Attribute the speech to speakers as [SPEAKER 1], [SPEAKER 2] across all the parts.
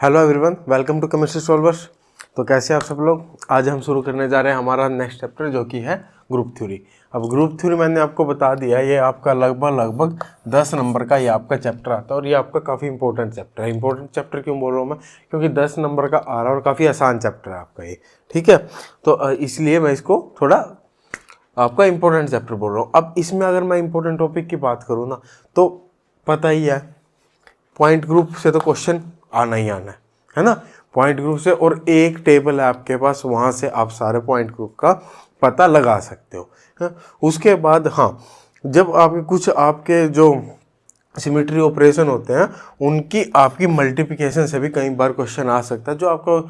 [SPEAKER 1] Hello everyone, welcome to chemistry solvers. तो कैसे आप सब लोग। आज हम शुरू करने जा रहे हैं हमारा नेक्स्ट चैप्टर जो कि है ग्रुप थ्योरी। अब ग्रुप थ्योरी मैंने आपको बता दिया, ये आपका लगभग 10 नंबर का ये आपका चैप्टर आता है और ये आपका काफ़ी इंपॉर्टेंट चैप्टर है। इंपॉर्टेंट चैप्टर क्यों बोल रहा हूँ मैं, क्योंकि 10 नंबर का आ रहा है और काफ़ी आसान चैप्टर है आपका ये, ठीक है। तो इसलिए मैं इसको थोड़ा आपका इंपॉर्टेंट चैप्टर बोल रहा हूँ। अब इसमें अगर मैं इंपॉर्टेंट टॉपिक की बात करूँ ना, तो पता ही है पॉइंट ग्रुप से तो क्वेश्चन आना ही आना है ना, पॉइंट ग्रुप से। और एक टेबल है आपके पास, वहाँ से आप सारे पॉइंट ग्रुप का पता लगा सकते हो, है? उसके बाद हाँ, जब आपके कुछ आपके जो सिमेट्री ऑपरेशन होते हैं उनकी आपकी मल्टीप्लिकेशन से भी कई बार क्वेश्चन आ सकता है, जो आपको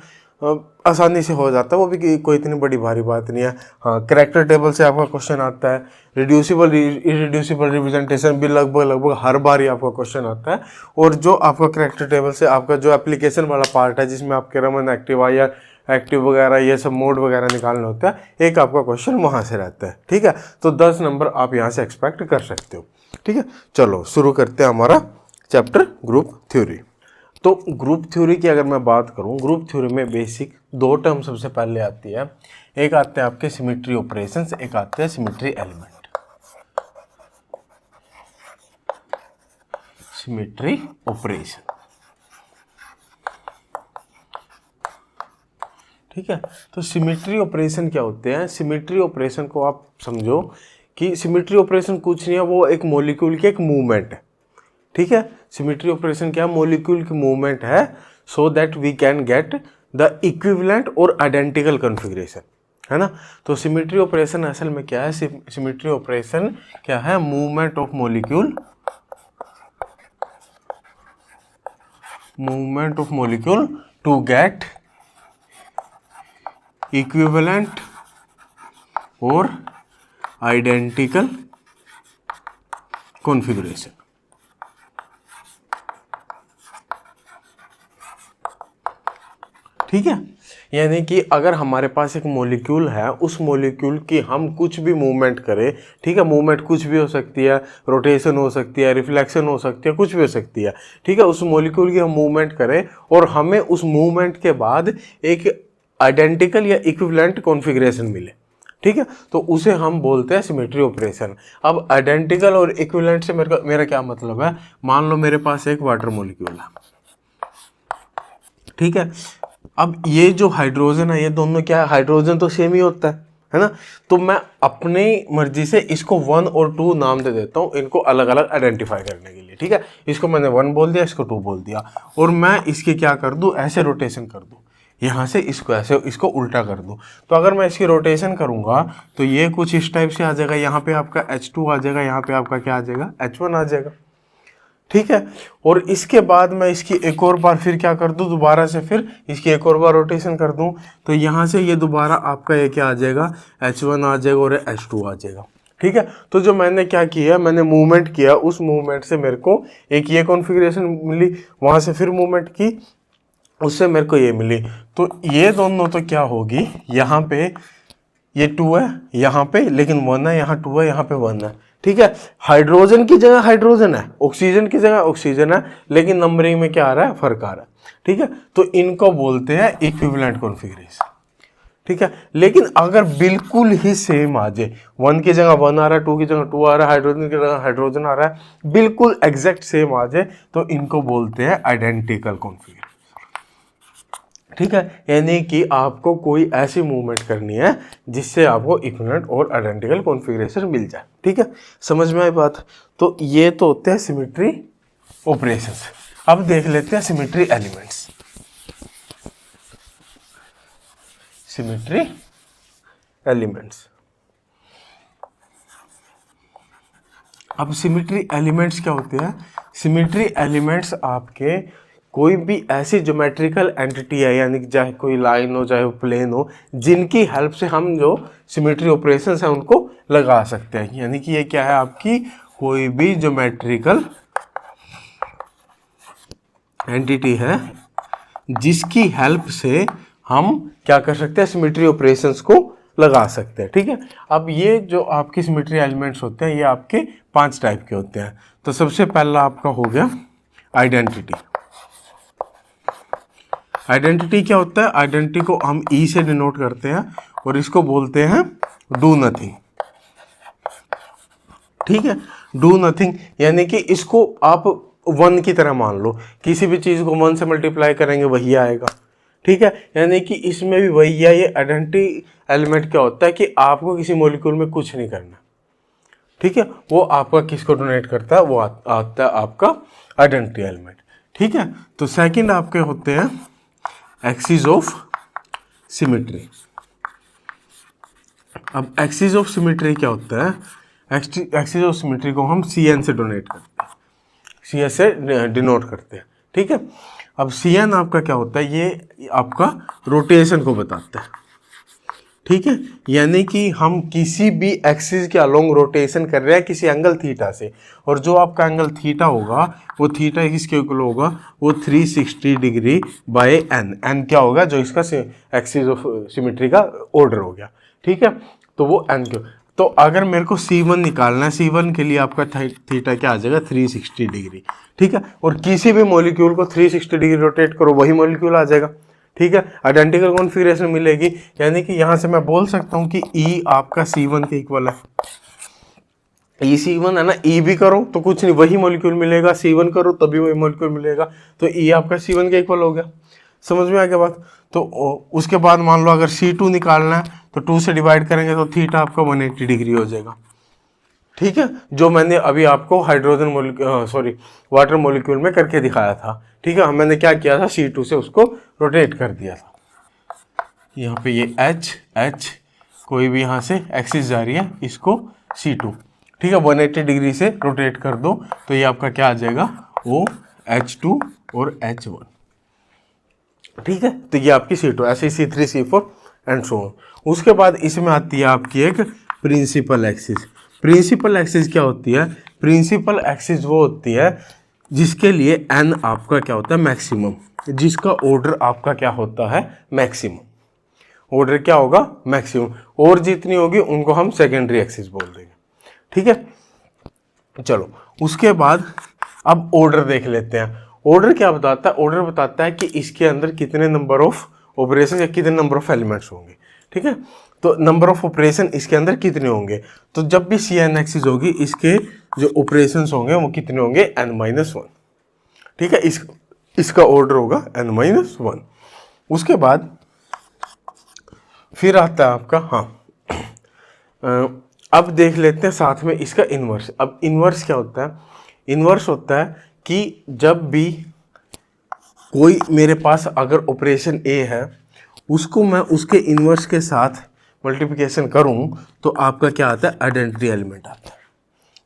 [SPEAKER 1] आसानी से हो जाता है, वो भी कोई इतनी बड़ी भारी बात नहीं है। हाँ, कैरेक्टर टेबल से आपका क्वेश्चन आता है, रिड्यूसिबल इरिड्यूसिबल रिप्रेजेंटेशन भी लगभग हर बार ही आपका क्वेश्चन आता है। और जो आपका कैरेक्टर टेबल से आपका जो एप्लीकेशन वाला पार्ट है, जिसमें आपके रमन एक्टिव या एक्टिव वगैरह ये सब मोड वगैरह निकालना होता है, एक आपका क्वेश्चन वहाँ से रहता है, ठीक है। तो 10 नंबर आप यहाँ से एक्सपेक्ट कर सकते हो, ठीक है। चलो शुरू करते हैं हमारा चैप्टर ग्रुप थ्योरी। तो ग्रुप थ्योरी की अगर मैं बात करूं, ग्रुप थ्योरी में बेसिक 2 टर्म सबसे पहले आती है। एक आते हैं आपके सिमेट्री ऑपरेशंस, एक आते हैं सिमेट्री एलिमेंट। सिमेट्री ऑपरेशन, ठीक है। तो सिमेट्री ऑपरेशन क्या होते हैं? सिमेट्री ऑपरेशन को आप समझो कि सिमेट्री ऑपरेशन कुछ नहीं है, वो एक मॉलिक्यूल की एक मूवमेंट है, ठीक है। सिमेट्री ऑपरेशन क्या? मॉलिक्यूल की मूवमेंट है, so that we can get the equivalent और आइडेंटिकल कॉन्फ़िगरेशन, है ना। तो सिमेट्री ऑपरेशन असल में क्या है? सिमेट्री ऑपरेशन क्या है? Movement of molecule to get equivalent और आइडेंटिकल कॉन्फ़िगरेशन, ठीक है। यानी कि अगर हमारे पास एक मॉलिक्यूल है, उस मॉलिक्यूल की हम कुछ भी मूवमेंट करें, ठीक है, मूवमेंट कुछ भी हो सकती है, रोटेशन हो सकती है, रिफ्लेक्शन हो सकती है, कुछ भी हो सकती है, ठीक है। उस मॉलिक्यूल की हम मूवमेंट करें और हमें उस मूवमेंट के बाद एक आइडेंटिकल या इक्विवेलेंट कॉन्फ़िगरेशन मिले, ठीक है, तो उसे हम बोलते हैं सिमेट्री ऑपरेशन। अब आइडेंटिकल और इक्विवेलेंट से मेरा क्या मतलब है? मान लो मेरे पास एक वाटर मॉलिक्यूल है, ठीक है। अब ये जो हाइड्रोजन है, ये दोनों क्या है? हाइड्रोजन तो सेम ही होता है ना। तो मैं अपनी मर्जी से इसको 1 और 2 नाम दे देता हूँ, इनको अलग अलग आइडेंटिफाई करने के लिए, ठीक है। इसको मैंने 1 बोल दिया, इसको 2 बोल दिया, और मैं इसकी क्या कर दूँ? ऐसे रोटेशन कर दूँ, यहाँ से इसको ऐसे, इसको उल्टा कर दूँ। तो अगर मैं इसकी रोटेशन करूँगा तो ये कुछ इस टाइप से आ जाएगा, यहाँ पे आपका H2 आ जाएगा, यहाँ पे आपका क्या आ जाएगा? H1 आ जाएगा, ठीक है। और इसके बाद मैं इसकी एक और बार फिर क्या कर दूं? दोबारा से फिर इसकी एक और बार रोटेशन कर दूं, तो यहाँ से ये दोबारा आपका ये क्या आ जाएगा? H1 आ जाएगा और H2 आ जाएगा, ठीक है। तो जो मैंने क्या किया, मैंने मूवमेंट किया, उस मूवमेंट से मेरे को एक ये कॉन्फ़िगरेशन मिली, वहाँ से फिर मूवमेंट की, उससे मेरे को ये मिली। तो ये दोनों तो क्या होगी, यहाँ पे ये 2 है, यहाँ पे लेकिन 1 है, यहाँ 2 है, यहाँ पे 1 है, ठीक है। हाइड्रोजन की जगह हाइड्रोजन है, ऑक्सीजन की जगह ऑक्सीजन है, लेकिन नंबरिंग में क्या आ रहा है? फर्क आ रहा है, ठीक है। तो इनको बोलते हैं इक्विवेलेंट कॉन्फ़िगरेशन, ठीक है। लेकिन अगर बिल्कुल ही सेम आ जाए, 1 की जगह 1 आ रहा है, 2 की जगह 2 आ रहा है, हाइड्रोजन की जगह हाइड्रोजन आ रहा है, बिल्कुल एग्जैक्ट सेम आ जाए, तो इनको बोलते हैं आइडेंटिकल कॉन्फ़िगरेशन, ठीक है। यानी कि आपको कोई ऐसी मूवमेंट करनी है जिससे आपको इक्विवेलेंट और आइडेंटिकल कॉन्फ़िगरेशन मिल जाए, ठीक है। समझ में आई बात? तो ये तो होते हैं सिमेट्री ऑपरेशंस। अब देख लेते हैं सिमेट्री एलिमेंट्स। सिमेट्री एलिमेंट्स, अब सिमेट्री एलिमेंट्स क्या होते हैं? सिमेट्री एलिमेंट्स आपके कोई भी ऐसी ज्योमेट्रिकल एंटिटी है, यानी कि चाहे कोई लाइन हो चाहे प्लेन हो, जिनकी हेल्प से हम जो सिमेट्री ऑपरेशंस हैं उनको लगा सकते हैं। यानी कि ये क्या है? आपकी कोई भी ज्योमेट्रिकल एंटिटी है जिसकी हेल्प से हम क्या कर सकते हैं? सिमेट्री ऑपरेशंस को लगा सकते हैं, ठीक है। अब ये जो आपके सिमेट्री एलिमेंट्स होते हैं, ये आपके 5 टाइप के होते हैं। तो सबसे पहला आपका हो गया आइडेंटिटी। आइडेंटिटी क्या होता है? आइडेंटिटी को हम ई से डिनोट करते हैं और इसको बोलते हैं डू नथिंग। ठीक है, डू नथिंग यानी कि इसको आप वन की तरह मान लो, किसी भी चीज को वन से मल्टीप्लाई करेंगे वही आएगा। ठीक है, यानी कि इसमें भी वही है। ये आइडेंटिटी एलिमेंट क्या होता है कि आपको किसी मॉलिक्यूल में कुछ नहीं करना। ठीक है, वो आपका किसको डोनेट करता है? वो आता है आपका आइडेंटिटी एलिमेंट। ठीक है, तो सेकंड आपके होते हैं एक्सिस ऑफ सिमेट्री। अब एक्सिस ऑफ सिमेट्री क्या होता है? एक्सिस ऑफ सिमेट्री को हम CN से डोनेट करते हैं, CS से डिनोट करते हैं। ठीक है, अब CN आपका क्या होता है? ये आपका रोटेशन को बताता है। ठीक है, यानी कि हम किसी भी एक्सिस के अलोंग रोटेशन कर रहे हैं किसी एंगल थीटा से, और जो आपका एंगल थीटा होगा वो थीटा किसके इक्वल होगा? वो 360 डिग्री बाय n क्या होगा? जो इसका एक्सिस ऑफ सिमेट्री का ऑर्डर हो गया। ठीक है, तो वो n क्यों? तो अगर मेरे को C1 निकालना है, C1 के लिए आपका थीटा क्या आ जाएगा? 360 डिग्री। ठीक है, और किसी भी मॉलिक्यूल को 360 डिग्री रोटेट करो वही मॉलिक्यूल आ जाएगा। ठीक है, आइडेंटिकल कॉन्फ़िगरेशन मिलेगी, यानी कि यहां से मैं बोल सकता हूं कि E आपका C1 के इक्वल है। E C1 है ना, E भी करो तो कुछ नहीं, वही मॉलिक्यूल मिलेगा, C1 करो तभी वही मॉलिक्यूल मिलेगा, तो E आपका C1 के इक्वल हो गया। समझ में आ गया बात? तो उसके बाद मान लो अगर C2 निकालना है तो 2 से डिवाइड करेंगे तो थीटा आपका 180 डिग्री हो जाएगा। ठीक है, जो मैंने अभी आपको वाटर मॉलिक्यूल में करके दिखाया था। ठीक है, मैंने क्या किया था? C2 से उसको रोटेट कर दिया था। यहाँ पे ये H कोई भी यहाँ से एक्सिस जा रही है, इसको C2। ठीक है, 180 डिग्री से रोटेट कर दो तो ये आपका क्या आ जाएगा? OH2 और H1। ठीक है, तो ये आपकी C2, ऐसे C3 C4 and so on. उसके बाद इसमें आती है आपकी एक प्रिंसिपल एक्सिस। प्रिंसिपल एक्सिस क्या होती है? प्रिंसिपल एक्सिस वो होती है जिसके लिए n आपका क्या होता है? मैक्सिमम, जिसका ऑर्डर आपका क्या होता है? मैक्सिमम। ऑर्डर क्या होगा? मैक्सिमम। और जितनी होगी उनको हम सेकेंडरी एक्सिस बोल देंगे। ठीक है, चलो उसके बाद अब ऑर्डर देख लेते हैं। ऑर्डर क्या बताता है? ऑर्डर बताता है कि इसके अंदर कितने नंबर ऑफ ऑपरेशन या कितने नंबर ऑफ एलिमेंट्स होंगे। ठीक है, तो नंबर ऑफ ऑपरेशन इसके अंदर कितने होंगे? तो जब भी CN एक्सिस होगी इसके जो ऑपरेशंस होंगे वो कितने होंगे? n-1। ठीक है, इसका ऑर्डर होगा n-1। उसके बाद फिर आता है आपका अब देख लेते हैं साथ में इसका इन्वर्स। अब इन्वर्स क्या होता है? इन्वर्स होता है कि जब भी कोई मेरे पास अगर ऑपरेशन A है उसको मैं उसके इन्वर्स के साथ मल्टीप्लिकेशन करूं तो आपका क्या आता है? आइडेंटिटी एलिमेंट आता है।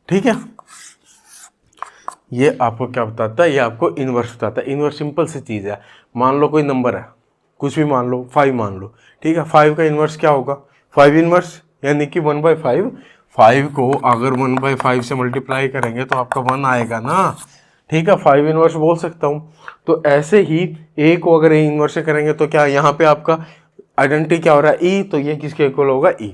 [SPEAKER 1] ठीक है, ये आपको क्या बताता है? ये आपको इन्वर्स बताता है। इन्वर्स सिंपल सी चीज़ है। मान लो कोई नंबर है, कुछ भी मान लो, 5 मान लो। ठीक है, 5 का इन्वर्स क्या होगा? 5 इन्वर्स यानी कि 1/5। 5 को अगर 1/5 से मल्टीप्लाई करेंगे तो आपका 1 आएगा ना। ठीक है, 5 इन्वर्स बोल सकता हूँ। तो ऐसे ही A को अगर A इन्वर्स से करेंगे तो क्या यहाँ पे आपका आइडेंटिटी क्या हो रहा है? E, तो ये किसके इक्वल होगा? E।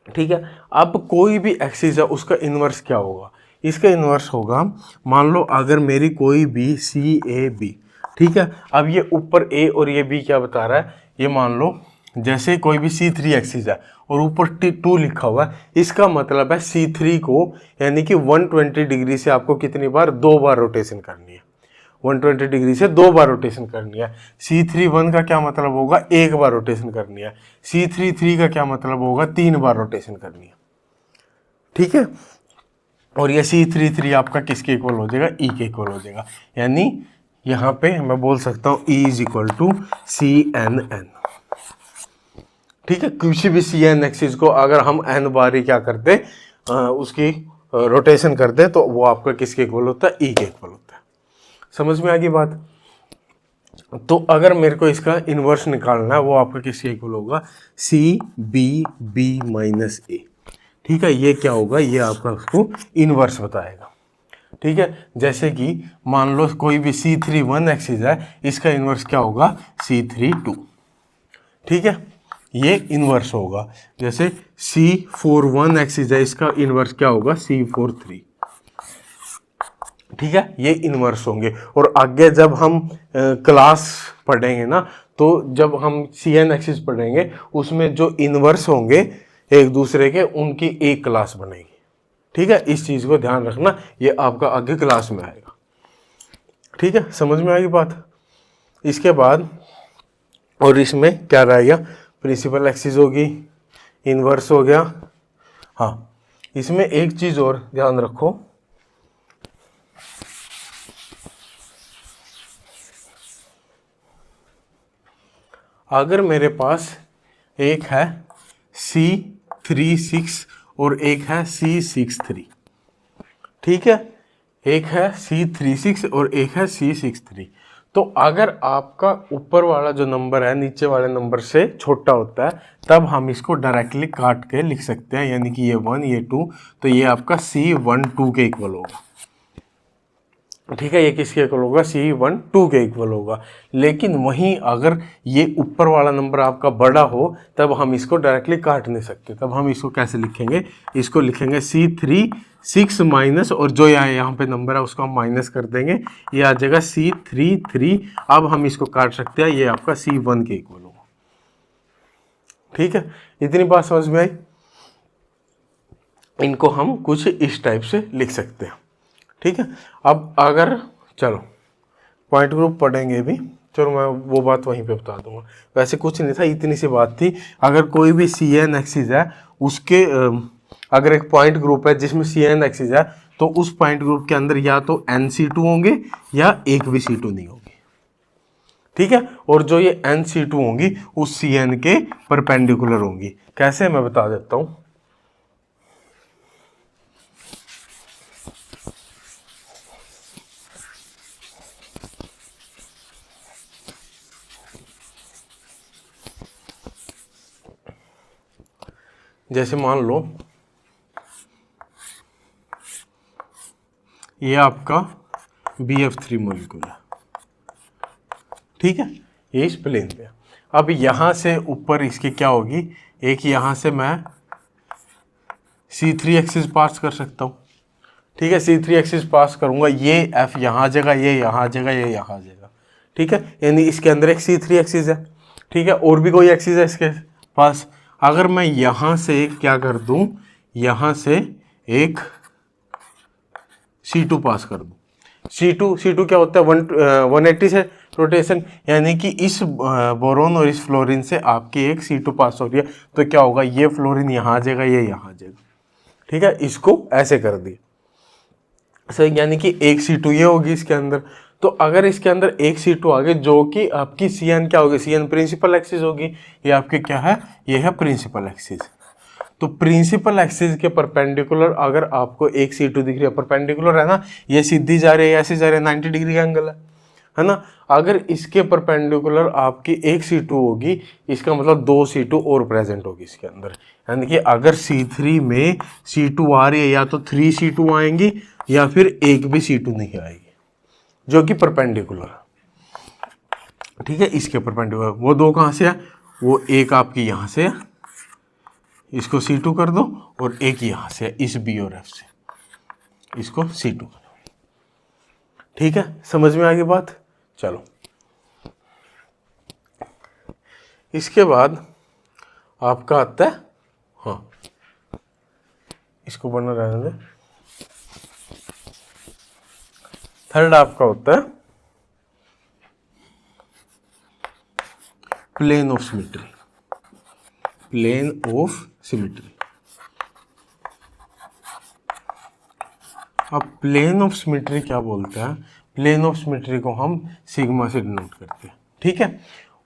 [SPEAKER 1] ठीक है, अब कोई भी एक्सिस है उसका इन्वर्स क्या होगा? इसका इन्वर्स होगा, मान लो अगर मेरी कोई भी CAB। ठीक है, अब ये ऊपर A और ये B क्या बता रहा है? ये मान लो जैसे कोई भी C3 एक्सिस है और ऊपर 2 लिखा हुआ है, इसका मतलब है C3 को यानी कि 120 डिग्री से आपको कितनी बार? 2 बार रोटेशन करनी है। 120 डिग्री से 2 बार रोटेशन करनी है। C3 का क्या मतलब होगा? 1 बार रोटेशन करनी है। C3 का क्या मतलब होगा? 3 बार रोटेशन करनी है। ठीक है, और ये C3 आपका किसके इक्वल हो जाएगा? E के इक्वल हो जाएगा। यानी यहाँ पे मैं बोल सकता हूँ E = CNN। ठीक है, किसी भी CN एक्सिस को अगर हम n बार ही क्या करते उसकी रोटेशन करते तो वो आपका किसके इक्वल होता है? E के इक्वल होता है। समझ में आ गई बात? तो अगर मेरे को इसका इन्वर्स निकालना है वो आपका किसके इक्वल होगा? CBB-A। ठीक है, ये क्या होगा? ये आपका उसको इन्वर्स बताएगा। ठीक है, जैसे कि मान लो कोई भी C3 एक्सिस है, इसका इन्वर्स क्या होगा? C3 ठीक है, ये इन्वर्स होगा। जैसे C4 एक्सिस है, इसका इन्वर्स क्या होगा? C4 ठीक है, ये इन्वर्स होंगे। और आगे जब हम क्लास पढ़ेंगे ना, तो जब हम सी एन एक्सिस पढ़ेंगे उसमें जो इनवर्स होंगे एक दूसरे के, उनकी एक क्लास बनेगी। ठीक है, इस चीज़ को ध्यान रखना, ये आपका आगे क्लास में आएगा। ठीक है, समझ में आएगी बात। इसके बाद और इसमें क्या रहेगा, प्रिंसिपल एक्सिस होगी, इनवर्स हो गया। हाँ, इसमें एक चीज़ और ध्यान रखो, अगर मेरे पास एक है C36 और एक है C63, ठीक है, एक है C36 और एक है C63, तो अगर आपका ऊपर वाला जो नंबर है नीचे वाले नंबर से छोटा होता है तब हम इसको डायरेक्टली काट के लिख सकते हैं, यानी कि ये 1 ये 2, तो ये आपका C12 के इक्वल होगा। ठीक है, ये किसके इक्वल होगा, C12 के इक्वल होगा। लेकिन वहीं अगर ये ऊपर वाला नंबर आपका बड़ा हो तब हम इसको डायरेक्टली काट नहीं सकते, तब हम इसको कैसे लिखेंगे, इसको लिखेंगे C36 माइनस, और जो यहाँ पे नंबर है उसको हम माइनस कर देंगे, ये आ जाएगा C33। अब हम इसको काट सकते हैं, ये आपका C1 के इक्वल होगा। ठीक है, इतनी बात समझ में आई। इनको हम कुछ इस टाइप से लिख सकते हैं। ठीक है, अब अगर चलो पॉइंट ग्रुप पढ़ेंगे भी, चलो मैं वो बात वहीं पे बता दूंगा। वैसे कुछ नहीं था, इतनी सी बात थी, अगर कोई भी सी एन एक्सिस है उसके अगर एक पॉइंट ग्रुप है जिसमें सी एन एक्सिस है तो उस पॉइंट ग्रुप के अंदर या तो NC2 होंगे या एक भी C2 नहीं होगी। ठीक है, और जो ये NC2 होंगी उस CN के परपेंडिकुलर होंगी। कैसे, मैं बता देता हूँ। जैसे मान लो ये आपका BF3 मॉलिक्यूल है, ठीक है, ये इस प्लेन पे। अब यहां से ऊपर इसकी क्या होगी, एक यहां से मैं C3 एक्सिस पास कर सकता हूँ। ठीक है, C3 एक्सिस पास करूंगा, ये F यहाँ आ जाएगा, ये यहाँ आ जाएगा, ये यहाँ आ जाएगा। ठीक है, यानी इसके अंदर एक C3 एक्सिस है। ठीक है, और भी कोई एक्सिस है इसके पास। अगर मैं यहाँ से क्या कर दूं, यहाँ से एक C2 पास कर दूं। C2 क्या होता है, 180 से रोटेशन, यानी कि इस बोरोन और इस फ्लोरीन से आपकी एक C2 पास हो रही है, तो क्या होगा, ये फ्लोरीन यहाँ आ जाएगा, ये यहाँ आ जाएगा। ठीक है, इसको ऐसे कर दिया सही, यानी कि एक C2 ये होगी इसके अंदर। तो अगर इसके अंदर एक C2 आ गए जो कि आपकी CN क्या होगी, CN प्रिंसिपल एक्सिस होगी, ये आपकी क्या है, ये है प्रिंसिपल एक्सिस। तो प्रिंसिपल एक्सिस के परपेंडिकुलर अगर आपको एक C2 दिख रही है, परपेंडिकुलर है ना, ये सीधी जा रही है, ऐसे जा रही है, 90 डिग्री का एंगल है ना। अगर इसके परपेंडिकुलर आपकी एक C2 होगी, इसका मतलब 2 C2 और प्रेजेंट होगी इसके अंदर, यानी कि अगर C3 में C2 आ रही है, या तो 3 C2 आएंगी या फिर एक भी C2 नहीं आएगी जो कि परपेंडिकुलर है। ठीक है, इसके परपेंडिकुलर वो दो कहाँ से है, वो एक आपकी यहाँ से है, इसको C2 कर दो, और एक यहाँ से है, इस B और F से, इसको C2 कर दो। ठीक है, समझ में आ गई बात। चलो, इसके बाद आपका आता है, हाँ इसको बनना रहने दे, थर्ड आपका होता है plane of symmetry. Plane of symmetry. अब प्लेन ऑफ सिमेट्री क्या बोलता है, प्लेन ऑफ सिमेट्री को हम सिग्मा से डिनोट करते हैं। ठीक है,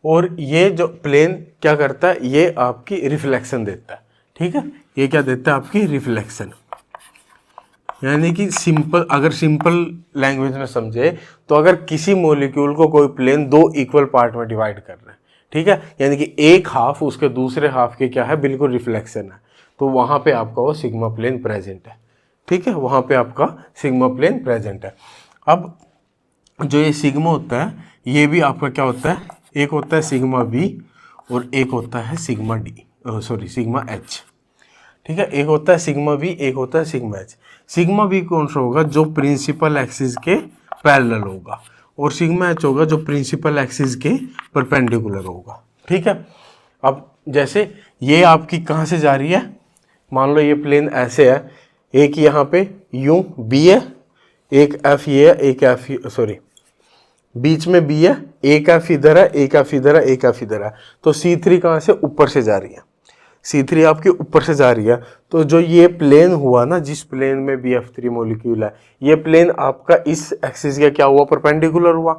[SPEAKER 1] और ये जो प्लेन क्या करता है, ये आपकी रिफ्लेक्शन देता है। ठीक है, ये क्या देता है, आपकी रिफ्लेक्शन। यानी कि सिंपल, अगर सिंपल लैंग्वेज में समझे तो अगर किसी मॉलिक्यूल को कोई प्लेन दो इक्वल पार्ट में डिवाइड कर रहे हैं, ठीक है, यानी कि एक हाफ उसके दूसरे हाफ के क्या है, बिल्कुल रिफ्लेक्शन है, तो वहां पे आपका वो सिग्मा प्लेन प्रेजेंट है। ठीक है, वहां पे आपका सिग्मा प्लेन प्रेजेंट है। अब जो ये सिग्मा होता है, ये भी आपका क्या होता है, एक होता है सिग्मा V और एक होता है sigma D, sorry sigma H। ठीक है, एक होता है सिग्मा V, एक होता है सिग्मा H। सिग्मा V कौन सा होगा, जो प्रिंसिपल एक्सिस के पैरेलल होगा, और सिग्मा एच होगा जो प्रिंसिपल एक्सिस के परपेंडिकुलर होगा। ठीक है, अब जैसे ये आपकी कहाँ से जा रही है, मान लो ये प्लेन ऐसे है, एक यहाँ पे यूं बी है, एक एफ ये है, एक एफ सॉरी बीच में बी है, एक एफ इधर है, एक एफ इधर है, एक एफ इधर है, तो C3 कहाँ से, ऊपर से जा रही है, C3 आपके ऊपर से जा रही है। तो जो ये प्लेन हुआ ना, जिस प्लेन में BF3 मॉलिक्यूल है, ये प्लेन आपका इस एक्सिस का क्या हुआ, परपेंडिकुलर हुआ।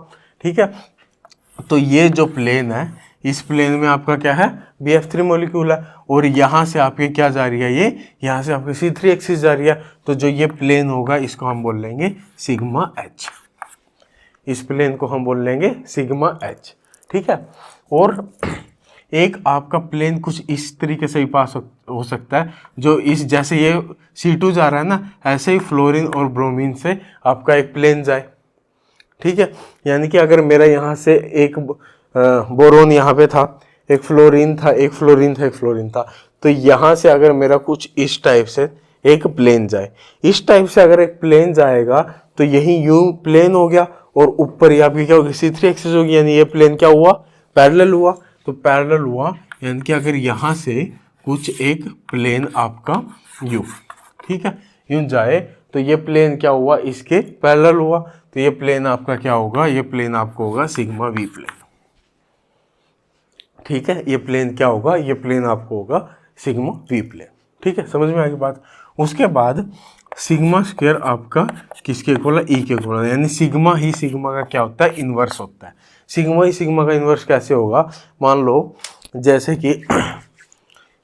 [SPEAKER 1] ठीक है, तो ये जो प्लेन है, इस प्लेन में आपका क्या है, BF3 मॉलिक्यूल है, और यहाँ से आपके क्या जा रही है, ये यहाँ से आपकी C3 एक्सिस जा रही है। तो जो ये प्लेन होगा इसको हम बोल लेंगे सिग्मा एच, इस प्लेन को हम बोल लेंगे सिग्मा एच। ठीक है, और एक आपका प्लेन कुछ इस तरीके से भी पास हो सकता है, जो इस जैसे ये C2 जा रहा है ना, ऐसे ही फ्लोरीन और ब्रोमीन से आपका एक प्लेन जाए। ठीक है, यानी कि अगर मेरा यहाँ से एक बोरोन यहाँ पे था, एक फ्लोरीन था, एक फ्लोरीन था, एक फ्लोरीन था, तो यहाँ से अगर मेरा कुछ इस टाइप से एक प्लेन जाए, इस टाइप से अगर एक प्लेन जाएगा तो यही यू प्लेन हो गया, और ऊपर ये आपकी क्या होगी, C3 एक्सिस होगी, यानी ये प्लेन क्या हुआ, पैरेलल हुआ। तो पैरेलल हुआ यानी कि अगर यहाँ से कुछ एक प्लेन आपका यू, ठीक है, यूं जाए तो ये प्लेन क्या हुआ, इसके पैरेलल हुआ, तो ये प्लेन आपका क्या होगा, ये प्लेन आपको होगा सिग्मा वी प्लेन। ठीक है, ये प्लेन क्या होगा, ये प्लेन आपको होगा सिग्मा वी प्लेन। ठीक है, समझ में आ गई बात। उसके बाद सिग्मा स्क्वायर आपका किसके इक्वल है, ई के इक्वल है, यानी सिग्मा ही सिग्मा का क्या होता है, इन्वर्स होता है। सिग्मा ही सिग्मा का इन्वर्स कैसे होगा, मान लो जैसे कि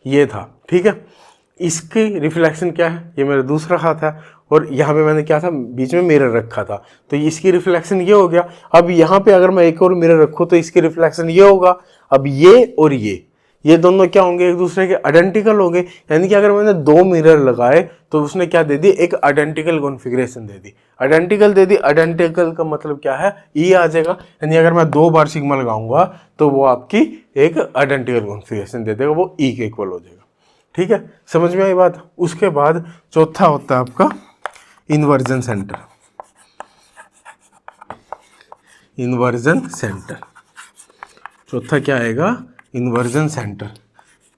[SPEAKER 1] ये था, ठीक है, इसकी रिफ्लेक्शन क्या है, ये मेरा दूसरा हाथ है, और यहाँ पे मैंने क्या था, बीच में मिरर रखा था, तो इसकी रिफ्लेक्शन ये हो गया। अब यहाँ पे अगर मैं एक और मिरर रखूँ तो इसकी रिफ्लेक्शन ये होगा। अब ये और ये दोनों क्या होंगे, एक दूसरे के आइडेंटिकल होंगे, यानी कि अगर मैंने दो मिरर लगाए तो उसने क्या दे दी, एक आइडेंटिकल कॉन्फ़िगरेशन दे दी। आइडेंटिकल दे दी, आइडेंटिकल का मतलब क्या है, ई आ जाएगा, यानी अगर मैं 2 बार सिग्मा लगाऊंगा तो वो आपकी एक आइडेंटिकल कॉन्फ़िगरेशन दे देगा, वो ई के इक्वल हो जाएगा। ठीक है, समझ में आई बात। उसके बाद चौथा होता है आपका इन्वर्जन सेंटर। इन्वर्जन सेंटर, चौथा क्या आएगा, इन्वर्जन सेंटर,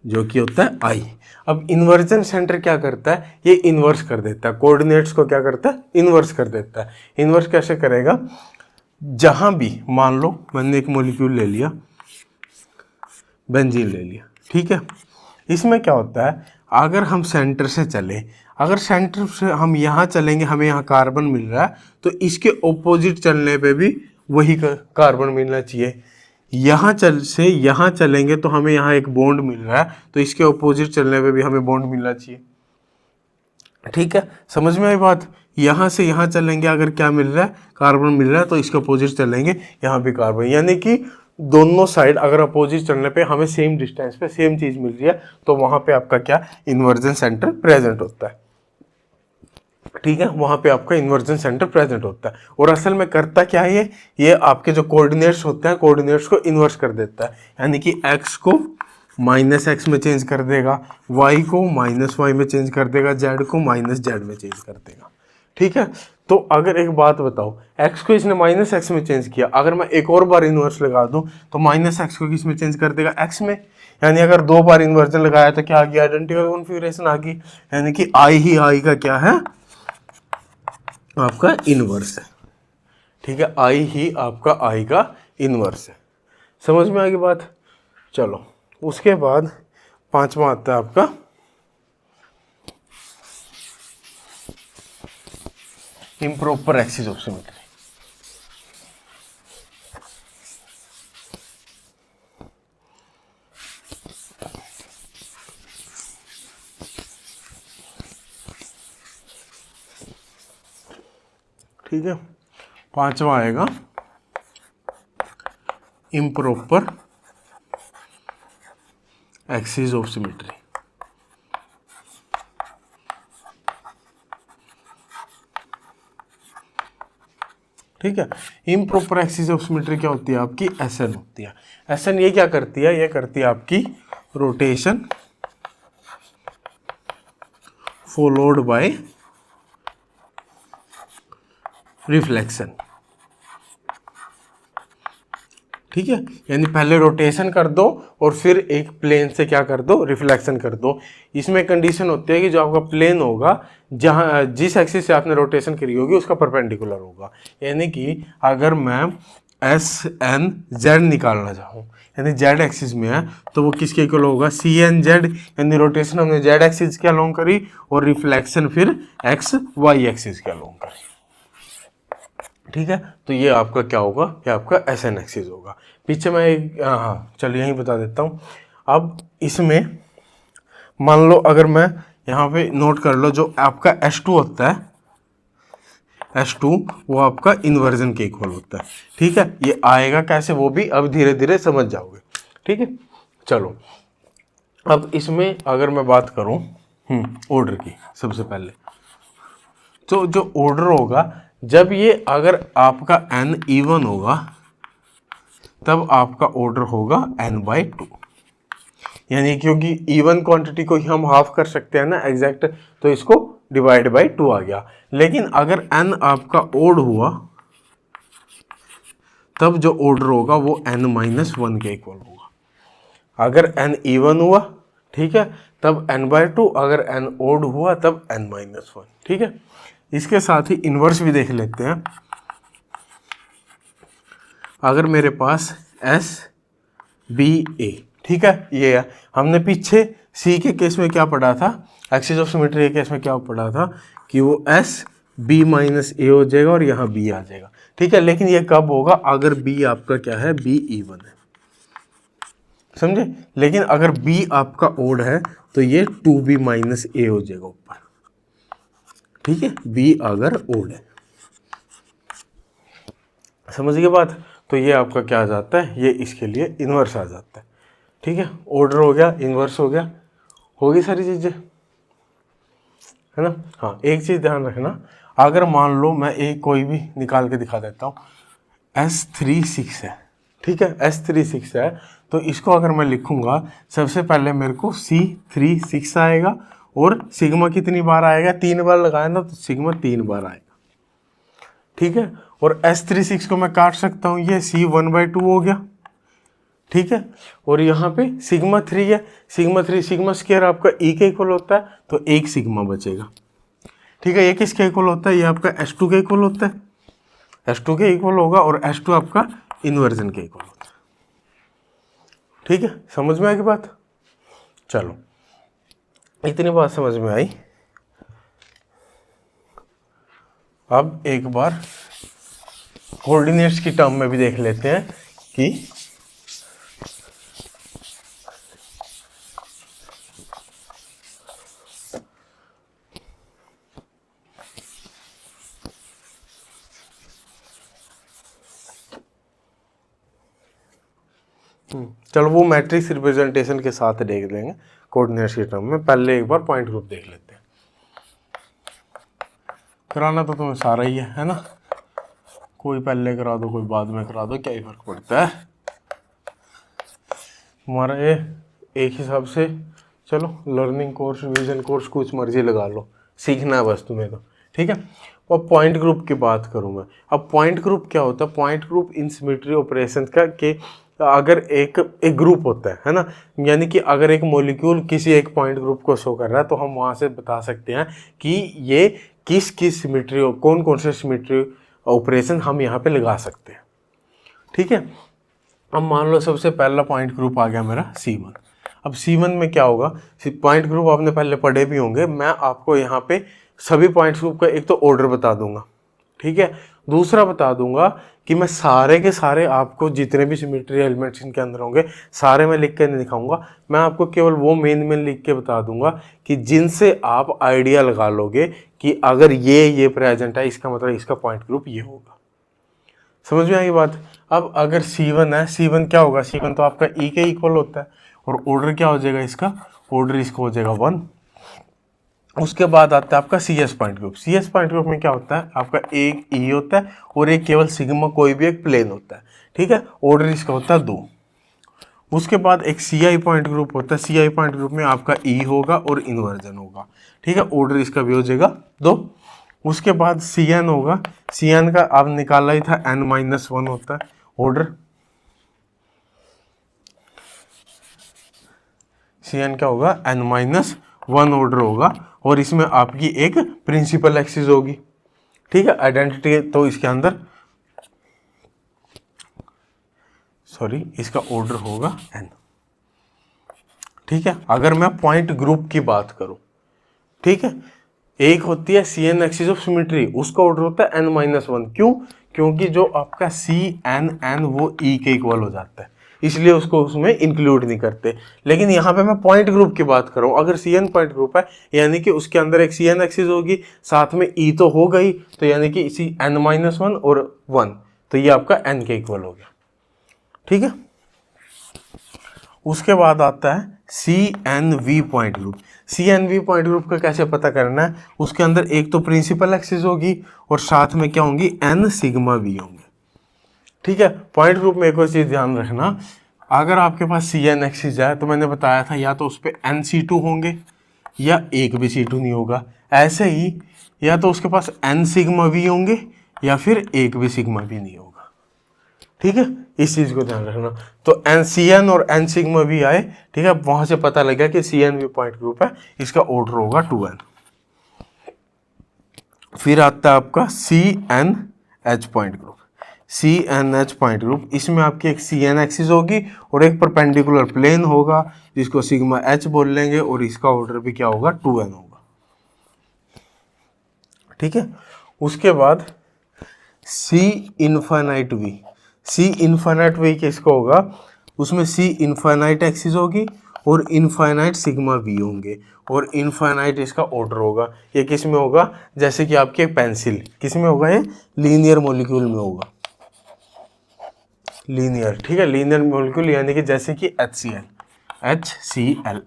[SPEAKER 1] जो कि होता है आई। अब इन्वर्जन सेंटर क्या करता है, ये इन्वर्स कर देता है, कोऑर्डिनेट्स को क्या करता है, इन्वर्स कर देता है। इन्वर्स कैसे करेगा, जहां भी मान लो मैंने एक मॉलिक्यूल ले लिया, बेंजीन ले लिया, ठीक है, इसमें क्या होता है, अगर हम सेंटर से चले, अगर सेंटर से हम यहाँ चलेंगे, हमें यहाँ कार्बन मिल रहा है, तो इसके ऑपोजिट चलने पे भी वही कार्बन मिलना चाहिए। यहाँ यहाँ चलेंगे तो हमें यहाँ एक बॉन्ड मिल रहा है, तो इसके ऑपोजिट चलने पे भी हमें बॉन्ड मिलना चाहिए। ठीक है, समझ में आई बात। यहाँ से यहाँ चलेंगे, अगर क्या मिल रहा है, कार्बन मिल रहा है, तो इसके अपोजिट चलेंगे, यहाँ भी कार्बन, यानी कि दोनों साइड अगर अपोजिट चलने पे हमें सेम डिस्टेंस पे सेम चीज मिल रही है, तो वहां पे आपका क्या, इन्वर्जन सेंटर प्रेजेंट होता है। ठीक है, वहां पे आपका इन्वर्जन सेंटर प्रेजेंट होता है। और असल में करता क्या है, ये आपके जो कोऑर्डिनेट्स होते हैं, कोऑर्डिनेट्स को इन्वर्स कर देता है, यानी कि एक्स को -x में चेंज कर देगा, y को -y में चेंज कर देगा, z को -z में चेंज कर देगा। ठीक है, तो अगर एक बात बताओ, x को इसने -x में चेंज किया, अगर मैं एक और बार इन्वर्स लगा दूं तो -x को किस में चेंज कर देगा, x में। यानी अगर 2 बार इन्वर्जन लगाया तो क्या आ गया, आइडेंटिकल कॉन्फ़िगरेशन आ गई, यानी कि i ही i का क्या है, आपका इन्वर्स है। ठीक है, i ही आपका i का इन्वर्स है। समझ में आ गई बात। चलो, उसके बाद 5वां आता है आपका इम्प्रॉपर एक्सिस ऑफ सिमेट्री। ठीक है, 5वां आएगा इम्प्रॉपर एक्सिस ऑफ सिमेट्री। ठीक है, इम्प्रॉपर एक्सिस ऑफ सिमेट्री क्या होती है आपकी, SN होती है। SN ये क्या करती है, ये करती है आपकी रोटेशन फॉलोड बाय रिफ्लेक्शन। ठीक है, यानी पहले रोटेशन कर दो और फिर एक प्लेन से क्या कर दो, रिफ्लेक्शन कर दो। इसमें कंडीशन होती है कि जो आपका प्लेन होगा जहाँ जिस एक्सिस से आपने रोटेशन करी होगी उसका परपेंडिकुलर होगा। यानी कि अगर मैं एस एन जेड निकालना चाहूँ, यानी जेड एक्सिस में है, तो वो किसके इक्वल होगा, सी एन जेड, यानी रोटेशन हमने जेड एक्सिस के अलोंग करी और रिफ्लेक्शन फिर एक्स वाई एक्सिस के अलोंग करी। ठीक है, तो ये आपका क्या होगा, ये आपका एस एन एक्सिस होगा। पीछे मैं एक चलिए यहीं बता देता हूँ। अब इसमें मान लो अगर मैं यहाँ पे नोट कर लो, जो आपका S2 होता है, S2 वो आपका इन्वर्जन के इक्वल होता है। ठीक है, ये आएगा कैसे वो भी अब धीरे धीरे समझ जाओगे। ठीक है, चलो अब इसमें अगर मैं बात करूँ ऑर्डर की, सबसे पहले तो जो ऑर्डर होगा, जब ये अगर आपका n इवन होगा तब आपका ऑर्डर होगा n/2, यानी क्योंकि इवन क्वांटिटी को ही हम हाफ कर सकते हैं ना एग्जैक्ट, तो इसको डिवाइड बाय 2 आ गया। लेकिन अगर n आपका ओड हुआ तब जो ऑर्डर होगा वो n-1 के इक्वल होगा। अगर n इवन हुआ, ठीक है, तब n/2, अगर n ओड हुआ तब n-1। ठीक है, इसके साथ ही इन्वर्स भी देख लेते हैं। अगर मेरे पास एस बी ए, ठीक है, ये है, हमने पीछे सी के केस में क्या पढ़ा था, एक्सिस ऑफ सिमेट्री के केस में क्या पढ़ा था कि वो एस बी माइनस ए हो जाएगा और यहाँ बी आ जाएगा। ठीक है, लेकिन ये कब होगा, अगर बी आपका क्या है, बी इवन है, समझे। लेकिन अगर बी आपका ओड है तो ये 2b माइनस ए हो जाएगा ऊपर। ठीक है, बी अगर ओड है, समझ गए बात। तो ये आपका क्या आ जाता है, ये इसके लिए इन्वर्स आ जाता है। ठीक है, ऑर्डर हो गया, इन्वर्स हो गया, होगी सारी चीजें, है ना। हाँ, एक चीज ध्यान रखना, अगर मान लो मैं एक कोई भी निकाल के दिखा देता हूँ, S36 है, ठीक है, S36 है, तो इसको अगर मैं लिखूंगा, सबसे पहले मेरे को C36 आएगा और सिग्मा कितनी बार आएगा, 3 बार लगाया ना, तो सिग्मा 3 बार आएगा। ठीक है, और S36 को मैं काट सकता हूँ, ये C1/2 हो गया। ठीक है, और यहाँ पे सिग्मा 3 है, सिग्मा 3 सिग्मा स्क्वायर आपका E के इक्वल होता है, तो एक सिग्मा बचेगा। ठीक है, ये किसके इक्वल होता है, ये आपका S2 के इक्वल होता है, S2 के इक्वल होगा, और S2 आपका इन्वर्जन के इक्वल होता है। ठीक है, समझ में आई बात। चलो, इतनी बात समझ में आई। अब एक बार कोऑर्डिनेट्स की टर्म में भी देख लेते हैं कि चलो वो मैट्रिक्स रिप्रेजेंटेशन के साथ देख लेंगे कोऑर्डिनेट्स की टर्म में। पहले एक बार पॉइंट ग्रुप देख लेते हैं। कराना तो तुम्हें सारा ही है ना, कोई पहले करा दो कोई बाद में करा दो, क्या ही फर्क पड़ता है हमारा। ये एक हिसाब से चलो, लर्निंग कोर्स, विजन कोर्स, कुछ मर्जी लगा लो, सीखना है बस तुम्हें तो। ठीक है, अब पॉइंट ग्रुप की बात करूँ मैं। अब पॉइंट ग्रुप क्या होता है, point group in symmetry operation का कि अगर एक ग्रुप होता है ना, यानी कि अगर एक मॉलिक्यूल किसी एक पॉइंट ग्रुप को शो कर रहा है, तो हम वहाँ से बता सकते हैं कि ये किस किस सिमेट्री, कौन कौन से सिमेट्री ऑपरेशन हम यहाँ पे लगा सकते हैं। ठीक है, अब मान लो सबसे पहला पॉइंट ग्रुप आ गया मेरा C1। अब C1 में क्या होगा, पॉइंट ग्रुप आपने पहले पढ़े भी होंगे, मैं आपको यहाँ पे सभी पॉइंट ग्रुप का एक तो ऑर्डर बता दूंगा, ठीक है, दूसरा बता दूंगा कि मैं सारे के सारे आपको जितने भी सिमेट्री एलिमेंट्स इनके अंदर होंगे सारे मैं लिख के नहीं दिखाऊंगा, मैं आपको केवल वो मेन लिख के बता दूंगा कि जिनसे आप आइडिया लगा लोगे कि अगर ये प्रेजेंट है, इसका मतलब इसका पॉइंट ग्रुप ये होगा। समझ में आई बात। अब अगर C1 है, C1 क्या होगा, C1 तो आपका E के इक्वल होता है, और ऑर्डर क्या हो जाएगा इसका, ऑर्डर इसका हो जाएगा 1। उसके बाद आता है आपका CS point group. CS point group में क्या होता है, आपका एक E होता है और एक केवल सिग्मा कोई भी एक प्लेन होता है। ठीक है, ऑर्डर इसका होता है 2। उसके बाद एक CI पॉइंट ग्रुप होता है, CI पॉइंट ग्रुप में आपका E होगा और इन्वर्जन होगा। ठीक है, ऑर्डर इसका भी हो जाएगा 2। उसके बाद CN होगा, CN का आप निकाला ही था, n-1 होता है ऑर्डर। Cn क्या होगा, n-1 ऑर्डर होगा, और इसमें आपकी एक प्रिंसिपल एक्सिस होगी, ठीक है, आइडेंटिटी। तो इसके अंदर इसका ऑर्डर होगा n, ठीक है। अगर मैं पॉइंट ग्रुप की बात करूं, ठीक है, एक होती है Cn एक्सिस ऑफ सिमेट्री, उसका ऑर्डर होता है n-1। क्यों? क्योंकि जो आपका Cnn वो E के इक्वल हो जाता है, इसलिए उसको उसमें इंक्लूड नहीं करते। लेकिन यहाँ पे मैं पॉइंट ग्रुप की बात कर रहा हूँ। अगर Cn पॉइंट ग्रुप है यानी कि उसके अंदर एक Cn एक्सिस होगी, साथ में E तो हो गई, तो यानी कि इसी n-1 और 1, तो ये आपका n के इक्वल हो गया, ठीक है। उसके बाद आता है CNV point group. CNV point group का कैसे पता करना है? उसके अंदर एक तो प्रिंसिपल एक्सिस होगी और साथ में क्या होंगी, n सिग्मा v होंगे, ठीक है। पॉइंट ग्रुप में एक और चीज ध्यान रखना, अगर आपके पास Cn एक्सिस है तो मैंने बताया था या तो उस पर nC2 होंगे या एक भी C2 नहीं होगा। ऐसे ही या तो उसके पास n सिग्मा v होंगे या फिर एक भी सिग्मा v नहीं होगा, ठीक है। इस चीज को ध्यान रखना। तो Cn और n सिग्मा v आए, ठीक है, वहां से पता लगा कि CNV पॉइंट ग्रुप है, इसका ऑर्डर होगा 2n। फिर आता है आपका CNH point group. CNH point group, इसमें आपकी एक Cn एक्सिस होगी और एक परपेंडिकुलर प्लेन होगा जिसको सिग्मा h बोल लेंगे, और इसका ऑर्डर भी क्या होगा, 2n होगा, ठीक है। उसके बाद C infinite V। C infinite V किसका होगा, उसमें C इनफाइनाइट एक्सिस होगी और इनफाइनाइट सिग्मा V होंगे, और इनफाइनाइट इसका ऑर्डर होगा। ये किस में होगा, जैसे कि आपकी एक पेंसिल, किस में होगा, ये लीनियर मॉलिक्यूल में होगा, लीनियर, ठीक है, लीनियर मॉलिक्यूल यानी कि जैसे कि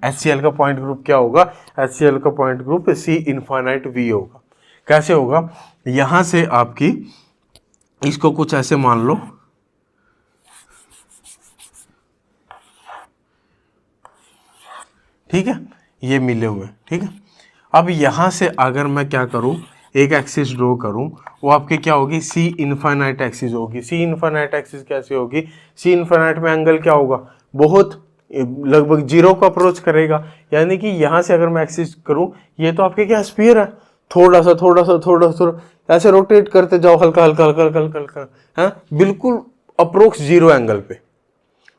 [SPEAKER 1] HCl का पॉइंट ग्रुप क्या होगा, HCl का point group C infinite V होगा। कैसे होगा, यहां से आपकी इसको कुछ ऐसे मान लो, ठीक है, ये मिले हुए, ठीक है। अब यहां से अगर मैं क्या करूं, एक एक्सिस ड्रॉ करूं, वो आपके क्या होगी, C इनफाइनाइट एक्सिस होगी। C इनफाइनाइट एक्सिस कैसे होगी, C इनफाइनाइट में एंगल क्या होगा, बहुत लगभग 0 को अप्रोच करेगा। यानी कि यहां से अगर मैं एक्सिस करूं, ये तो आपके क्या स्फीयर है, थोड़ा सा ऐसे रोटेट करते जाओ, हल्का हल्का, है बिल्कुल अप्रोक्स 0 एंगल पे,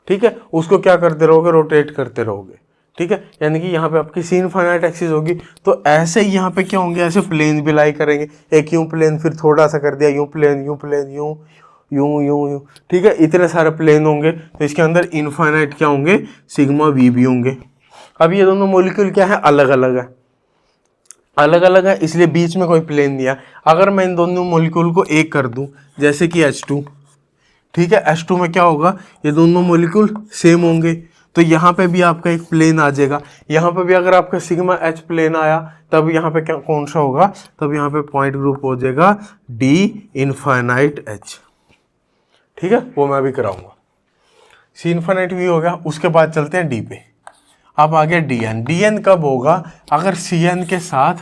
[SPEAKER 1] ठीक है। उसको क्या करते रहोगे, रोटेट करते रहोगे, ठीक है। यानी कि यहाँ पे आपकी C इनफाइनाइट एक्सिस होगी, तो ऐसे ही यहाँ पे क्या होंगे, ऐसे प्लेन भी लाई करेंगे, एक यूं प्लेन, फिर थोड़ा सा कर दिया, यूं प्लेन, यूं, ठीक है, इतने सारे प्लेन होंगे। तो इसके अंदर इनफाइनाइट क्या होंगे, सिग्मा V भी होंगे। अब ये दोनों मॉलिक्यूल क्या है, अलग अलग है, इसलिए बीच में कोई प्लेन नहीं है। अगर मैं इन दोनों मॉलिक्यूल को एक कर दूं, जैसे कि H2, ठीक है, H2 में क्या होगा, ये दोनों मॉलिक्यूल सेम होंगे, तो यहाँ पे भी आपका एक प्लेन आ जाएगा। यहाँ पे भी अगर आपका सिग्मा H प्लेन आया, तब यहाँ पे क्या कौन सा होगा, तब यहाँ पे पॉइंट ग्रुप हो जाएगा D इनफाइनाइट H, ठीक है, वो मैं भी कराऊंगा। C इनफाइनाइट V हो गया। उसके बाद चलते हैं D पे। अब आ गया DN। DN कब होगा, अगर CN के साथ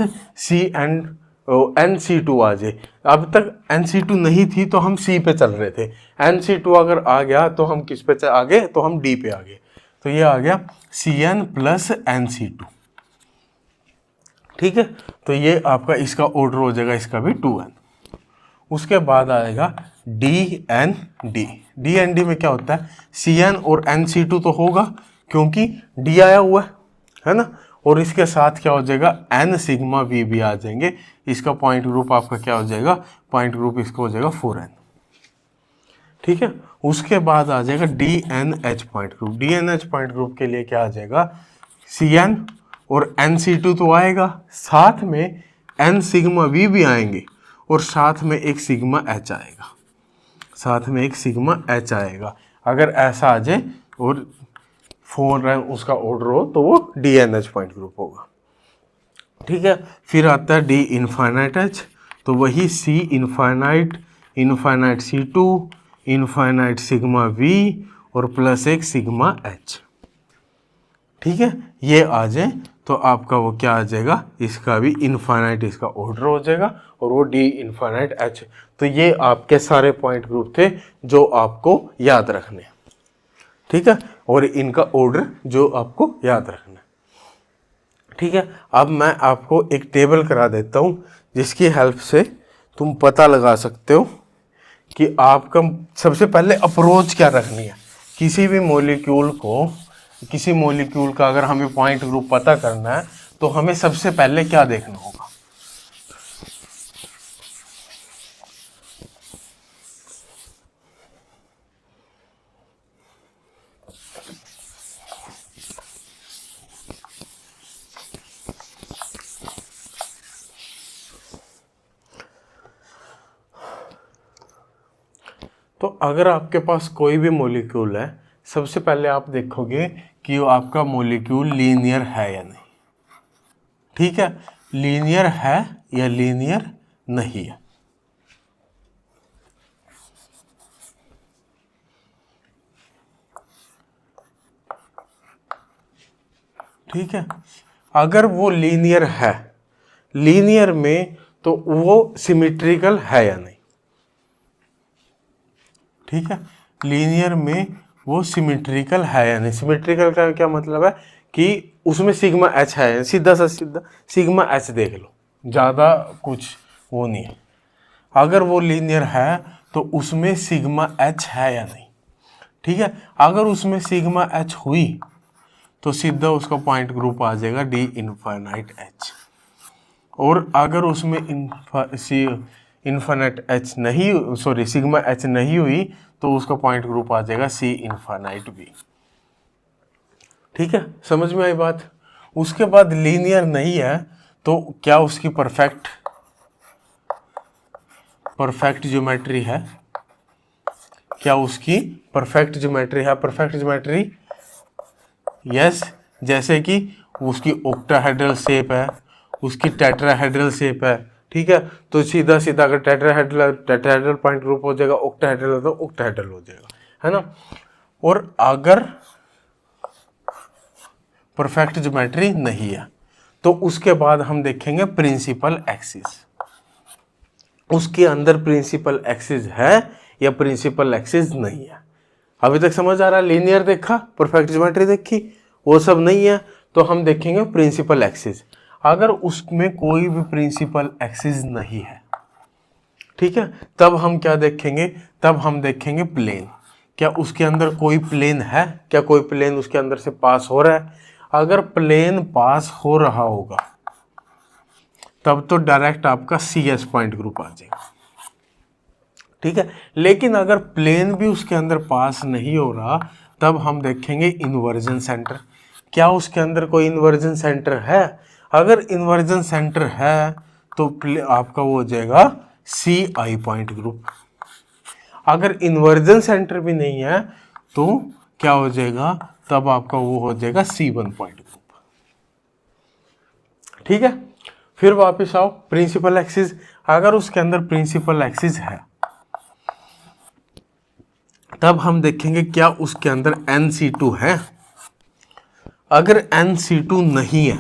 [SPEAKER 1] NC2 आ जाए। अब तक NC2 नहीं थी तो हम C पे चल रहे थे, NC2 अगर आ गया तो हम किस पे आ गए, तो हम D पे आ गए। तो ये आ गया Cn प्लस NC2, ठीक है। तो ये आपका इसका ऑर्डर हो जाएगा, इसका भी 2n। उसके बाद आएगा DND। DND में क्या होता है, Cn और NC2 तो होगा क्योंकि D आया हुआ है ना, और इसके साथ क्या हो जाएगा, N सिग्मा V भी आ जाएंगे। इसका पॉइंट ग्रुप आपका क्या हो जाएगा, पॉइंट ग्रुप इसका हो जाएगा 4n, ठीक है। उसके बाद आ जाएगा DNH point group. DNH point group के लिए क्या आ जाएगा, Cn और NC2 तो आएगा, साथ में N सिग्मा V भी आएंगे, और साथ में एक सिग्मा H आएगा। अगर ऐसा आ जाए और 4 रैंक उसका ऑर्डर हो तो वो DNH पॉइंट ग्रुप होगा, ठीक है। फिर आता है D इनफाइनाइट H, तो वही C infinite C2 infinite sigma V और प्लस एक सिग्मा H, ठीक है। ये आ जाए तो आपका वो क्या आ जाएगा, इसका भी इनफाइनाइट इसका ऑर्डर हो जाएगा, और वो D इनफाइनाइट H। तो ये आपके सारे पॉइंट ग्रुप थे जो आपको याद रखने, ठीक है, और इनका ऑर्डर जो आपको याद रखना है। ठीक है, अब मैं आपको एक टेबल करा देता हूँ जिसकी हेल्प से तुम पता लगा सकते हो कि आपका सबसे पहले अप्रोच क्या रखनी है। किसी भी मॉलिक्यूल को, किसी मॉलिक्यूल का अगर हमें पॉइंट ग्रुप पता करना है तो हमें सबसे पहले क्या देखना होगा। तो अगर आपके पास कोई भी मॉलिक्यूल है, सबसे पहले आप देखोगे कि वो आपका मॉलिक्यूल लीनियर है या नहीं। ठीक है, लीनियर है या लीनियर नहीं है। ठीक है, अगर वो लीनियर है, लीनियर में तो वो सिमेट्रिकल है या नहीं। ठीक है, लीनियर में वो सिमेट्रिकल है या नहीं। सिमेट्रिकल का क्या मतलब है कि उसमें सिग्मा एच है, सीधा सा सीधा सिग्मा एच देख लो, ज़्यादा कुछ वो नहीं है। अगर वो लीनियर है तो उसमें सिग्मा एच है या नहीं। ठीक है, अगर उसमें सिग्मा एच हुई तो सीधा उसका पॉइंट ग्रुप आ जाएगा डी इनफाइनाइट एच। और अगर उसमें इन्फाइनाइट एच नहीं, सॉरी सिग्मा एच नहीं हुई तो उसका पॉइंट ग्रुप आ जाएगा सी इनफाइनाइट बी। ठीक है, समझ में आई बात। उसके बाद लीनियर नहीं है तो क्या उसकी परफेक्ट ज्योमेट्री है। क्या उसकी परफेक्ट ज्योमेट्री है? परफेक्ट ज्योमेट्री यस, जैसे कि उसकी ऑक्टाहेड्रल शेप है, उसकी टेट्राहेड्रल शेप है। ठीक है, तो सीधा सीधा अगर टेट्राहेड्रल पॉइंट ग्रुप हो जाएगा, ऑक्टाहेड्रल तो ऑक्टाहेड्रल हो जाएगा, है ना। और अगर परफेक्ट ज्योमेट्री नहीं है तो उसके बाद हम देखेंगे प्रिंसिपल एक्सिस। उसके अंदर प्रिंसिपल एक्सिस है या प्रिंसिपल एक्सिस नहीं है। अभी तक समझ आ रहा है? लीनियर देखा, परफेक्ट ज्योमेट्री देखी, वो सब नहीं है तो हम देखेंगे प्रिंसिपल एक्सिस। अगर उसमें कोई भी प्रिंसिपल एक्सिस नहीं है, ठीक है, तब हम क्या देखेंगे? तब हम देखेंगे प्लेन। क्या उसके अंदर कोई प्लेन है? क्या कोई प्लेन उसके अंदर से पास हो रहा है? अगर प्लेन पास हो रहा होगा तब तो डायरेक्ट आपका सी एस पॉइंट ग्रुप आ जाएगा। ठीक है, लेकिन अगर प्लेन भी उसके अंदर पास नहीं हो रहा तब हम देखेंगे इन्वर्जन सेंटर। क्या उसके अंदर कोई इन्वर्जन सेंटर है? अगर इन्वर्जन सेंटर है तो आपका वो हो जाएगा सी आई पॉइंट ग्रुप। अगर इन्वर्जन सेंटर भी नहीं है तो क्या हो जाएगा? तब आपका वो हो जाएगा C1 पॉइंट ग्रुप। ठीक है, फिर वापस आओ प्रिंसिपल एक्सिस। अगर उसके अंदर प्रिंसिपल एक्सिस है तब हम देखेंगे क्या उसके अंदर NC2 है। अगर NC2 नहीं है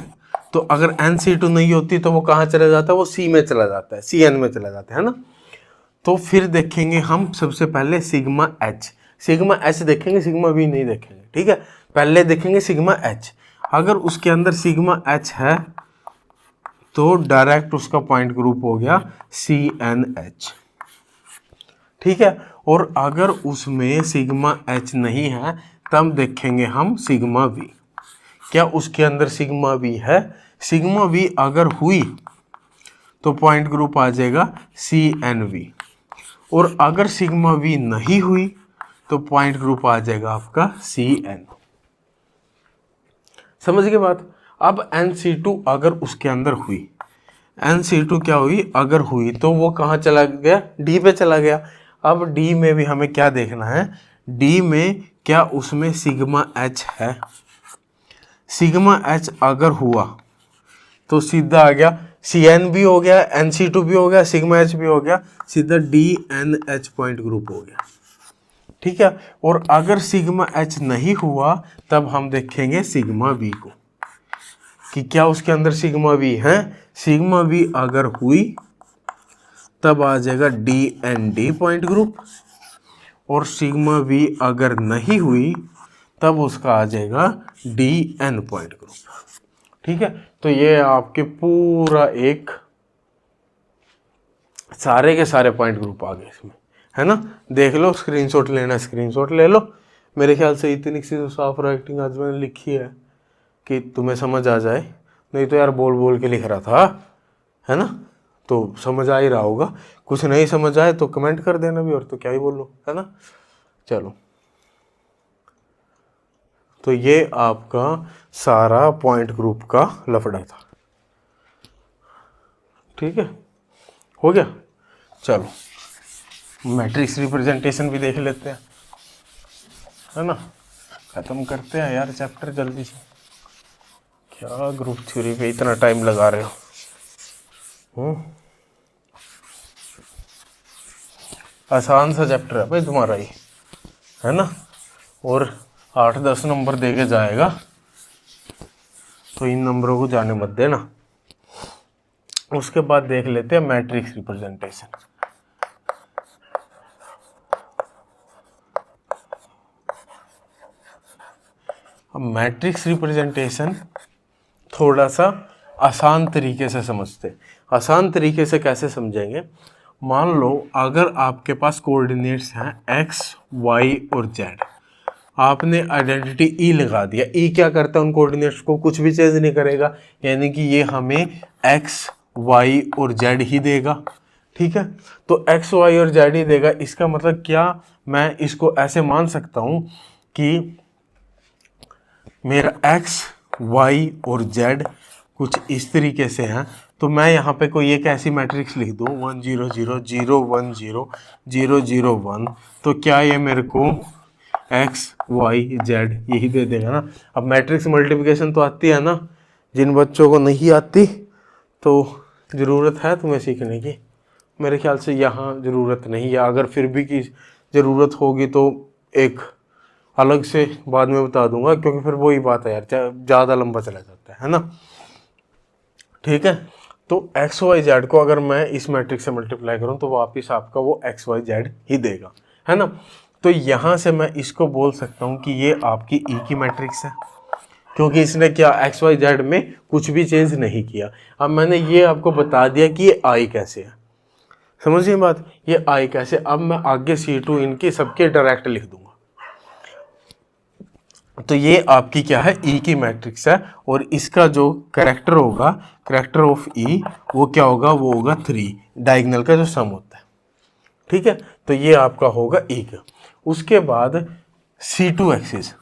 [SPEAKER 1] तो अगर NC2 नहीं होती तो वो कहाँ चला जाता है? वो C में चला जाता है, CN में चला जाता है ना। तो फिर देखेंगे हम सबसे पहले सिग्मा एच। सिग्मा एच देखेंगे, सिग्मा वी नहीं देखेंगे। ठीक है, पहले देखेंगे सिग्मा एच। अगर उसके अंदर सिग्मा एच है तो डायरेक्ट उसका पॉइंट ग्रुप हो गया CNH। ठीक है, और अगर उसमें सिग्मा एच नहीं है तब देखेंगे हम सिग्मा वी। क्या उसके अंदर सिग्मा वी है? सिग्मा वी अगर हुई तो पॉइंट ग्रुप आ जाएगा CNV। और अगर सिग्मा वी नहीं हुई तो पॉइंट ग्रुप आ जाएगा आपका CN। समझ गए बात? अब NC2 अगर उसके अंदर हुई, NC2 क्या हुई? अगर हुई तो वो कहाँ चला गया? D पे चला गया। अब D में भी हमें क्या देखना है? D में क्या उसमें सिग्मा H है? सिग्मा H अगर हुआ तो सीधा आ गया CN भी हो गया, NC2 भी हो गया, सिग्मा H भी हो गया, सीधा DNH पॉइंट ग्रुप हो गया। ठीक है, और अगर सिग्मा H नहीं हुआ तब हम देखेंगे सिग्मा V को कि क्या उसके अंदर सिग्मा V है। सिग्मा V अगर हुई तब आ जाएगा DND पॉइंट ग्रुप, और सिग्मा V अगर नहीं हुई तब उसका आ जाएगा DN पॉइंट ग्रुप। ठीक है, तो ये आपके पूरा एक सारे के सारे पॉइंट ग्रुप आ गए इसमें, है ना। देख लो, स्क्रीनशॉट लेना स्क्रीनशॉट ले लो। मेरे ख्याल से इतनी सी तो साफ राइटिंग आज मैंने लिखी है कि तुम्हें समझ आ जाए, नहीं तो यार बोल बोल के लिख रहा था, है ना। तो समझ आ ही रहा होगा, कुछ नहीं समझ आए तो कमेंट कर देना भी, और तो क्या ही बोलो, है ना। चलो, तो ये आपका सारा पॉइंट ग्रुप का लफड़ा था, ठीक है, हो गया। चलो मैट्रिक्स रिप्रेजेंटेशन भी देख लेते हैं, है ना। खत्म करते हैं यार चैप्टर जल्दी से, क्या ग्रुप थ्योरी पे इतना टाइम लगा रहे हो। आसान सा चैप्टर है भाई तुम्हारा ये, है ना, और 8-10 नंबर दे के जाएगा, तो इन नंबरों को जाने मत देना। उसके बाद देख लेते हैं मैट्रिक्स रिप्रेजेंटेशन। अब मैट्रिक्स रिप्रेजेंटेशन थोड़ा सा आसान तरीके से समझते हैं। आसान तरीके से कैसे समझेंगे, मान लो अगर आपके पास कोऑर्डिनेट्स हैं x, y और z, आपने आइडेंटिटी ई लगा दिया। ई क्या करता है, उन कोऑर्डिनेट्स को कुछ भी चेंज नहीं करेगा, यानी कि ये हमें x, y और z ही देगा, ठीक है। तो x, y और z ही देगा, इसका मतलब क्या, मैं इसको ऐसे मान सकता हूँ कि मेरा x, y और z कुछ इस तरीके से हैं। तो मैं यहाँ पे कोई एक ऐसी मैट्रिक्स लिख दूँ 1 0 0 0 1 0 0 0 1, तो क्या ये मेरे को x, y, z यही दे देगा ना। अब मैट्रिक्स मल्टीप्लिकेशन तो आती है ना, जिन बच्चों को नहीं आती तो ज़रूरत है तुम्हें सीखने की, मेरे ख्याल से यहाँ ज़रूरत नहीं है। अगर फिर भी की ज़रूरत होगी तो एक अलग से बाद में बता दूंगा, क्योंकि फिर वही बात है यार, ज़्यादा लंबा चला जाता है ना, ठीक है। तो एक्स वाई जेड को अगर मैं इस मैट्रिक्स से मल्टीप्लाई करूं तो वापिस आपका वो एक्स वाई जेड ही देगा, है ना। तो यहाँ से मैं इसको बोल सकता हूँ कि ये आपकी ई की मैट्रिक्स है, क्योंकि इसने क्या एक्स वाई जेड में कुछ भी चेंज नहीं किया। अब मैंने ये आपको बता दिया कि ये आई कैसे है, समझिए बात, ये आई कैसे। अब मैं आगे C2 इनके सबके डायरेक्ट लिख दूंगा, तो ये आपकी क्या है, ई की मैट्रिक्स है, और इसका जो कैरेक्टर होगा, कैरेक्टर ऑफ ई, वो क्या होगा, वो होगा 3, डायगोनल का जो सम होता है, ठीक है। तो ये आपका होगा ई का। उसके बाद C2 एक्सिस,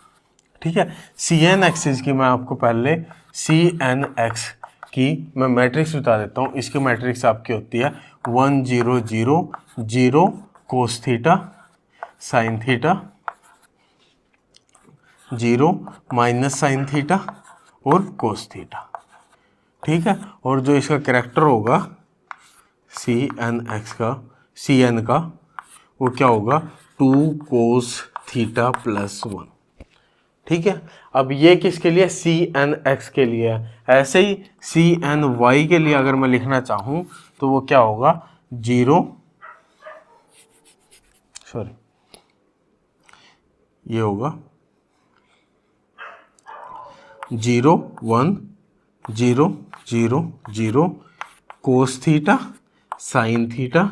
[SPEAKER 1] ठीक है, CN एक्सिस की मैं आपको पहले CNX की मैं मैट्रिक्स बता देता हूँ। इसकी मैट्रिक्स आपकी होती है 1 0 0 0 cos theta sine theta 0 minus sine theta और कोस थीटा, ठीक है। और जो इसका कैरेक्टर होगा CN का वो क्या होगा, 2 कोस थीटा प्लस 1, ठीक है। अब ये किसके लिए, CNX के लिए है। ऐसे ही CNY के लिए अगर मैं लिखना चाहूँ तो वो क्या होगा, 0 ये होगा 0 1 0 0 0 cos theta sine theta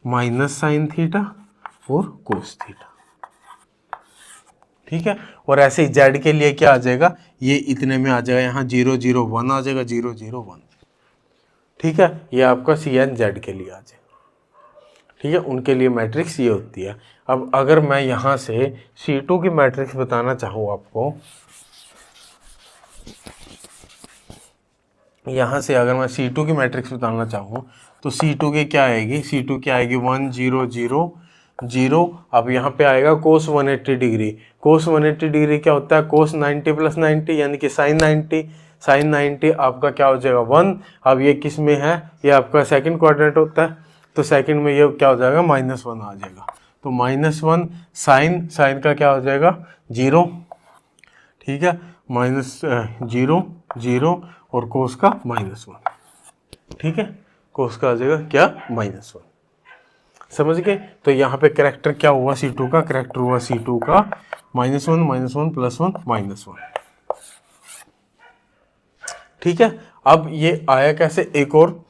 [SPEAKER 1] minus sine theta और कोस थीटा, ठीक है। और ऐसे ही जेड के लिए क्या आ जाएगा, ये इतने में आ जाएगा, यहाँ 0 0 1 आ जाएगा, 0 0 1, ठीक है। ये आपका CN जेड के लिए आ जाएगा, ठीक है। उनके लिए मैट्रिक्स ये होती है। अब अगर मैं यहाँ से C2 की मैट्रिक्स बताना चाहूँ आपको, यहाँ से अगर मैं C2 की मैट्रिक्स बताना चाहूँ तो C2 की क्या आएगी, C2 की आएगी 1 0 0 0। अब यहाँ पे आएगा कोस 180 डिग्री। कोस 180 डिग्री क्या होता है, कोस 90 प्लस 90 यानी कि साइन 90। साइन 90 आपका क्या हो जाएगा 1। अब ये किस में है, ये आपका सेकंड क्वाड्रेंट होता है, तो सेकंड में ये क्या हो जाएगा, -1 आ जाएगा। तो -1 साइन का क्या हो जाएगा 0, ठीक है, -0 0 और कोस का -1, ठीक है। कोस का आ जाएगा क्या, -1, समझ गए। तो यहाँ पे कैरेक्टर क्या हुआ C2 का, कैरेक्टर हुआ C2 का -1 -1 +1 -1, ठीक है। अब ये आया कैसे, एक और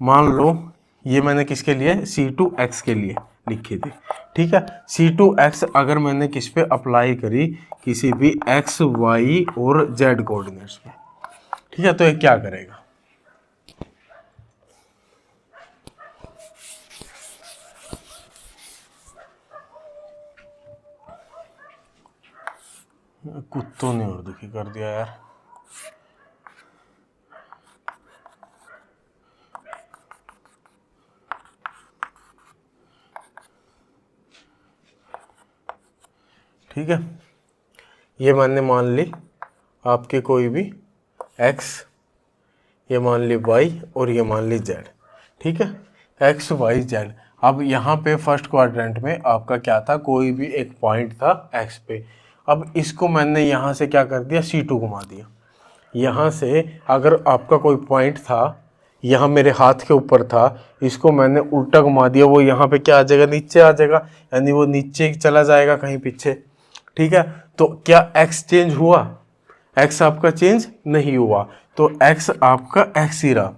[SPEAKER 1] मान लो ये मैंने किसके लिए, C2x के लिए लिखी थी, ठीक है। C2x अगर मैंने किस पे अप्लाई करी, किसी भी x, y और z कोऑर्डिनेट्स पे, ठीक है, तो ये क्या करेगा, कुत्तों ने और दुखी कर दिया यार। ठीक है, ये मैंने मान ली आपके कोई भी x, ये मान ली y और ये मान ली z, ठीक है, x y z। अब यहाँ पे फर्स्ट क्वाड्रेंट में आपका क्या था, कोई भी एक पॉइंट था x पे। अब इसको मैंने यहाँ से क्या कर दिया, C2 घुमा दिया। यहाँ से अगर आपका कोई पॉइंट था, यहाँ मेरे हाथ के ऊपर था, इसको मैंने उल्टा घुमा दिया, वो यहाँ पे क्या आ जाएगा, नीचे आ जाएगा, यानी वो नीचे चला जाएगा कहीं पीछे, ठीक है। तो क्या x चेंज हुआ, x आपका चेंज नहीं हुआ, तो x आपका x ही रहा।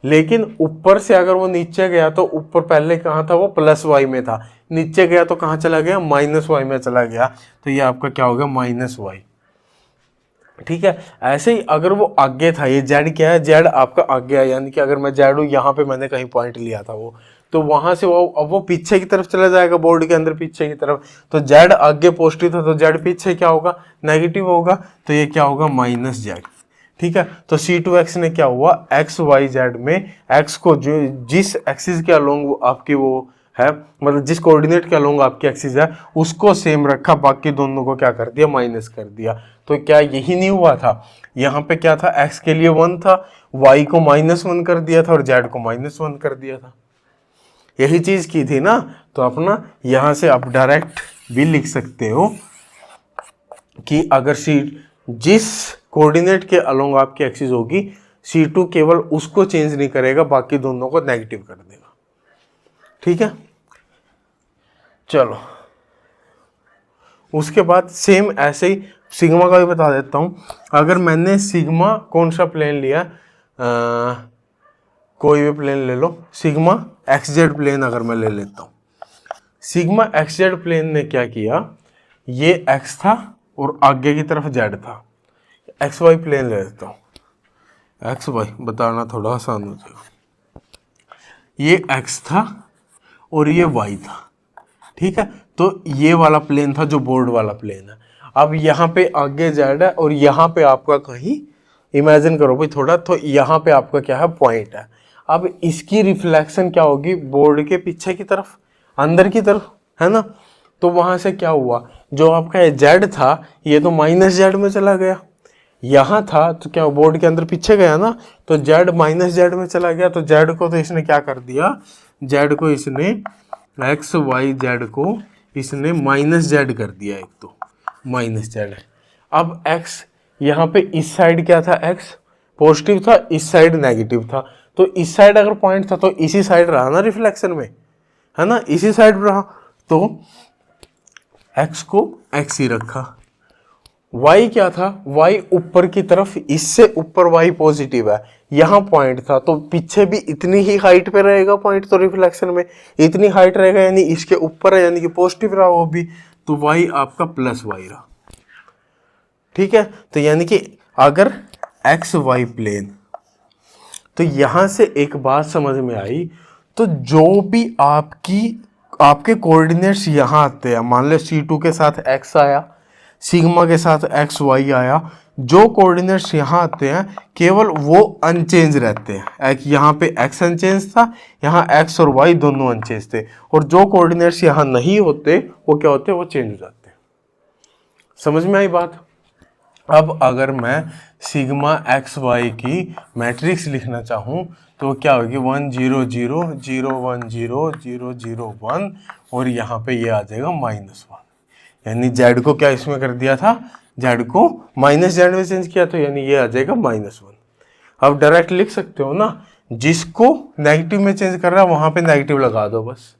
[SPEAKER 1] लेकिन ऊपर से अगर वो नीचे गया तो ऊपर पहले कहाँ था, वो प्लस y में था, नीचे गया तो कहाँ चला गया, माइनस y में चला गया, तो ये आपका क्या हो गया, माइनस y, ठीक है। ऐसे ही अगर वो आगे था, ये z क्या है, z आपका आगे है, यानी कि अगर मैं z हूँ, यहाँ पे मैंने कहीं पॉइंट लिया था वो, तो वहां से वो अब वो पीछे की तरफ चला जाएगा, बोर्ड के अंदर पीछे की तरफ, तो z आगे पॉजिटिव था तो z पीछे क्या होगा, नेगेटिव होगा, तो ये क्या होगा, माइनस z, ठीक है। तो C2x ने क्या हुआ, x y z में x को जो जिस एक्सिस के अलोंग आपकी वो है, मतलब जिस कोऑर्डिनेट के अलोंग आपकी एक्सिस है उसको सेम रखा, बाकी दोनों को क्या कर दिया, माइनस कर दिया। तो क्या यही नहीं हुआ था, यहाँ पे क्या था, x के लिए 1 था, y को -1 कर दिया था और z को -1 कर दिया था, यही चीज की थी ना। तो अपना यहाँ से आप डायरेक्ट भी लिख सकते हो कि अगर जिस कोऑर्डिनेट के अलोंग आपकी एक्सिस होगी, C2 केवल उसको चेंज नहीं करेगा, बाकी दोनों को नेगेटिव कर देगा, ठीक है। चलो उसके बाद सेम ऐसे ही सिग्मा का भी बता देता हूं। अगर मैंने सिग्मा कौन सा प्लेन लिया, कोई भी प्लेन ले लो, सिग्मा XZ प्लेन अगर मैं ले लेता हूं, सिग्मा XZ प्लेन ने क्या किया, ये x था और आगे की तरफ z था, XY प्लेन ले लेता हूं, XY बताना थोड़ा आसान हो जाएगा, ये x था और ये y था, ठीक है। तो ये वाला प्लेन था जो बोर्ड वाला प्लेन है। अब यहाँ पे आगे z है और यहाँ पे आपका कहीं इमेजिन करो भाई थोड़ा, तो यहाँ पे आपका क्या है, पॉइंट है। अब इसकी रिफ्लेक्शन क्या होगी, बोर्ड के पीछे की तरफ, अंदर की तरफ, है ना। तो वहां से क्या हुआ, जो आपका z था ये तो -z में चला गया, यहाँ था तो क्या बोर्ड के अंदर पीछे गया ना, तो z -z में चला गया, तो z को तो इसने क्या कर दिया, z को इसने x y z को इसने -z कर दिया, एक तो -z। अब x यहाँ पे इस साइड क्या था, x पॉजिटिव था, इस साइड नेगेटिव था, तो इस साइड अगर पॉइंट था तो इसी साइड रहा ना रिफ्लेक्शन में, है ना, इसी साइड रहा, तो x को x ही रखा। y क्या था, y ऊपर की तरफ, इससे ऊपर y पॉजिटिव है, यहाँ पॉइंट था, तो पीछे भी इतनी ही हाइट पे रहेगा पॉइंट, तो रिफ्लेक्शन में इतनी हाइट रहेगा, यानी इसके ऊपर है, यानी कि पॉजिटिव रहा वो भी, तो y आपका +y रहा, ठीक है। तो यानी कि अगर एक्स वाई प्लेन, तो यहां से एक बात समझ में आई, तो जो भी आपके कोऑर्डिनेट्स यहां आते हैं, मान लो C2 के साथ x आया, सिग्मा के साथ एक्स वाई आया, जो कोऑर्डिनेट्स यहाँ आते हैं केवल वो अनचेंज रहते हैं। यहाँ पे x अनचेंज था, यहाँ x और y दोनों अनचेंज थे, और जो कोऑर्डिनेट्स यहाँ नहीं होते वो क्या होते हैं, वो चेंज हो जाते हैं। समझ में आई बात। अब अगर मैं सिग्मा एक्स वाई की मैट्रिक्स लिखना चाहूँ तो क्या होगी, 1 0 0 0 1 0 0 0 1, और यहाँ पे ये आ जाएगा -1, यानी z को क्या इसमें कर दिया था, z को -z में चेंज किया, तो यानी ये आ जाएगा -1। अब डायरेक्ट लिख सकते हो ना, जिसको नेगेटिव में चेंज कर रहा है वहां पे नेगेटिव लगा दो, बस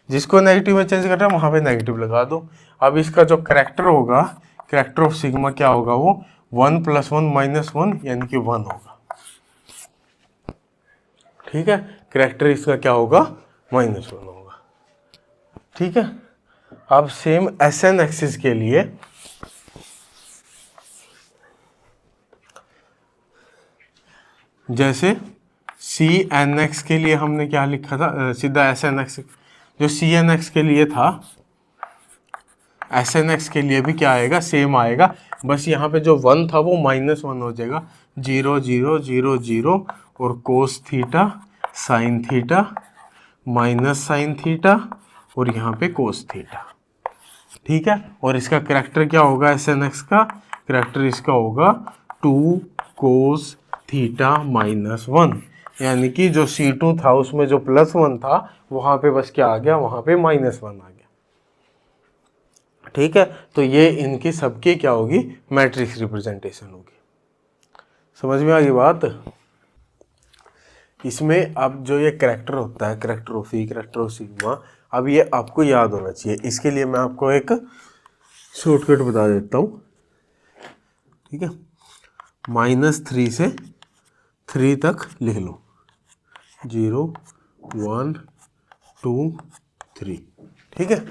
[SPEAKER 1] जिसको नेगेटिव में चेंज कर रहा है वहां पे नेगेटिव लगा दो। अब इसका जो करैक्टर होगा, करैक्टर ऑफ सिग्मा क्या होगा, वो 1 + 1 - 1 यानी कि 1 होगा। ठीक है, करैक्टर इसका क्या होगा, -1 होगा। ठीक है, अब सेम SN एक्सिस के लिए जैसे CNX के लिए हमने क्या लिखा था, सीधा SNX, जो CNX के लिए था SNX के लिए भी क्या आएगा, सेम आएगा, बस यहाँ पे जो 1 था वो -1 हो जाएगा, 0 0 0 0 और cos theta sine theta minus sine theta और यहाँ पे कोस थीटा। ठीक है, और इसका करैक्टर क्या होगा, SNX का करैक्टर इसका होगा 2 कोस थीटा -1, यानी कि जो C2 था उसमें जो +1 था वहाँ पे बस क्या आ गया, वहाँ पे -1 आ गया। ठीक है, तो ये इनकी सबकी क्या होगी, मैट्रिक्स रिप्रेजेंटेशन होगी। समझ में आ गई बात। इसमें अब जो ये करैक्टर होता है, character of E, character of sigma, अब ये आपको याद होना चाहिए। इसके लिए मैं आपको एक शॉर्टकट बता देता हूँ। ठीक है, -3 से 3 तक लिख लो, 0 1 2 3। ठीक है,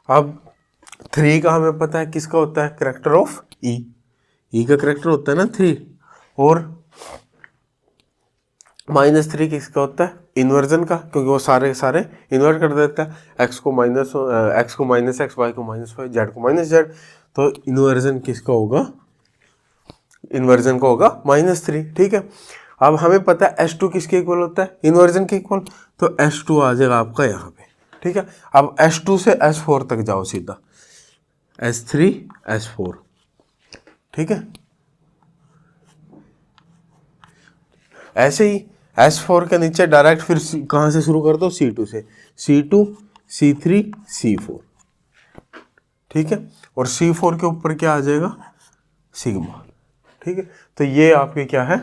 [SPEAKER 1] अब 3 का हमें पता है किसका होता है, करैक्टर ऑफ ई का करैक्टर होता है ना 3, और -3 किसका होता है, इन्वर्जन का, क्योंकि वो सारे सारे इन्वर्ट कर देता है, x को -x, y को -y, z को -z, तो इन्वर्जन किसका होगा, इन्वर्जन का होगा -3। ठीक है, अब हमें पता है S2 किसके इक्वल होता है, इन्वर्जन के इक्वल, तो S2 आ जाएगा आपका यहाँ पे। ठीक है, अब S2 से S4 तक जाओ सीधा, S3 S4। ठीक है, ऐसे ही S4 के नीचे डायरेक्ट फिर कहाँ से शुरू कर दो, C2 से, C2 C3 C4। ठीक है, और C4 के ऊपर क्या आ जाएगा, सिग्मा। ठीक है, तो ये आपके क्या है,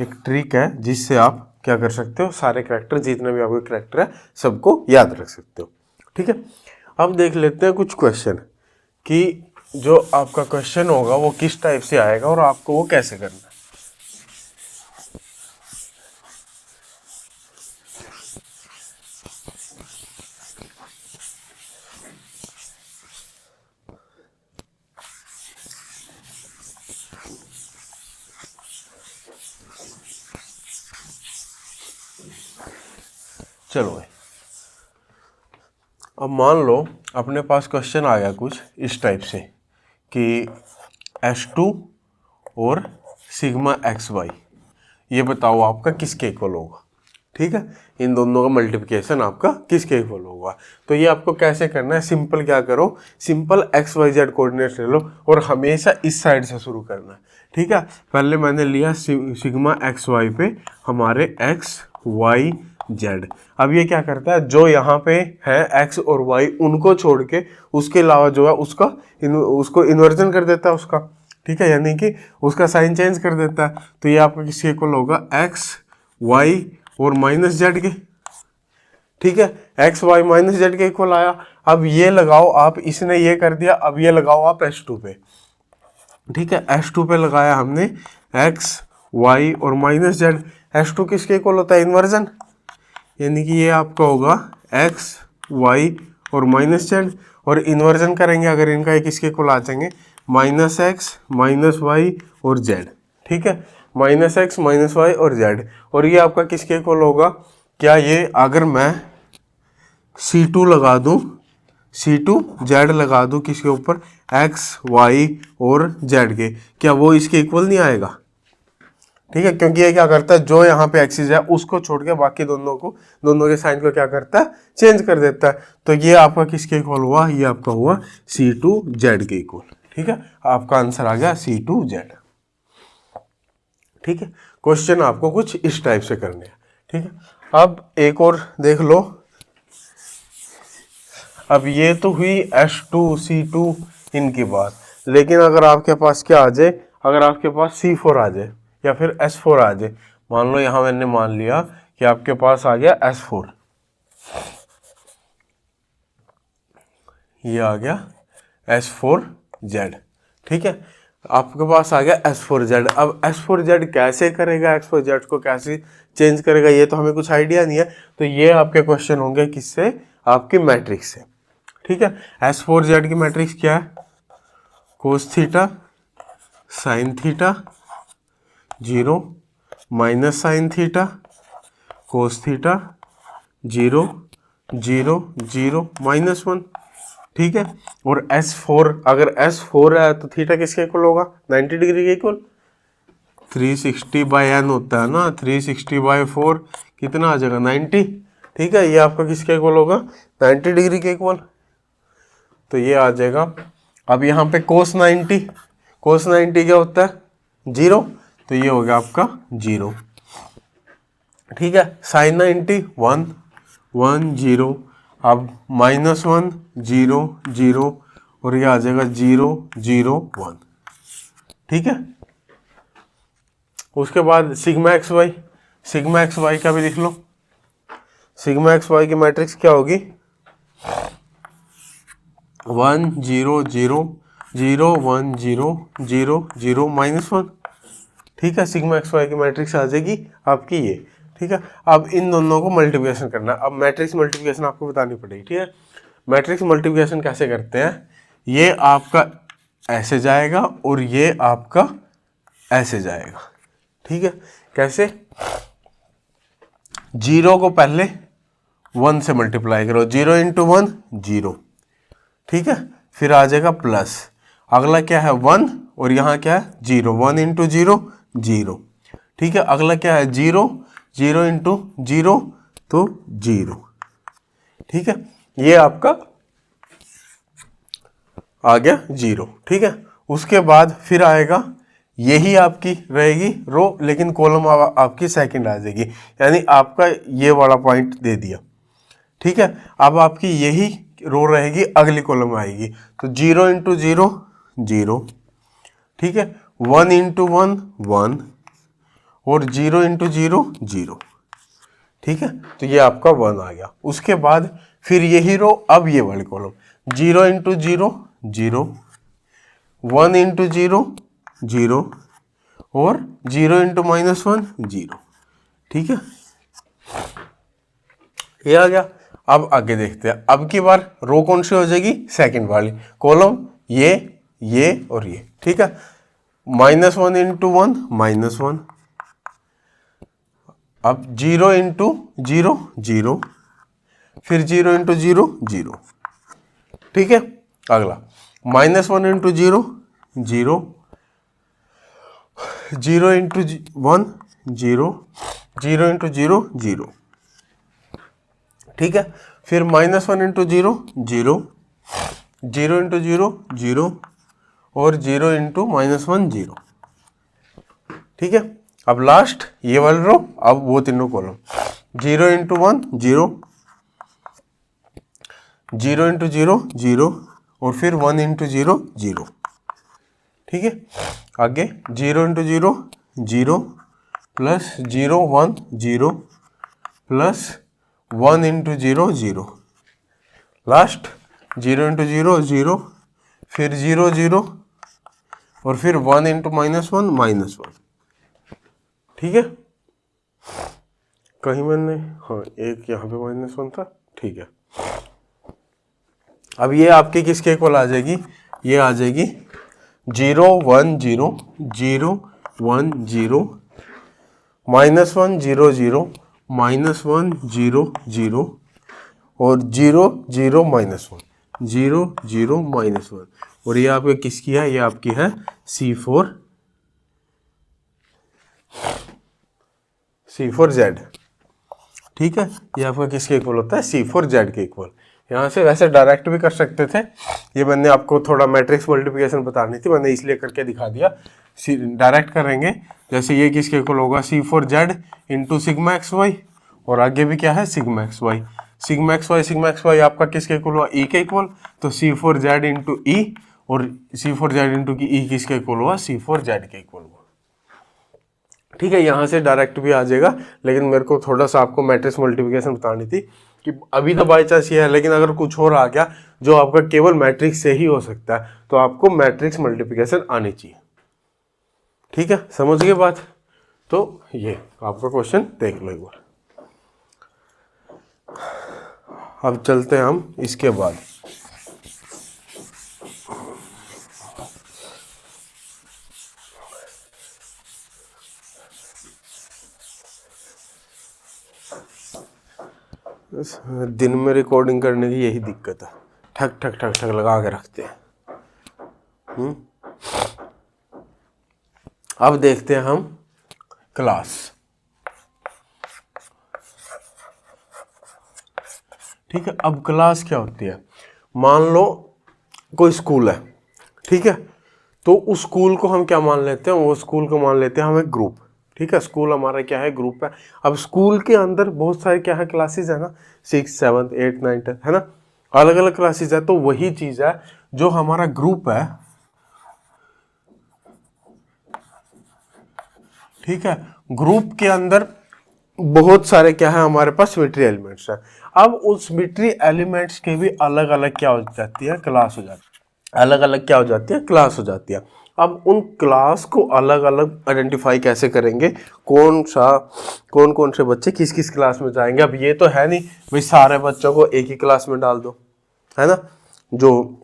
[SPEAKER 1] एक ट्रिक है जिससे आप क्या कर सकते हो, सारे करैक्टर, जितने भी आपके करैक्टर है सबको याद रख सकते हो। ठीक है, अब देख लेते हैं कुछ क्वेश्चन कि जो आपका क्वेश्चन होगा वो किस टाइप से आएगा और आपको वो कैसे करना है। चलो भाई, अब मान लो अपने पास क्वेश्चन आ गया कुछ इस टाइप से कि S2 और सिग्मा XY, ये बताओ आपका किसके इक्वल होगा। ठीक है, इन दोनों का मल्टीप्लिकेशन आपका किसके इक्वल होगा। तो ये आपको कैसे करना है, सिंपल क्या करो, सिंपल XYZ कोऑर्डिनेट ले लो और हमेशा इस साइड से शुरू करना है। ठीक है, पहले मैंने लिया सिग्मा XY पे हमारे XYZ। अब ये क्या करता है, जो यहाँ पे है X और Y उनको छोड़ के उसके अलावा जो है उसको इन्वर्जन कर देता है उसका। ठीक है, यानी कि उसका साइन चेंज कर देता है। तो ये आपका किसके इक्वल होगा, XY और -Z के। ठीक है, XY -Z के इक्वल आया। अब ये लगाओ आप, इसने ये कर दिया, अब ये लगाओ आप S2 पे। ठीक है, S2 पे लगाया हमने XY और -Z। S2 किसके इक्वल होता है, इन्वर्जन, यानी कि ये आपका होगा XY और -Z, और इन्वर्जन करेंगे अगर इनका एक किसके इक्वल आ जाएंगे, -X -Y और Z। ठीक है, -X -Y और Z, और ये आपका किसके इक्वल होगा, क्या ये अगर मैं C2 लगा दूं, C2 Z लगा दूं किसके ऊपर, X Y और Z के, क्या वो इसके इक्वल नहीं आएगा। ठीक है, क्योंकि ये क्या करता है, जो यहाँ पे एक्सिस है उसको छोड़ के बाकी दोनों के साइन को क्या करता है, चेंज कर देता है। तो ये आपका किसके इक्वल हुआ, ये आपका हुआ C2Z के इक्वल। ठीक है, आपका आंसर आ गया C2Z। ठीक है, क्वेश्चन आपको कुछ इस टाइप से करने हैं। ठीक है, अब एक और देख लो। अब ये तो हुई S2 C2 इनकी बात, लेकिन अगर आपके पास क्या आ जाए, अगर आपके पास C4 आ जाए या फिर S4 आ जाए, मान लो यहां मैंने मान लिया कि आपके पास आ गया S4, ये आ गया S4 जेड। ठीक है, आपके पास आ गया एस फोर जेड। अब एस फोर जेड कैसे करेगा, एक्स फोर जेड को कैसे चेंज करेगा, ये तो हमें कुछ आइडिया नहीं है। तो ये आपके क्वेश्चन होंगे किससे, आपकी मैट्रिक्स से। ठीक है, एस फोर जेड की मैट्रिक्स क्या है, cos theta sine theta 0 minus sine theta cos theta 0 0 0 -1। ठीक है, और S4, अगर S4 है तो थीटा किसके इक्वल होगा, 90 डिग्री के इक्वल। 360/n होता है ना, 360/4 कितना आ जाएगा, 90। ठीक है, ये आपका किसके इक्वल होगा, 90 डिग्री के इक्वल। तो ये आ जाएगा। अब यहाँ पे कोस 90, कोस 90 क्या होता है, 0, तो ये हो गया आपका 0। ठीक है, साइन 90 1 1 0, अब -1 0 0, और ये आ जाएगा 0 0 1। ठीक है, उसके बाद sigma x y, sigma x y का भी लिख लो। सिग्मा एक्स वाई की मैट्रिक्स क्या होगी, 1 0 0 0 1 0 0 0 -1। ठीक है, सिग्मा एक्स वाई की मैट्रिक्स आ जाएगी आपकी ये। ठीक है, अब इन दोनों को मल्टीप्लिकेशन करना। अब मैट्रिक्स मल्टीप्लिकेशन आपको बतानी पड़ेगी। ठीक है, मैट्रिक्स मल्टीप्लिकेशन कैसे करते हैं, ये आपका ऐसे जाएगा और ये आपका ऐसे जाएगा। ठीक है, कैसे, 0 को पहले 1 से मल्टीप्लाई करो, 0 × 1 0। ठीक है, फिर आ जाएगा प्लस, अगला क्या है 1, और यहाँ क्या है 0, 1 × 0 0। ठीक है, अगला क्या है 0 0 × 0 तो 0। ठीक है, ये आपका आ गया 0। ठीक है, उसके बाद फिर आएगा, यही आपकी रहेगी रो, लेकिन कॉलम आपकी सेकंड आ जाएगी, यानी आपका ये वाला पॉइंट दे दिया। ठीक है, अब आपकी यही रो रहेगी, अगली कॉलम आएगी, तो 0 × 0 0। ठीक है, 1 × 1 1, और 0 × 0 0। ठीक है, तो ये आपका 1 आ गया। उसके बाद फिर यही रो, अब ये वाली कॉलम, 0 × 0 0, 1 × 0 0, और 0 × -1 0। ठीक है, ये आ गया। अब आगे देखते हैं, अब की बार रो कौन सी हो जाएगी, सेकंड वाली, कॉलम ये और ये। ठीक है, -1 × 1 -1, अब 0 × 0 0, फिर 0 × 0 0। ठीक है, अगला -1 × 0 0, 0 × 1 0, 0 × 0 0। ठीक है, फिर -1 × 0 0, 0 × 0 0, और 0 × -1 0। ठीक है, अब लास्ट ये वाला रो, अब वो तीनों कॉलम, 0 × 1 0, 0 × 0 0, और फिर 1 × 0 0। ठीक है, आगे 0 × 0 0, प्लस 0 1 0, प्लस 1 × 0 0, लास्ट 0 × 0 0, फिर 0 0, और फिर 1 × -1 -1। ठीक है, कहीं मैंने, हाँ एक यहाँ पे -1 था। ठीक है, अब ये आपके किसके इक्वल आ जाएगी, ये आ जाएगी 0 1 0 0 1 0, -1 0 0, -1 0 0, और 0 0 -1 0 0 -1, और ये आपके किसकी है, ये आपकी है C4Z। ठीक है, ये आपका किसके इक्वल होता है, C4Z के इक्वल। यहाँ से वैसे डायरेक्ट भी कर सकते थे, ये मैंने आपको थोड़ा मैट्रिक्स मल्टीप्लिकेशन बतानी थी, मैंने इसलिए करके दिखा दिया। डायरेक्ट करेंगे, जैसे ये किसके इक्वल होगा, C4Z × सिग्मा एक्स वाई, और आगे भी क्या है, sigma x y. Sigma x y आपका किसके इक्वल हुआ, E के इक्वल, तो C4Z × E, और C4Z × E किसके इक्वल हुआ, C4Z के इक्वल हुआ। ठीक है, यहाँ से डायरेक्ट भी आ जाएगा, लेकिन मेरे को थोड़ा सा आपको मैट्रिक्स मल्टीप्लिकेशन बतानी थी, कि अभी तो बाई चांस ये है, लेकिन अगर कुछ और आ गया जो आपका केवल मैट्रिक्स से ही हो सकता है, तो आपको मैट्रिक्स मल्टीप्लिकेशन आनी चाहिए। ठीक है, समझ गए बात? तो ये आपका क्वेश्चन देख लो एक बार। अब चलते हैं हम इसके बाद। दिन में रिकॉर्डिंग करने की यही दिक्कत है, ठक ठक ठक ठक लगा के रखते हैं। अब देखते हैं हम क्लास। ठीक है, अब क्लास क्या होती है? मान लो कोई स्कूल है, ठीक है, तो उस स्कूल को हम क्या मान लेते हैं? वो स्कूल को मान लेते हैं हम एक ग्रुप। ठीक है, स्कूल हमारा क्या है? ग्रुप है। अब स्कूल के अंदर बहुत सारे क्या है? क्लासेस है ना, 6, 7, 8, 9, 10 है ना, अलग अलग क्लासेस है। तो वही चीज है जो हमारा ग्रुप है, ठीक है, ग्रुप के अंदर बहुत सारे क्या है हमारे पास? स्विटरी एलिमेंट्स है। अब उस स्विटरी एलिमेंट्स के भी अलग अलग क्या हो जाती है? क्लास हो जाती है। अलग अलग क्या हो जाती है? क्लास हो जाती है। अब उन क्लास को अलग अलग आइडेंटिफाई कैसे करेंगे? कौन कौन से बच्चे किस किस क्लास में जाएंगे? अब ये तो है नहीं भाई सारे बच्चों को एक ही क्लास में डाल दो, है ना। जो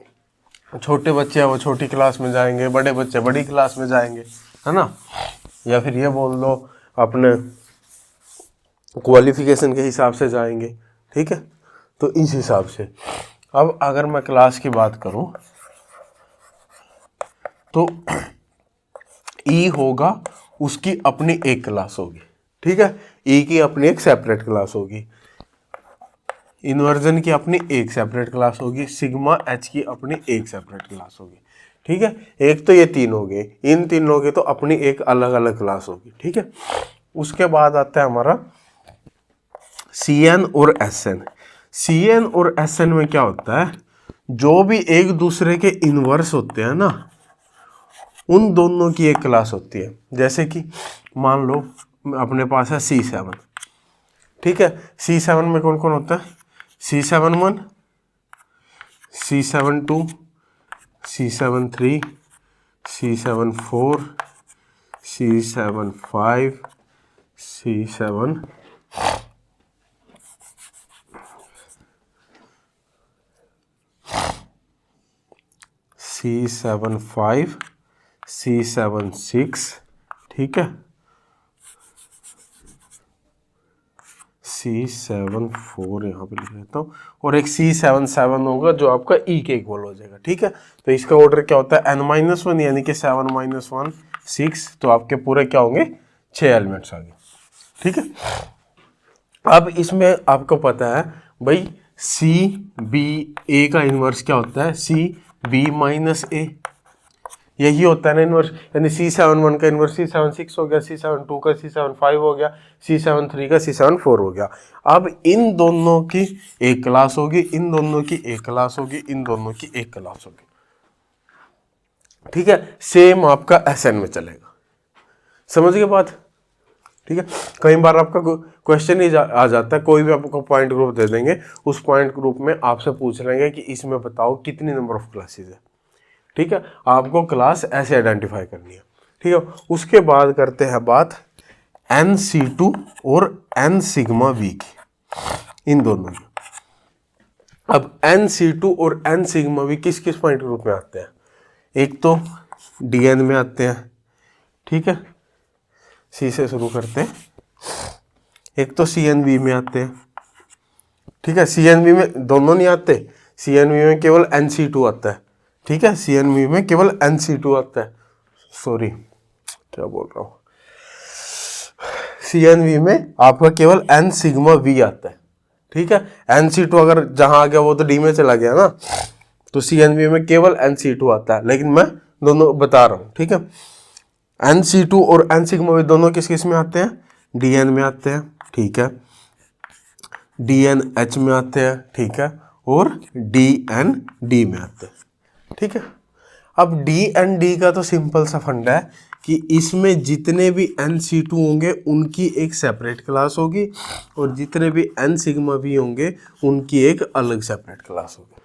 [SPEAKER 1] छोटे बच्चे हैं वो छोटी क्लास में जाएंगे, बड़े बच्चे बड़ी क्लास में जाएंगे, है ना। या फिर ये बोल दो अपने क्वालिफिकेशन के हिसाब से जाएंगे। ठीक है, तो इस हिसाब से अब अगर मैं क्लास की बात करूं तो ई होगा, उसकी अपनी एक क्लास होगी। ठीक है, ई की अपनी एक सेपरेट क्लास होगी, इन्वर्जन की अपनी एक सेपरेट क्लास होगी, सिग्मा एच की अपनी एक सेपरेट क्लास होगी। ठीक है, एक तो ये तीन हो गए, इन तीनों की तो अपनी एक अलग अलग क्लास होगी। ठीक है, उसके बाद आता है हमारा Cn और Sn। Cn और Sn में क्या होता है? जो भी एक दूसरे के इनवर्स होते हैं ना, उन दोनों की एक क्लास होती है। जैसे कि मान लो अपने पास है C7, ठीक है, C7 में कौन कौन होता है? C7-1, C7-2, C7-3, C7-4, C7-5, C7 C7-5, C7-6, ठीक है, C7-4 यहाँ पे लिख देता हूँ, और एक C7-7 होगा जो आपका ई के इक्वल हो जाएगा। ठीक है, तो इसका ऑर्डर क्या होता है? n-1 यानी कि 7-1 6, तो आपके पूरे क्या होंगे? 6 एलिमेंट्स आ गए। ठीक है, अब इसमें आपको पता है भाई सी बी ए का इनवर्स क्या होता है? CB-A, यही होता है ना इनवर्स, यानी C7-1 का इनवर्स C7-6 हो गया, C7-2 का C7-5 हो गया, C7-3 का C7-4 हो गया। अब इन दोनों की एक क्लास होगी, इन दोनों की एक क्लास होगी, इन दोनों की एक क्लास होगी। ठीक है, सेम आपका Sn में चलेगा। समझ गए बात? ठीक है, कई बार आपका क्वेश्चन ही आ जाता है, कोई भी आपको पॉइंट ग्रुप दे देंगे, उस पॉइंट ग्रुप में आपसे पूछ लेंगे कि इसमें बताओ कितनी नंबर ऑफ क्लासेस है। ठीक है, आपको क्लास ऐसे आइडेंटिफाई करनी है। ठीक है, उसके बाद करते हैं बात NC2 और N सिग्मा V की, इन दोनों की। अब NC2 और N सिग्मा V किस किस पॉइंट ग्रुप में आते हैं? एक तो DN में आते हैं, ठीक है, C से शुरू करते हैं। एक तो CNV में आते हैं, ठीक है, CNV में दोनों नहीं आते, CNV में केवल NC2 आता है। ठीक है, CNV में केवल NC2 आता है, सॉरी क्या बोल रहा हूँ, CNV में आपका केवल N सिग्मा V आता है। ठीक है, NC2 अगर जहां आ गया वो तो D में चला गया ना, तो CNV में केवल NC2 आता है, लेकिन मैं दोनों बता रहा हूँ। ठीक है, NC2 और N सिग्मा V दोनों किस किस में आते हैं? DN में आते हैं, ठीक है, DNH में आते हैं, ठीक है, और DND में आते हैं। ठीक है, अब DND का तो सिंपल सा फंडा है कि इसमें जितने भी NC2 होंगे उनकी एक सेपरेट क्लास होगी और जितने भी N सिग्मा भी होंगे उनकी एक अलग सेपरेट क्लास होगी।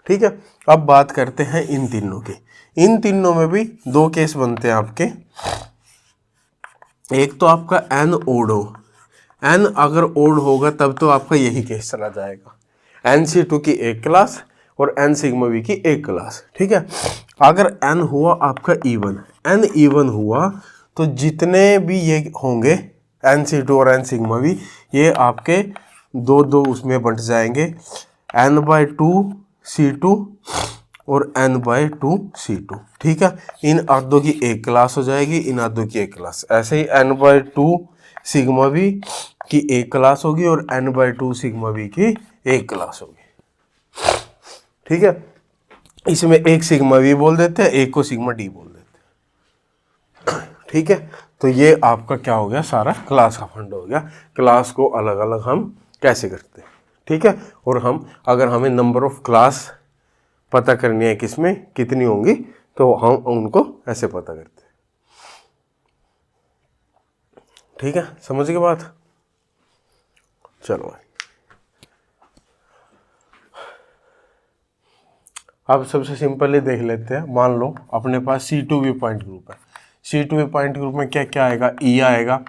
[SPEAKER 1] ठीक है, अब बात करते हैं इन तीनों की। इन तीनों में भी दो केस बनते हैं आपके। एक तो आपका N ओड हो, N अगर ओड होगा तब तो आपका यही केस चला जाएगा, NC2 की एक क्लास और N सिग्मा V की एक क्लास। ठीक है, अगर N हुआ आपका इवन, N इवन हुआ तो जितने भी ये होंगे NC2 और N सिग्मा V, ये आपके दो दो उसमें बंट जाएंगे, N/2 C2 और N/2 C2। ठीक है, इन आधों की एक क्लास हो जाएगी, इन आधों की एक क्लास। ऐसे ही N/2 सिग्मा V की एक क्लास होगी और N/2 सिग्मा V की एक क्लास होगी। ठीक है, इसमें एक सिग्मा V बोल देते हैं, एक को सिग्मा D बोल देते हैं। ठीक है, तो ये आपका क्या हो गया, सारा क्लास का फंड हो गया। क्लास को अलग अलग हम कैसे करते हैं। ठीक है, और हम अगर हमें नंबर ऑफ क्लास पता करनी है किसमें कितनी होंगी तो हम उनको ऐसे पता करते हैं। ठीक है, समझ गए बात। चलो अब सबसे सिंपल ही देख लेते हैं। मान लो अपने पास C2V पॉइंट ग्रुप है। C2V पॉइंट ग्रुप में क्या क्या आएगा, E आएगा,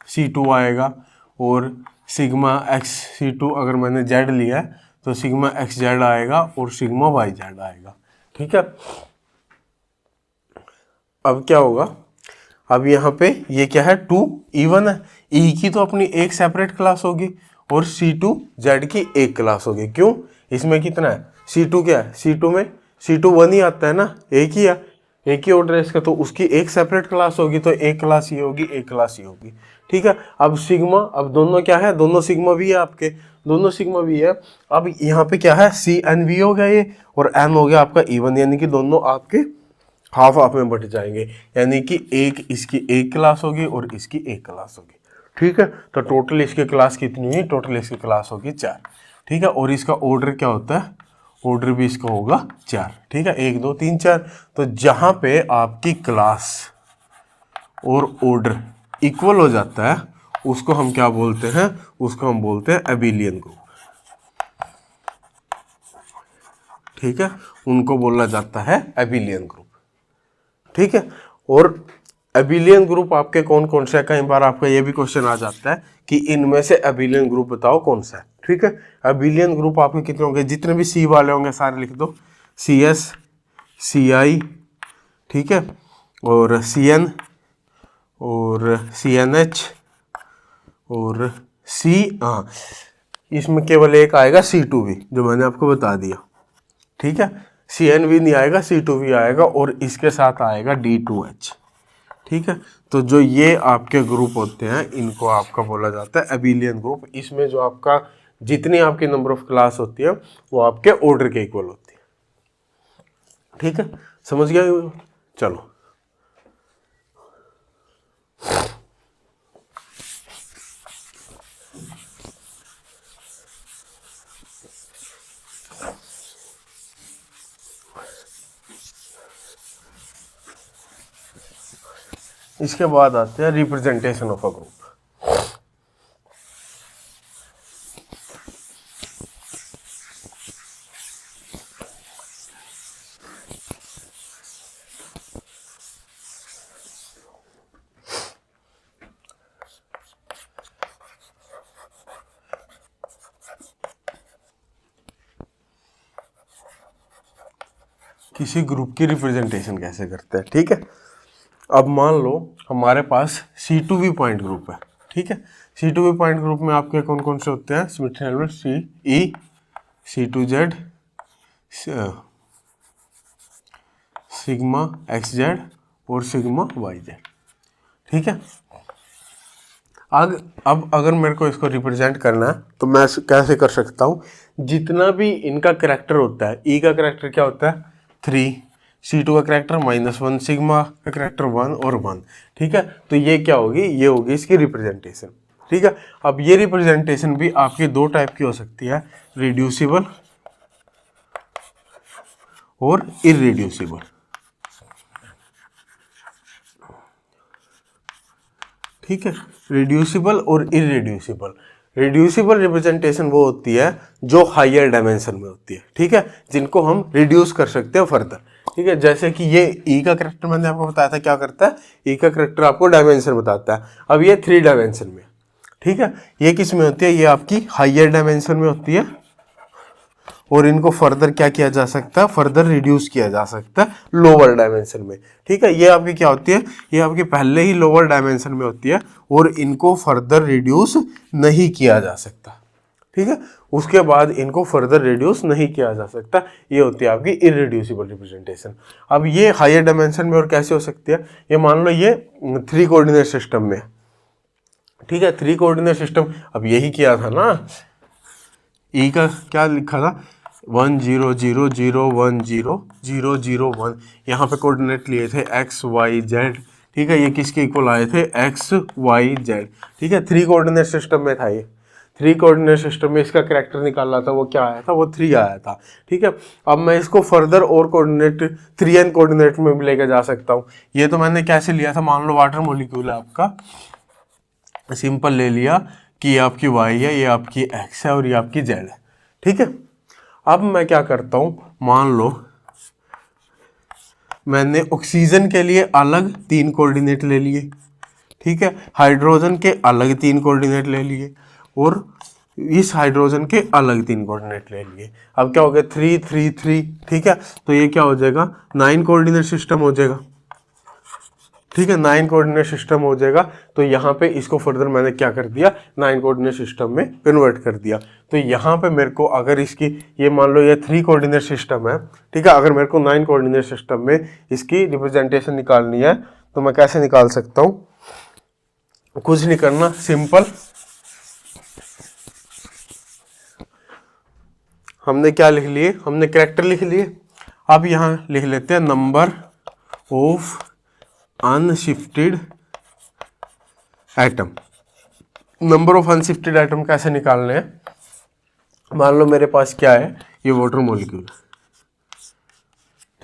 [SPEAKER 1] C2 आएगा और सिग्मा X C2 अगर मैंने Z लिया है तो सिग्मा XZ आएगा और सिग्मा YZ आएगा। ठीक है, अब क्या होगा, अब यहाँ पे ये क्या है 2 इवन है, E की तो अपनी एक सेपरेट क्लास होगी और C2 Z की एक क्लास होगी। क्यों, इसमें कितना है, C2 क्या है, C2 में C2 1 ही आता है ना, एक ही है, एक ही ऑर्डर है इसका, तो उसकी एक सेपरेट क्लास होगी, तो एक क्लास ये होगी, एक क्लास ये होगी। ठीक है, अब सिग्मा, अब दोनों क्या है, दोनों सिग्मा भी है आपके, दोनों सिग्मा भी है। अब यहाँ पे क्या है, CNV हो गया ये और N हो गया आपका इवन, यानी कि दोनों आपके हाफ हाफ में बट जाएंगे, यानी कि एक इसकी एक क्लास होगी और इसकी एक क्लास होगी। ठीक है, तो टोटल इसकी क्लास कितनी हुई, टोटल इसकी क्लास होगी 4। ठीक है, और इसका ऑर्डर क्या होता है, ऑर्डर भी इसका होगा 4। ठीक है, 1 2 3 4। तो जहां पे आपकी क्लास और ऑर्डर इक्वल हो जाता है उसको हम क्या बोलते हैं, उसको हम बोलते हैं एबिलियन ग्रुप। ठीक है, उनको बोला जाता है एबिलियन ग्रुप। ठीक है, और एबिलियन ग्रुप आपके कौन कौन से है, कई बार आपका ये भी क्वेश्चन आ जाता है कि इनमें से एबिलियन ग्रुप बताओ कौन सा है। ठीक है, एबिलियन ग्रुप आपके कितने होंगे, जितने भी C वाले होंगे सारे लिख दो, CS CI, ठीक है, और CN और CNH और C, हाँ इसमें केवल एक आएगा C2V जो मैंने आपको बता दिया। ठीक है, CNV नहीं आएगा, C2V आएगा और इसके साथ आएगा D2H। ठीक है, तो जो ये आपके ग्रुप होते हैं इनको आपका बोला जाता है एबिलियन ग्रुप। इसमें जो आपका जितनी आपकी नंबर ऑफ क्लास होती है वो आपके ऑर्डर के इक्वल होती है। ठीक है, समझ गया। चलो इसके बाद आते हैं रिप्रेजेंटेशन ऑफ अ ग्रुप। किसी ग्रुप की रिप्रेजेंटेशन कैसे करते हैं। ठीक है, अब मान लो हमारे पास C2V पॉइंट ग्रुप है। ठीक है, C2V पॉइंट ग्रुप में आपके कौन कौन से होते हैं, स्मिथ-ट्रिमेर CE C2Z सिग्मा XZ और सिग्मा YZ। ठीक है, अब अगर मेरे को इसको रिप्रेजेंट करना है तो मैं कैसे कर सकता हूँ, जितना भी इनका करैक्टर होता है, E का करैक्टर क्या होता है 3, C2 का करैक्टर -1, सिग्मा का करैक्टर 1 और 1। ठीक है, तो ये क्या होगी, ये होगी इसकी रिप्रेजेंटेशन। ठीक है, अब ये रिप्रेजेंटेशन भी आपकी दो टाइप की हो सकती है, रिड्यूसिबल और इरेड्यूसिबल। ठीक है, रिड्यूसिबल और इरेड्यूसिबल। रिड्यूसिबल रिप्रेजेंटेशन वो होती है जो हायर डायमेंशन में होती है, ठीक है, जिनको हम रिड्यूस कर सकते हैं फर्दर, ठीक है। जैसे कि ये ई का करेक्टर मैंने आपको बताया था क्या करता है, ई का करेक्टर आपको डायमेंशन बताता है। अब ये 3 डायमेंशन में, ठीक है, ये किस में होती है, ये आपकी हायर डायमेंशन में होती है और इनको फर्दर क्या किया जा सकता है, फर्दर रिड्यूस किया जा सकता है लोअर डायमेंशन में, ठीक है। ये आपकी क्या होती है, ये आपकी पहले ही लोअर डायमेंशन में होती है और इनको फर्दर रिड्यूस नहीं किया जा सकता, ठीक है। उसके बाद इनको फर्दर रिड्यूस नहीं किया जा सकता, ये होती है आपकी इररिड्यूसिबल रिप्रेजेंटेशन। अब ये हायर डायमेंशन में और कैसे हो सकती है, ये मान लो ये 3 कोऑर्डिनेट सिस्टम में, ठीक है, 3 कोऑर्डिनेट सिस्टम। अब यही किया था ना, ई का क्या लिखा था, 1 0 0 0 1 0 0 0 1, यहाँ पे कोऑर्डिनेट लिए थे x y z, ठीक है। ये किसके इक्वल आए थे, x y z, ठीक है। 3 कोऑर्डिनेट सिस्टम में था ये, 3 कोऑर्डिनेट सिस्टम में इसका कैरेक्टर निकाला था, वो क्या आया था, वो 3 आया था, ठीक है। अब मैं इसको फर्दर और कोऑर्डिनेट 3n कोऑर्डिनेट में भी लेके जा सकता हूँ। ये तो मैंने कैसे लिया था, मान लो वाटर मॉलिक्यूल है आपका, सिंपल ले लिया कि ये आपकी y है, ये आपकी x है और ये आपकी z है, ठीक है। अब मैं क्या करता हूँ, मान लो मैंने ऑक्सीजन के लिए अलग 3 कोऑर्डिनेट ले लिए, ठीक है, हाइड्रोजन के अलग 3 कोऑर्डिनेट ले लिए और इस हाइड्रोजन के अलग 3 कोऑर्डिनेट ले लिए। अब क्या हो गया, 3 3 3, ठीक है। तो ये क्या हो जाएगा, 9 कोऑर्डिनेट सिस्टम हो जाएगा, ठीक है, 9 कोऑर्डिनेट सिस्टम हो जाएगा। तो यहाँ पे इसको फर्दर मैंने क्या कर दिया, 9 कोऑर्डिनेट सिस्टम में कन्वर्ट कर दिया। तो यहाँ पे मेरे को अगर इसकी, ये मान लो ये 3 कोऑर्डिनेट सिस्टम है, ठीक है, अगर मेरे को 9 कोऑर्डिनेट सिस्टम में इसकी रिप्रेजेंटेशन निकालनी है तो मैं कैसे निकाल सकता हूँ, कुछ नहीं करना, सिंपल हमने क्या लिख लिए, हमने कैरेक्टर लिख लिए। अब यहाँ लिख लेते हैं number of unshifted atom. Number of unshifted atom कैसे निकालने हैं, मान लो मेरे पास क्या है, ये वाटर मॉलिक्यूल,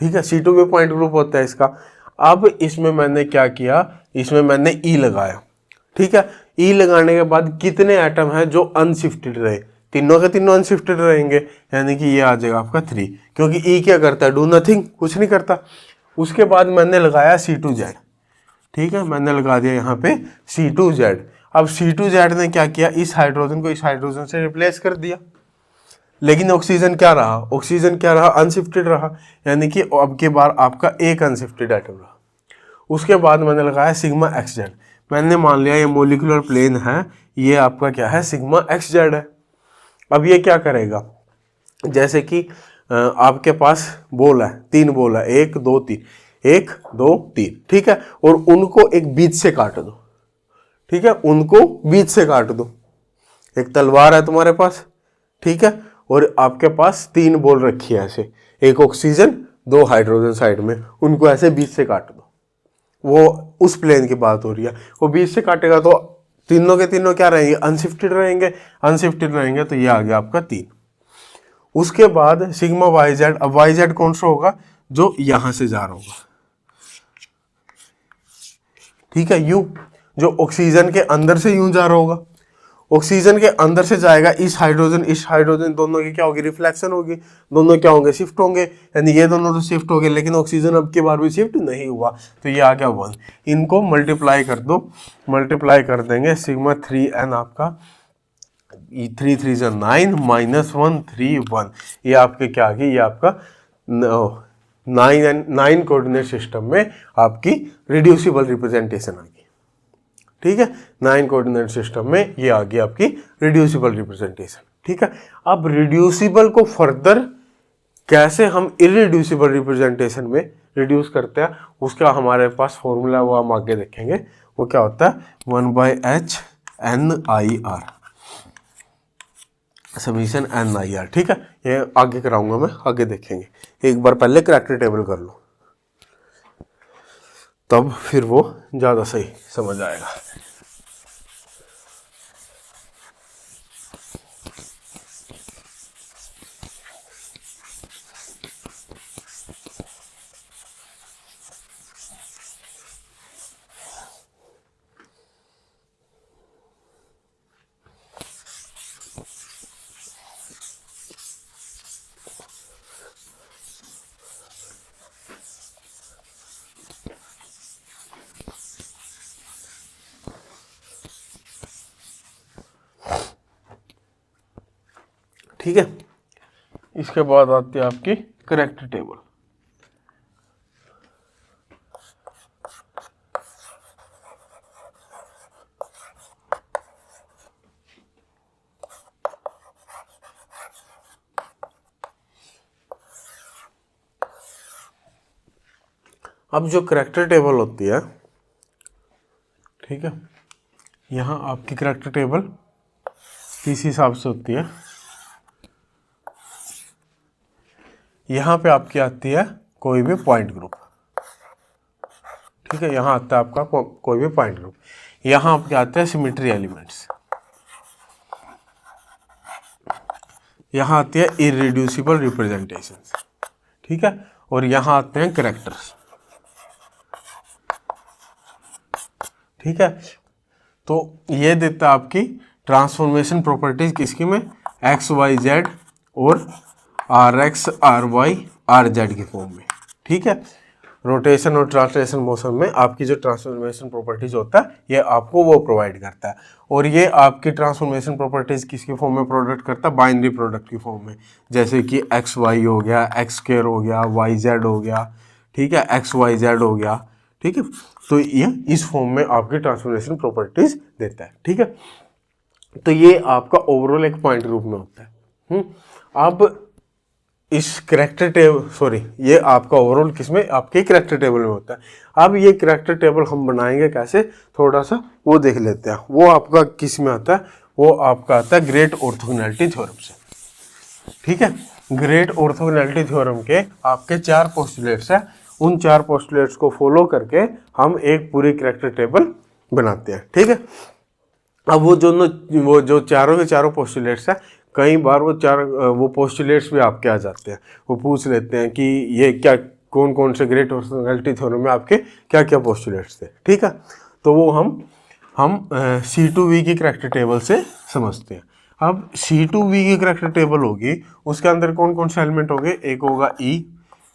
[SPEAKER 1] ठीक है, C2 में पॉइंट ग्रुप होता है इसका। अब इसमें मैंने क्या किया, इसमें मैंने E लगाया, ठीक है। E लगाने के बाद कितने एटम है जो अनशिफ्टेड रहे, तीनों के तीनों अनशिफ्टेड रहेंगे, यानी कि ये आ जाएगा आपका 3, क्योंकि E क्या करता है, डू नथिंग, कुछ नहीं करता। उसके बाद मैंने लगाया C2Z, ठीक है, मैंने लगा दिया यहाँ पे C2Z। अब C2Z ने क्या किया, इस हाइड्रोजन को इस हाइड्रोजन से रिप्लेस कर दिया, लेकिन ऑक्सीजन क्या रहा, ऑक्सीजन क्या रहा, अनशिफ्टेड रहा, यानी कि अब के बार आपका एक अनशिफ्टेड एटम रहा। उसके बाद मैंने लगाया सिग्मा XZ, मैंने मान लिया ये मोलिकुलर प्लेन है, ये आपका क्या है, सिग्मा XZ है। अब ये क्या करेगा, जैसे कि आपके पास बॉल है, 3 बॉल है, 1 2 3, 1 2 3, ठीक है, और उनको एक बीच से काट दो, ठीक है, उनको बीच से काट दो। एक तलवार है तुम्हारे पास, ठीक है, और आपके पास 3 बॉल रखी है ऐसे, एक ऑक्सीजन 2 हाइड्रोजन साइड में, उनको ऐसे बीच से काट दो। वो उस प्लेन की बात हो रही है, वो बीच से काटेगा तो तीनों के तीनों क्या रहेंगे, अनशिफ्टेड रहेंगे, अनशिफ्टेड रहेंगे, तो ये आ गया आपका 3। उसके बाद सिग्मा YZ, अब YZ कौन सा होगा, जो यहां से जा रहा होगा, ठीक है, यू, जो ऑक्सीजन के अंदर से यूं जा रहा होगा, ऑक्सीजन के अंदर से जाएगा, इस हाइड्रोजन दोनों की क्या होगी, रिफ्लेक्शन होगी, दोनों क्या होंगे, शिफ्ट होंगे, यानी ये दोनों तो शिफ्ट हो गए, लेकिन ऑक्सीजन अब की बार भी शिफ्ट नहीं हुआ, तो ये आ गया 1। इनको मल्टीप्लाई कर दो, मल्टीप्लाई कर देंगे, सिग्मा 3n आपका 3 3 से 9 -1 3 1, ये आपके क्या आ गई, ये आपका 9 कोऑर्डिनेट सिस्टम में आपकी रिड्यूसिबल रिप्रेजेंटेशन आ गई, ठीक है। 9 कोऑर्डिनेट सिस्टम में ये आ गई आपकी रिड्यूसिबल रिप्रेजेंटेशन, ठीक है। अब रिड्यूसिबल को फर्दर कैसे हम इररिड्यूसिबल रिप्रेजेंटेशन में रिड्यूस करते हैं, उसका हमारे पास फॉर्मूला, वो हम आगे देखेंगे, वो क्या होता है, 1/h(NIR) समीशन NIR, ठीक है। ये आगे कराऊंगा मैं, आगे देखेंगे, एक बार पहले करैक्टर टेबल कर लो, तब फिर वो ज़्यादा सही समझ आएगा। ठीक है। इसके बाद आती है आपकी करैक्टर टेबल। अब जो करैक्टर टेबल होती है, ठीक है, यहाँ आपकी करैक्टर टेबल किस हिसाब से होती है, यहाँ पे आपकी आती है कोई भी पॉइंट ग्रुप, ठीक है, यहाँ आता है आपका कोई भी पॉइंट ग्रुप, यहाँ आपके आते हैं सिमेट्री एलिमेंट्स, यहाँ आती है इरेड्यूसिबल रिप्रेजेंटेशंस, ठीक है, और यहाँ आते हैं करैक्टर्स, ठीक है। तो ये देता है आपकी ट्रांसफॉर्मेशन प्रॉपर्टीज किसकी में, एक्स वाई जेड और r x r y r z की फॉर्म में, ठीक है। रोटेशन और ट्रांसलेशन मोशन में आपकी जो ट्रांसफॉर्मेशन प्रॉपर्टीज होता है ये आपको वो प्रोवाइड करता है, और ये आपकी ट्रांसफॉर्मेशन प्रॉपर्टीज किसकी फॉर्म में प्रोडक्ट करता है, बाइनरी प्रोडक्ट की फॉर्म में, जैसे कि एक्स वाई हो गया, एक्स स्क्वायर हो गया, वाई जेड हो गया, ठीक है, एक्स वाई जेड हो गया, ठीक है। तो ये इस फॉर्म में आपकी ट्रांसफॉर्मेशन प्रॉपर्टीज देता है, ठीक है। तो ये आपका ओवरऑल एक पॉइंट ग्रुप में होता है। अब इस करैक्टर टेबल, सॉरी, ये आपका ओवरऑल किसमें, आपके करैक्टर टेबल में होता है। अब ये करैक्टर टेबल हम बनाएंगे कैसे, थोड़ा सा वो देख लेते हैं। वो आपका किस में आता है, वो आपका आता है ग्रेट ऑर्थोगोनैलिटी थ्योरम से, ठीक है। ग्रेट ऑर्थोगोनैलिटी थ्योरम के आपके 4 पोस्टुलेट्स हैं, उन 4 पोस्टुलेट्स को फॉलो करके हम एक पूरी करैक्टर टेबल बनाते हैं, ठीक है। अब वो जो चारों के चारों पोस्टुलेट्स हैं, कई बार वो पोस्टुलेट्स भी आपके आ जाते हैं, वो पूछ लेते हैं कि ये क्या, कौन कौन से ग्रेट ऑर्थोगोनैलिटी थ्योरम में आपके क्या क्या पोस्टुलेट्स थे, ठीक है। तो वो हम C2V की करैक्टर टेबल से समझते हैं। अब C2V की करैक्टर टेबल होगी, उसके अंदर कौन कौन से एलिमेंट होंगे, एक होगा E,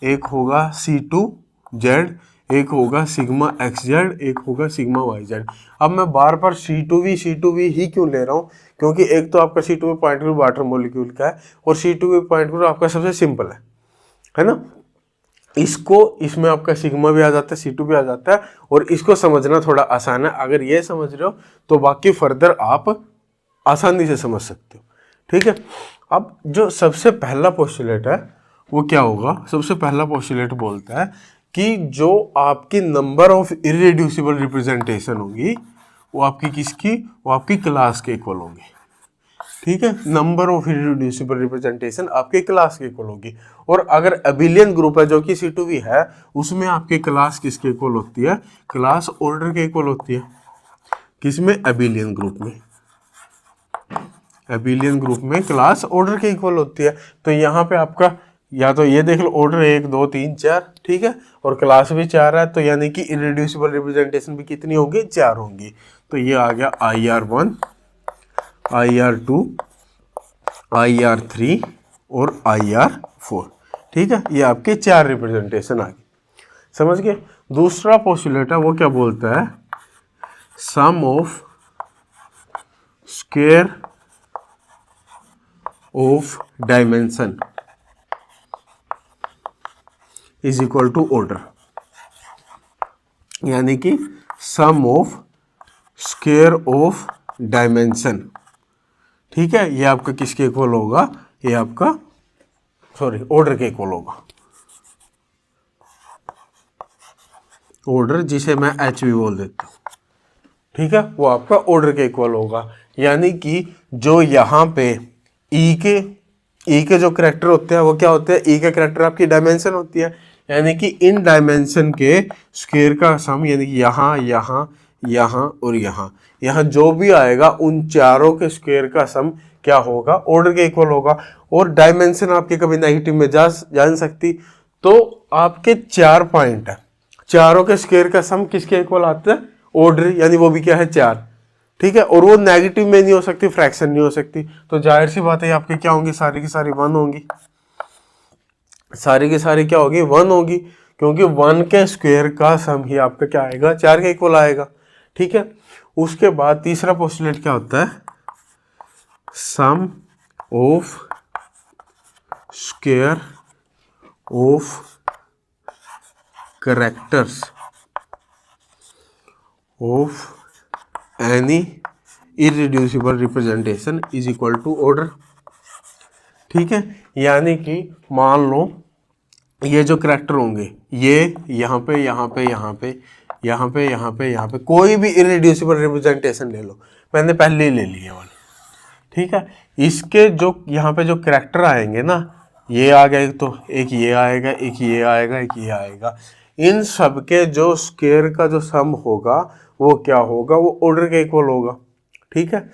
[SPEAKER 1] एक होगा C2Z, एक होगा सिग्मा XZ, एक होगा सिग्मा YZ। अब मैं बार बार C2V ही क्यों ले रहा हूँ, क्योंकि एक तो आपका C2V point group water molecule का है, और C2V पॉइंट ग्रुप आपका सबसे सिंपल है ना। इसमें आपका सिग्मा भी आ जाता है, C2 भी आ जाता है, और इसको समझना थोड़ा आसान है। अगर ये समझ रहे हो तो बाकी फर्दर आप आसानी से समझ सकते हो, ठीक है। अब जो सबसे पहला पोस्टुलेट है वो क्या होगा, सबसे पहला पोस्टुलेट बोलता है कि जो आपकी नंबर ऑफ इरेड्यूसिबल रिप्रेजेंटेशन होगी वो आपकी किसकी, वो आपकी क्लास के इक्वल होगी, ठीक है। नंबर ऑफ इरेड्यूसिबल रिप्रेजेंटेशन आपके क्लास के इक्वल होगी, और अगर अबिलियन ग्रुप है जो कि C2V है, उसमें आपकी क्लास किसके इक्वल होती है, क्लास ऑर्डर के इक्वल होती है, किसमें, अबिलियन ग्रुप में, अबिलियन ग्रुप में क्लास ऑर्डर के इक्वल होती है। तो यहाँ पे आपका या तो ये देख लो, ऑर्डर 1 2 3 4, ठीक है, और क्लास भी 4 है, तो यानी कि इरेड्यूसिबल रिप्रेजेंटेशन भी कितनी होगी, 4 होंगी। तो ये आ गया IR1, IR2, IR3 और IR4, ठीक है। ये आपके 4 रिप्रेजेंटेशन आ गए, समझ गए। दूसरा पोस्टुलेट है वो क्या बोलता है, sum of square of dimension is equal to order, यानी कि sum of square of dimension, ठीक है। ये आपका किसके इक्वल होगा, ये आपका ऑर्डर के इक्वल होगा, ऑर्डर जिसे मैं H भी बोल देता हूँ, ठीक है, वो आपका ऑर्डर के इक्वल होगा। यानी कि जो यहाँ पे E के जो करैक्टर होते हैं वो क्या होते हैं, E के करैक्टर आपकी डायमेंशन होती है, यानी कि इन डायमेंशन के स्क्वायर का सम, यानी कि यहाँ यहाँ यहाँ और यहाँ जो भी आएगा उन चारों के स्क्वायर का सम क्या होगा, ऑर्डर के इक्वल होगा। और डायमेंशन आपके कभी नेगेटिव में जा नहीं सकती, तो आपके 4 पॉइंट है, चारों के स्क्वायर का सम किसके इक्वल आता है, ऑर्डर, यानी वो भी क्या है 4, ठीक है। और वो नेगेटिव में नहीं हो सकती, फ्रैक्शन नहीं हो सकती, तो जाहिर सी बात है आपके क्या होंगी, सारी की सारी 1 होंगी, सारी की सारी क्या होगी, 1 होगी, क्योंकि 1 के स्क्वायर का सम ही आपका क्या आएगा, 4 के इक्वल आएगा, ठीक है। उसके बाद तीसरा पोस्टुलेट क्या होता है, sum of square of characters of any irreducible representation is equal to order. ठीक है, यानी कि मान लो ये जो करैक्टर होंगे ये यहाँ पे यहाँ पे यहाँ पे यहाँ पे यहाँ पे यहाँ पे कोई भी इररिड्यूसिबल रिप्रेजेंटेशन ले लो, मैंने पहले ही ले लिया वाले। ठीक है, इसके जो यहाँ पे जो करैक्टर आएंगे ना, ये आ गए तो एक ये आएगा, एक ये आएगा, एक ये आएगा, इन सब के जो स्क्वायर का जो सम होगा वो क्या होगा, वो ऑर्डर के इक्वल होगा। ठीक है,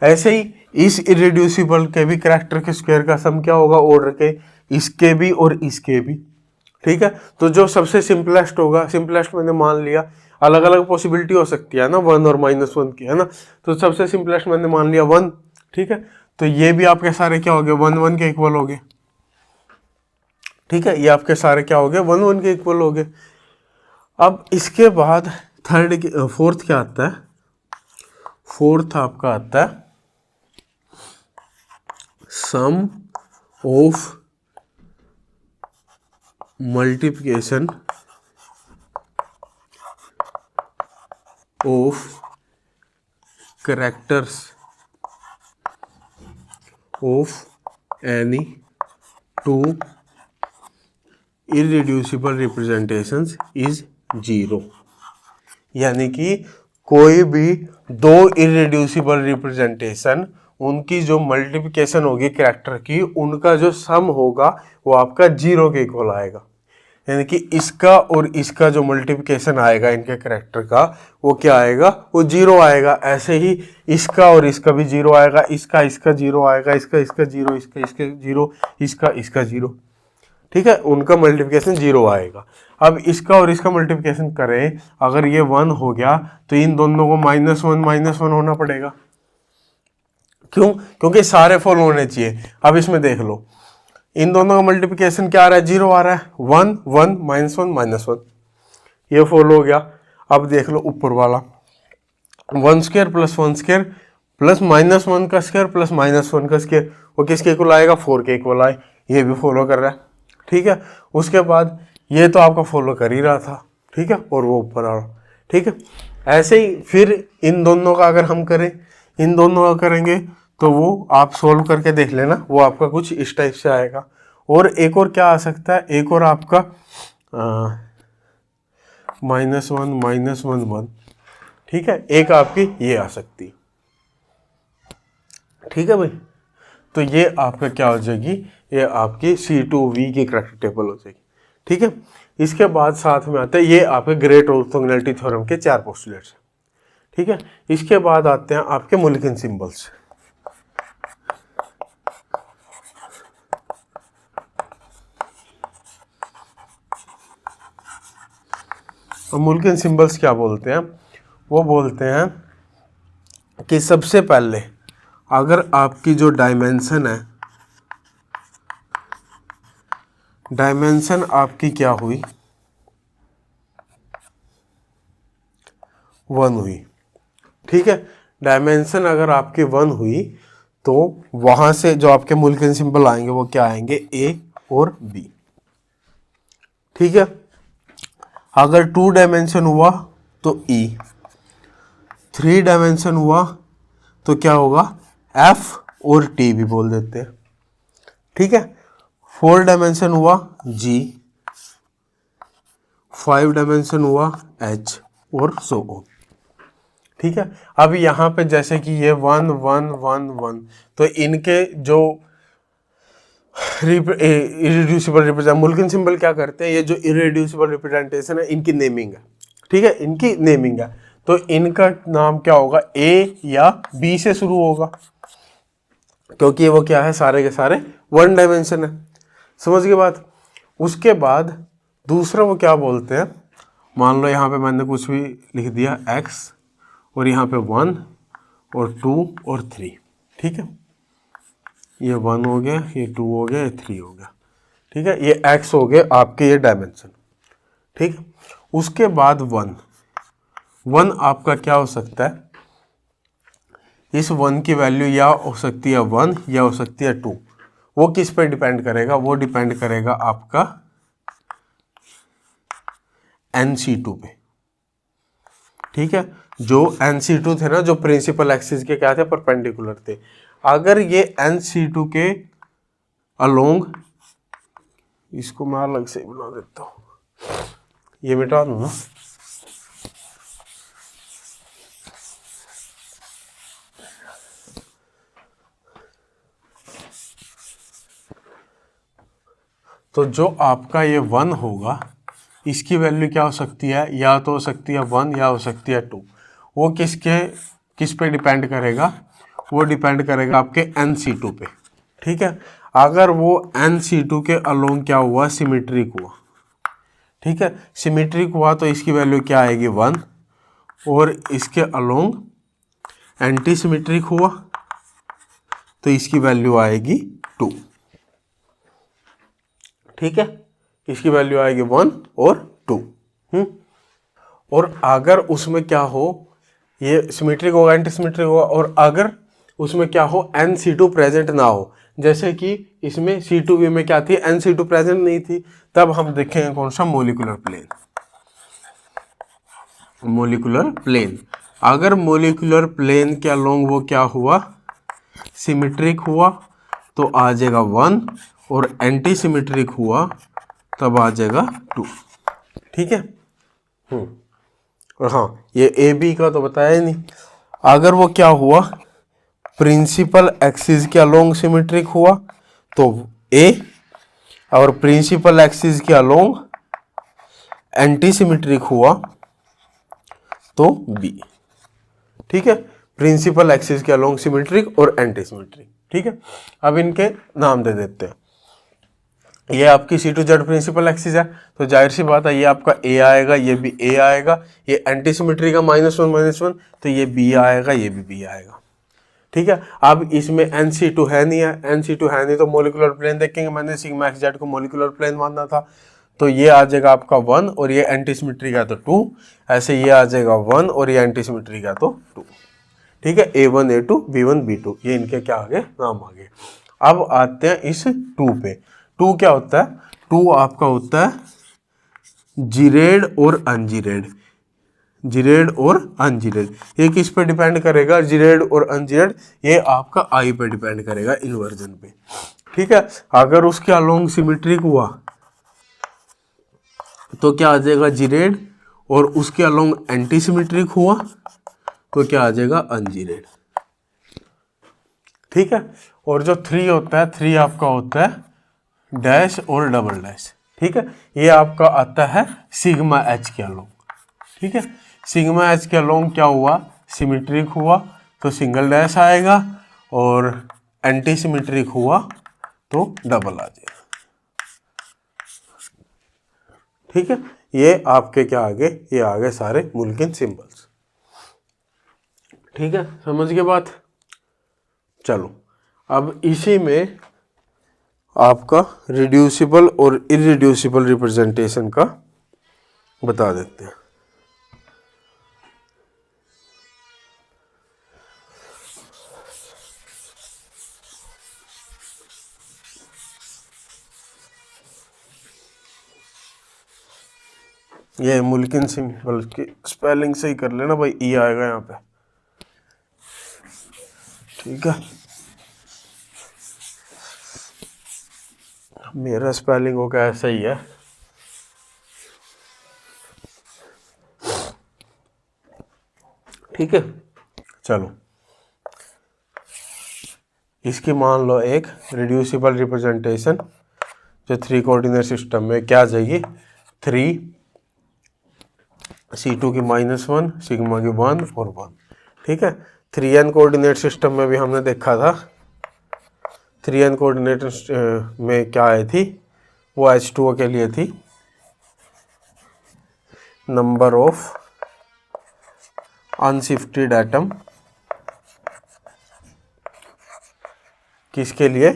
[SPEAKER 1] ऐसे ही इस इररिड्यूसिबल के भी करैक्टर के स्क्वायर का सम क्या होगा, ऑर्डर के, इसके भी और इसके भी। ठीक है, तो जो सबसे सिंपलेस्ट होगा, सिंपलेस्ट मैंने मान लिया, अलग अलग पॉसिबिलिटी हो सकती है ना 1 और -1 की, है ना, तो सबसे सिंपलेस्ट मैंने मान लिया 1। ठीक है, तो ये भी आपके सारे क्या हो गए, 1 1 के इक्वल हो गए। ठीक है, ये आपके सारे क्या हो गए, 1 1 के इक्वल हो गए। अब इसके बाद फोर्थ क्या आता है, फोर्थ आपका आता है sum of multiplication of characters of any two irreducible representations is 0। यानी कि कोई भी दो इररिड्यूसिबल रिप्रेजेंटेशन, उनकी जो मल्टीप्लिकेशन होगी कैरेक्टर की, उनका जो सम होगा वो आपका 0 के इक्वल आएगा। यानी कि इसका और इसका जो मल्टीप्लिकेशन आएगा इनके कैरेक्टर का, वो क्या आएगा, वो 0 आएगा। ऐसे ही इसका और इसका भी 0 आएगा, इसका 0 आएगा, इसका 0, इसका 0, इसका 0। ठीक है, उनका मल्टीप्लिकेशन 0 आएगा। अब इसका और इसका मल्टीप्लिकेशन करें, अगर ये 1 हो गया तो इन दोनों को -1 होना पड़ेगा। क्यों? क्योंकि सारे फॉल होने चाहिए। अब इसमें देख लो, इन दोनों का मल्टीप्लिकेशन क्या आ रहा है, 0 आ रहा है, 1 1 -1 ये फॉल हो गया। अब देख लो ऊपर वाला 1 स्क्वायर प्लस 1 स्क्वायर प्लस -1 का स्क्वायर प्लस -1 का स्क्वायर, वो किसके इक्वल आएगा, 4 के इक्वल आए, ये भी फॉलो कर रहा है। ठीक है, उसके बाद ये तो आपका फॉलो कर ही रहा था। ठीक है, और वो ऊपर आ रहा। ठीक है, ऐसे ही फिर इन दोनों का अगर हम करें, इन दोनों का करेंगे तो वो आप सोल्व करके देख लेना, वो आपका कुछ इस टाइप से आएगा। और एक और क्या आ सकता है, एक और आपका -1 ठीक है, एक आपकी ये आ सकती। ठीक है भाई, तो ये आपका क्या हो जाएगी, ये आपकी C2V की करैक्टर टेबल हो जाएगी। ठीक है, इसके बाद साथ में आता है ये आपके ग्रेट ऑर्थोगोनैलिटी थ्योरम के 4 पोस्टुलेट्स। ठीक है, इसके बाद आते हैं आपके मुल्किन सिंबल्स। और मुल्किन सिंबल्स क्या बोलते हैं, वो बोलते हैं कि सबसे पहले अगर आपकी जो डायमेंशन है, डायमेंशन आपकी क्या हुई, 1 हुई। ठीक है, डायमेंशन अगर आपकी 1 हुई तो वहां से जो आपके मुल्किन सिंबल आएंगे वो क्या आएंगे, A और B। ठीक है, अगर 2 डायमेंशन हुआ तो E, 3 डायमेंशन हुआ तो क्या होगा, F और T भी बोल देते हैं। ठीक है, 4 डायमेंशन हुआ G, 5 डायमेंशन हुआ H और so on। ठीक है, अब यहाँ पे जैसे कि ये 1 1 1 1, तो इनके जो इररिड्यूसिबल रिप्रेजेंट मुल्किन सिंबल क्या करते हैं, ये जो इररिड्यूसिबल रिप्रेजेंटेशन है इनकी नेमिंग है। ठीक है, इनकी नेमिंग है, तो इनका नाम क्या होगा, A या B से शुरू होगा, क्योंकि वो क्या है, सारे के सारे 1 डायमेंशन है। समझ गए बात। उसके बाद दूसरा वो क्या बोलते हैं, मान लो यहाँ पे मैंने कुछ भी लिख दिया x और यहाँ पे 1 और 2 और 3। ठीक है, ये 1 हो गया, ये 2 हो गया, ये 3 हो गया। ठीक है, ये x हो गए आपके ये डायमेंशन। ठीक, उसके बाद 1 आपका क्या हो सकता है, इस 1 की वैल्यू या हो सकती है 1 या हो सकती है 2। वो किस पे डिपेंड करेगा, वो डिपेंड करेगा आपका NC2 पे, ठीक है। जो NC2 थे ना, जो प्रिंसिपल एक्सिस के क्या थे, परपेंडिकुलर थे। अगर ये NC2 के अलोंग, इसको मैं अलग से बना देता हूं, ये मिटा दूं ना, तो जो आपका ये 1 होगा, इसकी वैल्यू क्या हो सकती है, या तो हो सकती है 1 या हो सकती है 2। वो किस पे डिपेंड करेगा, वो डिपेंड करेगा आपके NC2 पे, ठीक है। अगर वो NC2 के अलोंग क्या हुआ, सिमेट्रिक हुआ, ठीक है, सिमेट्रिक हुआ तो इसकी वैल्यू क्या आएगी 1, और इसके अलोंग एंटी सिमेट्रिक हुआ तो इसकी वैल्यू आएगी 2, ठीक है, इसकी वैल्यू आएगी 1 और 2। और अगर उसमें क्या हो, ये सिमेट्रिक होगा, एंटी सिमेट्रिक होगा, और अगर उसमें क्या हो, NC2 प्रेजेंट ना हो, जैसे कि इसमें C2V में क्या थी, NC2 प्रेजेंट नहीं थी, तब हम देखेंगे कौन सा, मोलिकुलर प्लेन। मोलिकुलर प्लेन, अगर मोलिकुलर प्लेन के अलोंग वो क्या हुआ, सिमेट्रिक हुआ तो आ जाएगा 1, और एंटी सिमेट्रिक हुआ तब आ जाएगा 2, ठीक है। और हाँ, ये AB का तो बताया ही नहीं। अगर वो क्या हुआ, प्रिंसिपल एक्सिस के अलोंग सिमेट्रिक हुआ तो A, और प्रिंसिपल एक्सिस के अलोंग एंटी सिमेट्रिक हुआ तो B, ठीक है। प्रिंसिपल एक्सिस के अलोंग सिमेट्रिक और एंटी सिमेट्रिक, ठीक है। अब इनके नाम दे देते हैं। ये आपकी C2Z प्रिंसिपल एक्सिस है, तो जाहिर सी बात है ये आपका A आएगा, ये भी A आएगा। ये एंटी सिमेट्री का -1 तो ये B आएगा, ये भी B आएगा, ठीक है। अब इसमें NC2 है नहीं है, NC2 है नहीं तो मोलिकुलर प्लेन देखेंगे, मैंने सिग्मा XZ को मोलिकुलर प्लेन मानना था, तो ये आ जाएगा आपका 1 और ये एंटी सिमेट्री का तो 2, ऐसे ये आ जाएगा 1 और ये एंटी सिमेट्री का तो 2, ठीक है। A1 A2 B1 B2, ये इनके क्या आ गए, नाम आ गए। अब आते हैं इस 2 पे। 2 क्या होता है, 2 आपका होता है जीरेड और अनजीरेड। जीरेड और अनजीरेड, ये किस पे डिपेंड करेगा, जीरेड और अनजीरेड, ये आपका I पे डिपेंड करेगा, इन्वर्जन पे, ठीक है। अगर उसके अलोंग सिमेट्रिक हुआ तो क्या आ जाएगा, जीरेड, और उसके अलोंग एंटी सिमेट्रिक हुआ तो क्या आ जाएगा, अनजीरेड, ठीक है। और जो 3 होता है, 3 आपका होता है डैश और डबल डैश, ठीक है। ये आपका आता है सिग्मा H के अलोंग, ठीक है। सिग्मा H के अलोंग क्या हुआ, सिमेट्रिक हुआ तो सिंगल डैश आएगा, और एंटी सिमेट्रिक हुआ तो डबल आ जाएगा, ठीक है। ये आपके क्या आगे, ये आगे सारे मुल्किन सिंबल्स, ठीक है, समझ के बात। चलो अब इसी में आपका रिड्यूसिबल और इरिड्यूसिबल रिप्रेजेंटेशन का बता देते हैं। ये मुल्किन सिंबल की स्पेलिंग सही कर लेना भाई, ई आएगा यहाँ पे, ठीक है। मेरा स्पेलिंग हो क्या ऐसा ही है, ठीक है। चलो इसकी मान लो एक रिड्यूसिबल रिप्रेजेंटेशन, जो 3 कोऑर्डिनेट सिस्टम में क्या जाएगी, 3 C2 की -1 सिग्मा की 1 और 1, ठीक है। 3n कोऑर्डिनेट सिस्टम में भी हमने देखा था, 3n कोऑर्डिनेट में क्या आई थी, वो H2O के लिए थी नंबर ऑफ अनशिफ्टेड एटम, किसके लिए,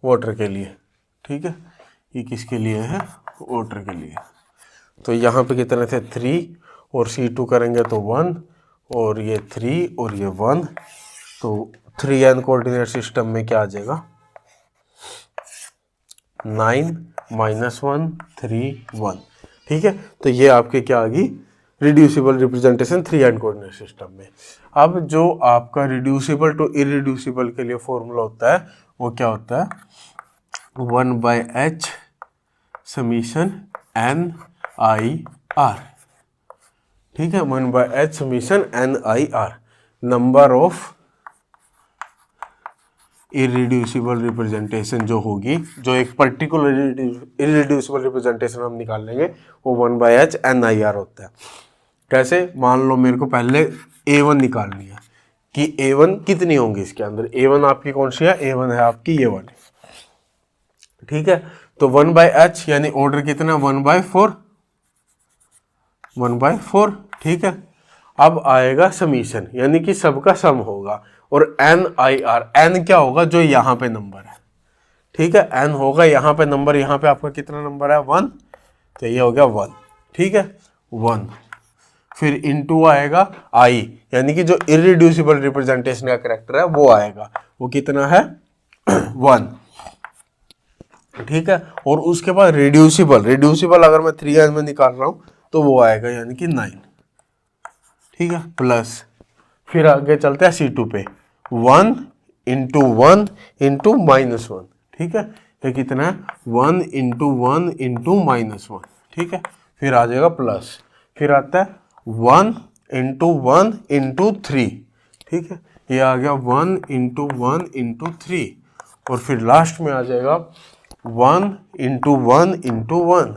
[SPEAKER 1] वाटर के लिए, ठीक है। ये किसके लिए है, वाटर के लिए। तो यहाँ पे कितने थे, 3, और C2 करेंगे तो 1, और ये 3 और ये 1, तो 3n कोऑर्डिनेट सिस्टम में क्या आ जाएगा, 9 -1 3 1। ठीक है, तो ये आपके क्या आ गई reducible representation 3 and coordinate system में। अब जो आपका रिड्यूसिबल टू इरिड्यूसिबल के लिए फॉर्मूला होता है वो क्या होता है, 1/h समीशन NIR। ठीक है, 1/h summation NIR, number of irreducible representation जो होगी, जो एक पर्टिकुलर इरिड्यूसिबल रिप्रेजेंटेशन हम निकाल लेंगे वो 1/h NIR होता है। कैसे, मान लो मेरे को पहले A1 निकालनी है कि A1 कितनी होंगी इसके अंदर। A1 आपकी कौन सी है, A1 है आपकी ये वाली। ठीक है, तो 1/h यानी ऑर्डर कितना, 1/4, 1/4। ठीक है, अब आएगा समीशन यानी कि सबका सम होगा, और NIR, N क्या होगा, जो यहाँ पे नंबर है। ठीक है, N होगा यहाँ पे नंबर, यहाँ पे आपका कितना नंबर है 1, तो ये हो गया 1। ठीक है, 1, फिर इनटू आएगा I, यानी कि जो इरिड्यूसिबल रिप्रेजेंटेशन का कैरेक्टर है वो आएगा, वो कितना है 1। ठीक है, और उसके बाद रिड्यूसिबल अगर मैं 3n में निकाल रहा हूँ तो वो आएगा यानी कि 9। ठीक है, प्लस फिर आगे चलते हैं C2 पे, 1 इंटू 1 इंटू -1। ठीक है, ये कितना है 1 इंटू 1 इंटू -1। ठीक है, फिर आ जाएगा प्लस, फिर आता है 1 इंटू 1 इंटू 3। ठीक है, ये आ गया 1 इंटू 1 इंटू 3, और फिर लास्ट में आ जाएगा 1 इंटू 1 इंटू 1,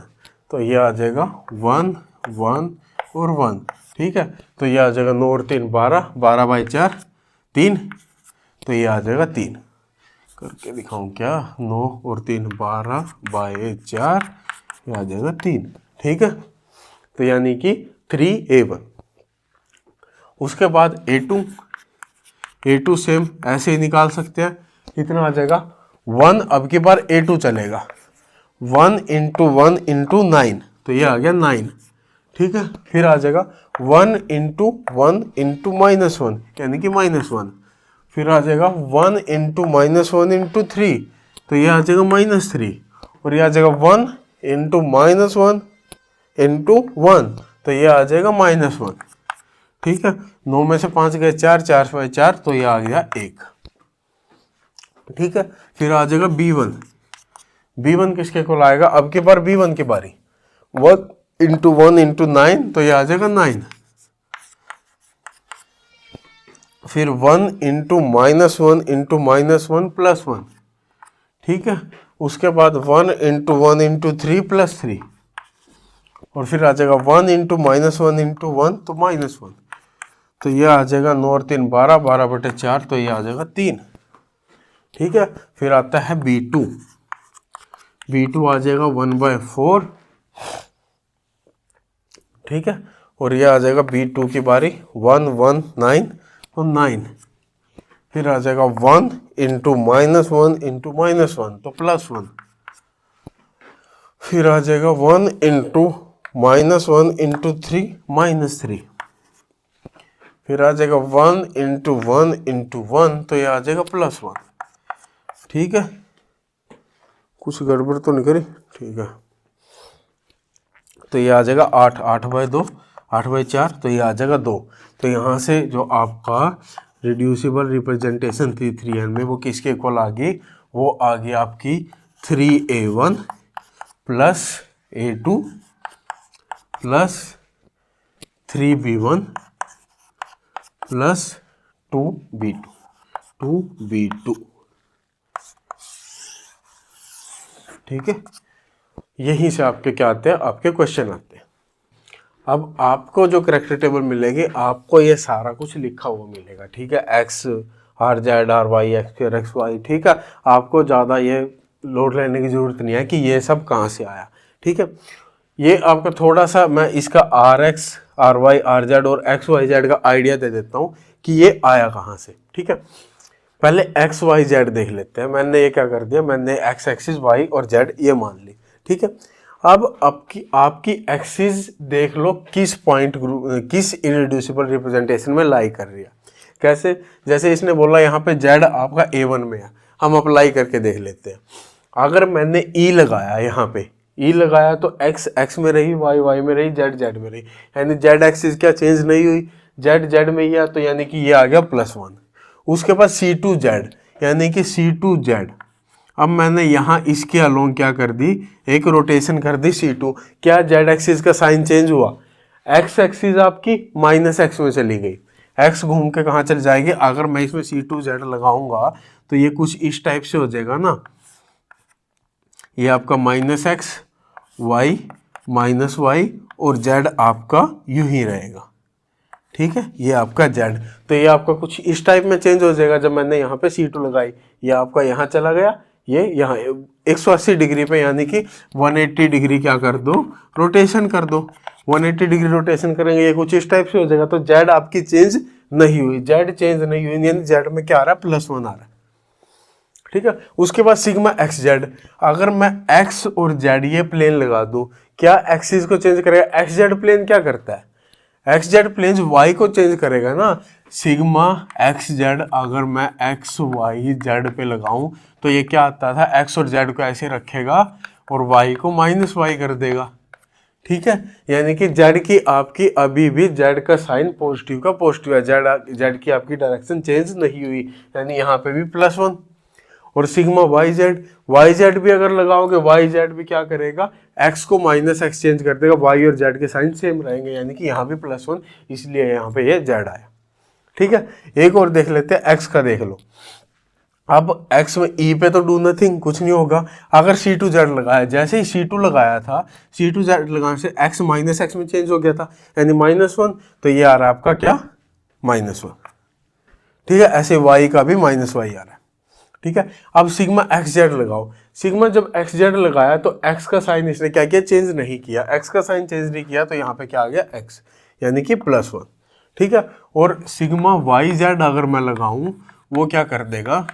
[SPEAKER 1] तो ये आ जाएगा 1 1 और 1। ठीक है, तो ये आ जाएगा 9 और 3 12, 12/4 3, तो ये आ जाएगा 3। करके दिखाऊं क्या, 9 और 3 12/4, ये आ जाएगा 3। ठीक है, तो यानी कि 3A1। उसके बाद A2 सेम ऐसे ही निकाल सकते हैं, कितना आ जाएगा 1, अब की बार A2 चलेगा 1 इंटू 1 इंटू 9, तो ये आ गया 9। ठीक है, फिर आ जाएगा 1 इंटू 1 इंटू -1 यानी कि -1, फिर आ जाएगा 1 इंटू -1 इंटू 3, तो ये आ जाएगा -3, और ये आ जाएगा 1 इंटू -1 इंटू 1, तो ये आ जाएगा -1। ठीक है, 9 में से 5 गए 4, 4/4, तो ये आ गया 1। ठीक है, फिर आ जाएगा B1 किसके को लाएगा, अब की बार B1 की बारी, 1 इंटू 1 इंटू 9, तो ये आ जाएगा 9, फिर 1 इंटू -1 इंटू -1 प्लस 1। ठीक है, उसके बाद 1 इंटू 1 इंटू 3 प्लस 3, और फिर आ जाएगा 1 इंटू -1 इंटू 1, तो -1, तो ये आ जाएगा 9 और 3 12, 12/4, तो ये आ जाएगा 3। ठीक है, फिर आता है B2 आ जाएगा 1/4। ठीक है, और ये आ जाएगा B2 की बारी, 1 1 9, तो 9, फिर आ जाएगा 1 इंटू -1 इंटू -1, तो +1, फिर आ जाएगा 1 इंटू -1 इंटू 3 -3, फिर आ जाएगा 1 इंटू 1 इंटू 1, तो ये आ जाएगा +1। ठीक है, कुछ गड़बड़ तो नहीं करी। ठीक है, तो ये आ जाएगा 8/2, 8/4, तो ये आ जाएगा 2। तो यहाँ से जो आपका रिड्यूसिबल रिप्रेजेंटेशन थी 3n में, वो किसके इक्वल आ गई, वो आ गई आपकी 3A1 plus A2 plus 3B1 plus 2B2। ठीक है, यहीं से आपके क्या आते हैं, आपके क्वेश्चन आते हैं। अब आपको जो करैक्टर टेबल मिलेगी, आपको ये सारा कुछ लिखा हुआ मिलेगा। ठीक है, x r z r y x y. ठीक है, आपको ज़्यादा ये लोड लेने की ज़रूरत नहीं है कि ये सब कहाँ से आया। ठीक है, ये आपका थोड़ा सा मैं इसका r x r y r z और एक्स वाई जेड का आइडिया दे देता हूँ कि ये आया कहाँ से। ठीक है, पहले एक्स वाई जेड देख लेते हैं। मैंने ये क्या कर दिया, मैंने एक्स एक्सिस वाई और जेड ये मान ली। ठीक है, अब आपकी एक्सिस देख लो किस पॉइंट ग्रुप किस इरिड्यूसिबल रिप्रेजेंटेशन में लाई कर रही है। कैसे, जैसे इसने बोला यहाँ पे जेड आपका A1 में है, हम अप्लाई करके देख लेते हैं। अगर मैंने ई लगाया यहाँ पे, ई लगाया तो एक्स एक्स में रही, वाई वाई में रही, जेड जेड में रही, यानी जेड एक्सिस क्या चेंज नहीं हुई, जेड जेड में ही है, तो यानी कि ये आ गया +1। उसके बाद C2Z यानी कि C2Z। अब मैंने यहाँ इसके अलोंग क्या कर दी, एक रोटेशन कर दी C2। क्या जेड एक्सिस का साइन चेंज हुआ, एक्स एक्सिस आपकी -x में चली गई, x घूम के कहाँ चल जाएगी, अगर मैं इसमें C2Z लगाऊंगा तो ये कुछ इस टाइप से हो जाएगा ना, ये आपका -x y -y और z आपका यूं ही रहेगा, ठीक है, ये आपका z। तो ये आपका कुछ इस टाइप में चेंज हो जाएगा जब मैंने यहाँ पे C2 लगाई, ये आपका यहाँ चला गया, ये यहाँ 180 डिग्री पे, यानी कि 180 डिग्री क्या कर दो, रोटेशन कर दो। 180 डिग्री रोटेशन करेंगे, ये कुछ इस टाइप से हो जाएगा। तो z आपकी चेंज नहीं हुई, z चेंज नहीं हुई, यानी z में क्या आ रहा है, +1 आ रहा है, ठीक है। उसके बाद सिग्मा एक्स जेड, अगर मैं x और z ये प्लेन लगा दूं, क्या एक्सिस को चेंज करेगा, एक्स जेड प्लेन क्या करता है, एक्स जेड प्लेन y को चेंज करेगा ना। सिग्मा एक्स जेड अगर मैं एक्स वाई जेड पे लगाऊं तो ये क्या आता था, x और z को ऐसे रखेगा और y को -y कर देगा, ठीक है। यानी कि z की आपकी अभी भी z का साइन पॉजिटिव का पॉजिटिव है, z की आपकी डायरेक्शन चेंज नहीं हुई, यानी यहाँ पे भी +1। और सिग्मा वाई जेड भी अगर लगाओगे, वाई जेड भी क्या करेगा, x को -x चेंज कर देगा, y और z के साइन सेम रहेंगे, यानी कि यहाँ भी +1, इसलिए यहाँ पे ये z आया, ठीक है। एक और देख लेते हैं, x का देख लो। अब x में e पे तो डू नथिंग, कुछ नहीं होगा। अगर C2Z लगाया, जैसे ही C2 लगाया था, C2Z लगाने से x -x में चेंज हो गया था, यानी -1, तो ये आ रहा है आपका क्या, -1, ठीक है। ऐसे y का भी -y आ रहा है, ठीक है। अब सिग्मा एक्स जेड लगाओ, सिग्मा जब एक्स जेड लगाया तो x का साइन इसने क्या किया, चेंज नहीं किया, x का साइन चेंज नहीं किया, तो यहाँ पे क्या आ गया, x, यानी कि +1, ठीक है। और सिग्मा वाई जेड अगर मैं लगाऊं, वो क्या कर देगा,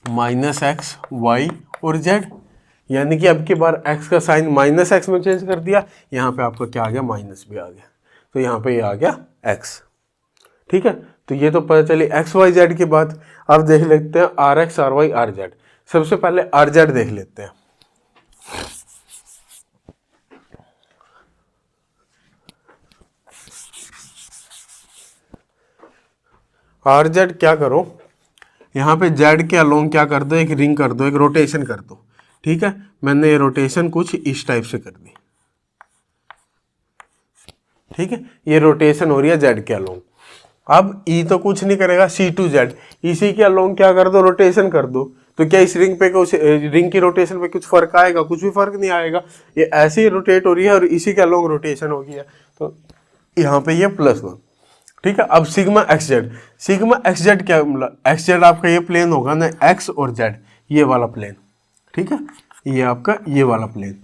[SPEAKER 1] -x y और z, यानी कि अब की बार x का साइन -x में चेंज कर दिया, यहाँ पे आपका क्या आ गया, माइनस भी आ गया, तो यहाँ पे ये आ गया x, ठीक है। तो ये तो पता चली एक्स वाई जेड की बात। अब देख लेते हैं r x r y r z. सबसे पहले आर जेड देख लेते हैं। आर जेड क्या करो, यहाँ पे जेड के अलोंग क्या कर दो, एक रिंग कर दो, एक रोटेशन कर दो, ठीक है। मैंने ये रोटेशन कुछ इस टाइप से कर दी, ठीक है, ये रोटेशन हो रही है जेड के अलोंग। अब ई तो कुछ नहीं करेगा, C2Z, इसी के अलोंग क्या कर दो, रोटेशन कर दो, तो क्या इस रिंग पे कुछ, रिंग की रोटेशन पे कुछ फर्क आएगा, कुछ भी फर्क नहीं आएगा, ये ऐसे ही रोटेट हो रही है और इसी के अलोंग रोटेशन हो गई है, तो यहाँ पे ये +1, ठीक है। अब सिग्मा एक्स जेड क्या, मतलब एक्स जेड आपका ये प्लेन होगा ना, एक्स और जेड, ये वाला प्लेन, ठीक है, ये आपका ये वाला प्लेन।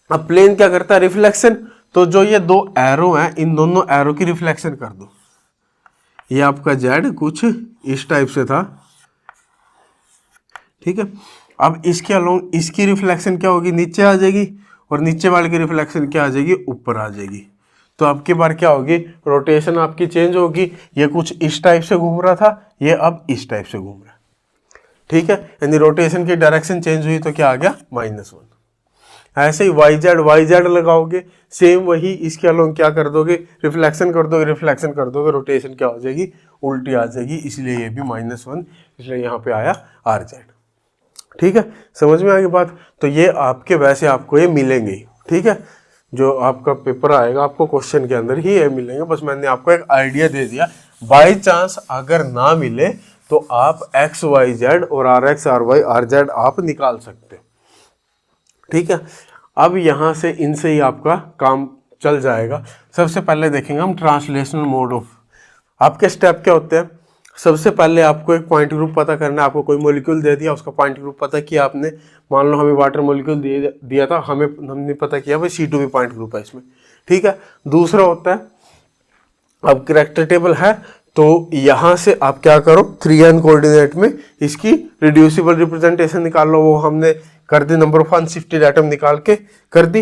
[SPEAKER 1] अब प्लेन क्या करता है, रिफ्लेक्शन, तो जो ये दो एरो हैं, इन दोनों एरो की रिफ्लेक्शन कर दो। ये आपका जेड कुछ इस टाइप से था, ठीक है। अब इसके अलोंग इसकी रिफ्लेक्शन क्या होगी, नीचे आ जाएगी, और नीचे वाले की रिफ्लेक्शन क्या आ जाएगी, ऊपर आ जाएगी। तो आपकी बार क्या होगी, रोटेशन आपकी चेंज होगी, ये कुछ इस टाइप से घूम रहा था, ये अब इस टाइप से घूम रहा है, ठीक है। यानी रोटेशन की डायरेक्शन चेंज हुई, तो क्या आ गया, -1। ऐसे ही वाई जेड लगाओगे, सेम वही, इसके अलोंग क्या कर दोगे, रिफ्लेक्शन कर दोगे, रोटेशन क्या हो जाएगी, उल्टी आ जाएगी, इसलिए ये भी -1, इसलिए यहाँ पे आया आर जेड, ठीक है। समझ में आ गई बात। तो ये आपके वैसे आपको ये मिलेंगे, ठीक है, जो आपका पेपर आएगा आपको क्वेश्चन के अंदर ही ये मिलेंगे, बस मैंने आपको एक आइडिया दे दिया। बाई चांस अगर ना मिले तो आप एक्स वाई जेड और r x r y r z आप निकाल सकते, ठीक है। अब यहाँ से इनसे ही आपका काम चल जाएगा। सबसे पहले देखेंगे हम ट्रांसलेशनल मोड ऑफ, आपके स्टेप क्या होते हैं। सबसे पहले आपको एक पॉइंट ग्रुप पता करना है, आपको कोई मॉलिक्यूल दे दिया, उसका पॉइंट ग्रुप पता किया आपने, मान लो हमें वाटर मॉलिक्यूल दिया था, हमने पता किया भाई C2 भी पॉइंट ग्रुप है इसमें, ठीक है। दूसरा होता है, अब करैक्टर टेबल है, तो यहाँ से आप क्या करो, 3n कोऑर्डिनेट में इसकी रिड्यूसिबल रिप्रेजेंटेशन निकाल लो, वो हमने कर दी, नंबर ऑफ अनशिफ्टेड एटम निकाल के कर दी।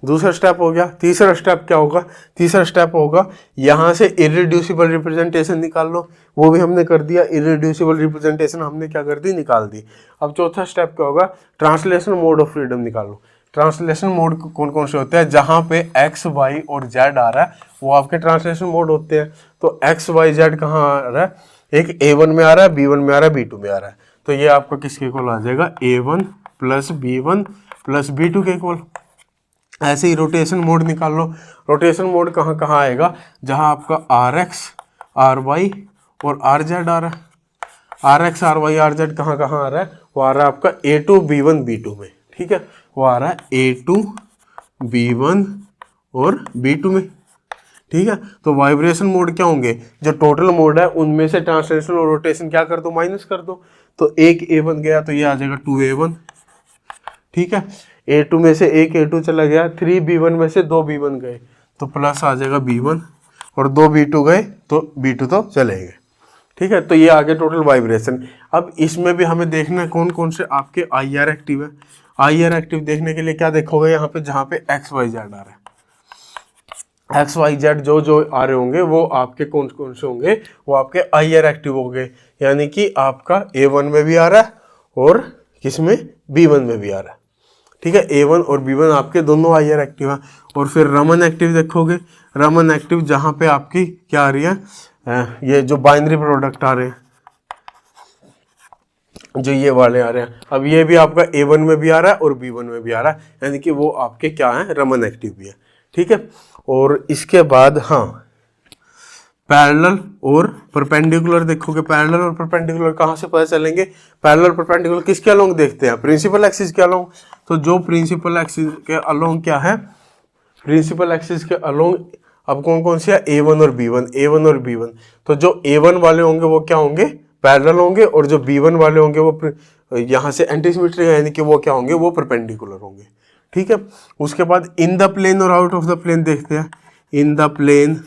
[SPEAKER 1] दूसरा स्टेप हो गया। तीसरा स्टेप क्या होगा? तीसरा स्टेप होगा यहाँ से इरेड्यूसिबल रिप्रेजेंटेशन निकाल लो, वो भी हमने कर दिया। इरेड्यूसिबल रिप्रेजेंटेशन हमने क्या कर दी? निकाल दी। अब चौथा स्टेप क्या होगा? ट्रांसलेशन मोड ऑफ फ्रीडम निकालो। ट्रांसलेशन मोड कौन कौन से होते हैं? जहाँ पे एक्स वाई और जेड आ रहा है वो आपके ट्रांसलेशन मोड होते हैं। तो एक्स वाई जेड कहाँ आ रहा है? एक A1 में आ रहा है, B1 में आ रहा है, B2 में आ रहा है। तो ये आपका किसके इक्वल आ जाएगा? A1 plus B1 plus B2 के इक्वल। ऐसे ही रोटेशन मोड निकाल लो। रोटेशन मोड कहाँ कहाँ आएगा? जहाँ आपका RX RY और RZ आ रहा है। RX RY RZ कहाँ कहाँ आ रहा है? वो आ रहा है आपका A2 B1 B2 में, ठीक है। वो आ रहा है A2 B1 और B2 में, ठीक है। तो वाइब्रेशन मोड क्या होंगे? जो टोटल मोड है उनमें से ट्रांसलेशन और रोटेशन क्या कर दो? माइनस कर दो। तो एक A1 गया तो ये आ जाएगा 2A1, ठीक है। A2 में से एक A2 चला गया, 3B1 में से 2B1 गए तो प्लस आ जाएगा B1, और 2B2 गए तो B2 तो चले गए, ठीक है। तो ये आ गया टोटल वाइब्रेशन। अब इसमें भी हमें देखना है कौन कौन से आपके IR एक्टिव है। IR एक्टिव देखने के लिए क्या देखोगे? यहाँ पे जहाँ पे XYZ आ रहा है, XYZ जो जो आ रहे होंगे वो आपके कौन कौन से होंगे? वो आपके IR एक्टिव होंगे। यानी कि आपका A1 में भी आ रहा है और किसमें? B1 में भी आ रहा है, ठीक है। A1 और B1 आपके दोनों IR एक्टिव है। और फिर रमन एक्टिव देखोगे। रमन एक्टिव जहाँ पे आपकी क्या आ रही है? ये जो बाइनरी प्रोडक्ट आ रहे हैं, जो ये वाले आ रहे हैं, अब ये भी आपका A1 में भी आ रहा है और B1 में भी आ रहा है, यानी कि वो आपके क्या है? रमन एक्टिव भी है, ठीक है। और इसके बाद हाँ, पैरेलल और परपेंडिकुलर देखोगे। पैरेलल और परपेंडिकुलर कहाँ से पता चलेंगे? पैरेलल परपेंडिकुलर किसके अलोंग देखते हैं? प्रिंसिपल एक्सिस के अलोंग। तो जो प्रिंसिपल एक्सिस के अलोंग क्या है? प्रिंसिपल एक्सिस के अलोंग अब कौन कौन से है? A1 और B1, A1 और B1। तो जो A1 वाले होंगे वो क्या होंगे? पैरेलल होंगे, और जो B1 वाले होंगे वो यहाँ से एंटी सिमेट्री, यानी कि वो क्या होंगे? वो परपेंडिकुलर होंगे, ठीक है। उसके बाद इन द प्लेन और आउट ऑफ द प्लेन देखते हैं। इन द प्लेन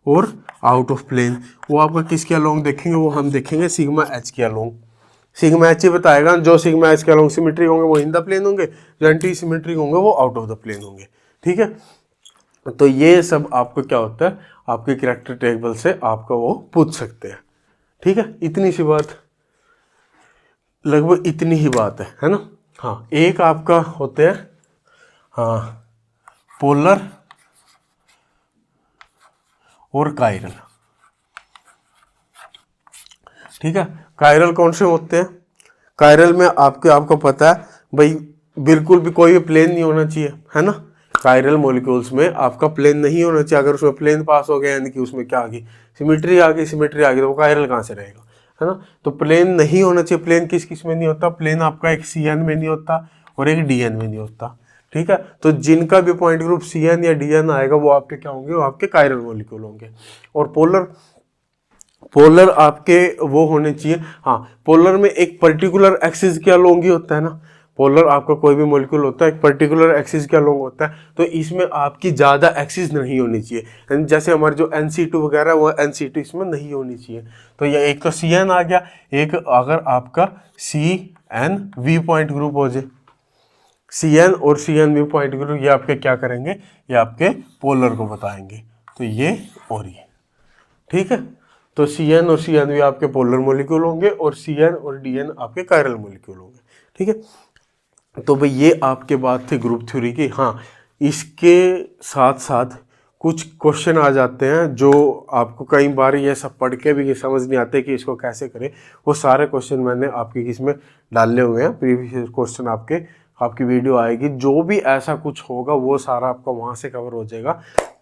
[SPEAKER 1] और आउट ऑफ प्लेन वो आपका किसके अलोंग देखेंगे? वो हम देखेंगे सिग्मा एच के अलोंग। सिग्मा एच ही बताएगा। जो सिग्मा एच के अलोंग सिमेट्रिक होंगे वो इन द प्लेन होंगे, जो एंटी सिमेट्रिक होंगे वो आउट ऑफ द प्लेन होंगे, ठीक है। तो ये सब आपको क्या होता है? आपके कैरेक्टर टेबल से आपका वो पूछ सकते हैं, ठीक है। इतनी सी बात, लगभग इतनी ही बात है ना। हाँ, एक आपका होते हैं हाँ पोलर और कायरल, ठीक है। कायरल कौन से होते हैं? कायरल में आपको पता है भाई, बिल्कुल भी कोई भी प्लेन नहीं होना चाहिए, है ना। कायरल मॉलिक्यूल्स में आपका प्लेन नहीं होना चाहिए। अगर उसमें प्लेन पास हो गया यानी कि उसमें क्या आ गई? सिमेट्री आ गई। सिमेट्री आ गई तो वो कायरल कहाँ से रहेगा, है ना। तो प्लेन नहीं होना चाहिए। प्लेन किस किस में नहीं होता? प्लेन आपका एक CN में नहीं होता और एक DN में नहीं होता, ठीक है। तो जिनका भी पॉइंट ग्रुप CN या DN आएगा वो आपके क्या होंगे? वो आपके कायरल मॉलिक्यूल होंगे। और पोलर आपके वो होने चाहिए। हाँ, पोलर में एक पर्टिकुलर एक्सिस के अलोंग ही होता है ना। पोलर आपका कोई भी मॉलिक्यूल होता है एक पर्टिकुलर एक्सिस के अलोंग होता है, तो इसमें आपकी ज़्यादा एक्सिस नहीं होनी चाहिए। जैसे हमारे जो NC2 वगैरह वो NC2 इसमें नहीं होनी चाहिए। तो ये एक तो CN आ गया, एक अगर आपका CNV पॉइंट ग्रुप हो जाए, CN और CNV पॉइंट ग्रुप, ये आपके क्या करेंगे? ये आपके पोलर को बताएंगे। तो ये और ये, ठीक है। तो CN और CNV आपके पोलर मॉलिक्यूल होंगे और CN और DN आपके कायरल मॉलिक्यूल होंगे, ठीक है। तो भाई ये आपके बात थे ग्रुप थ्योरी की। हाँ, इसके साथ साथ कुछ क्वेश्चन आ जाते हैं जो आपको कई बार ये सब पढ़ के भी समझ नहीं आते कि इसको कैसे करें। वो सारे क्वेश्चन मैंने आपके इसमें डाले हुए हैं। प्रीवियस क्वेश्चन आपकी वीडियो आएगी, जो भी ऐसा कुछ होगा वो सारा आपका वहाँ से कवर हो जाएगा।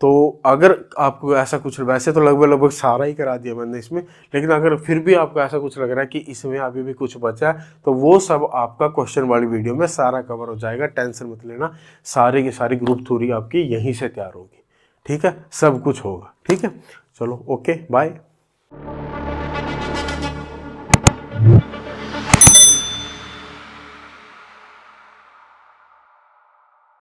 [SPEAKER 1] तो अगर आपको ऐसा कुछ, वैसे तो लगभग सारा ही करा दिया मैंने इसमें, लेकिन अगर फिर भी आपको ऐसा कुछ लग रहा है कि इसमें अभी भी कुछ बचा है तो वो सब आपका क्वेश्चन वाली वीडियो में सारा कवर हो जाएगा। टेंशन मत लेना, सारी की सारी ग्रुप थ्योरी आपकी यहीं से तैयार होगी, ठीक है। सब कुछ होगा, ठीक है। चलो ओके, बाय।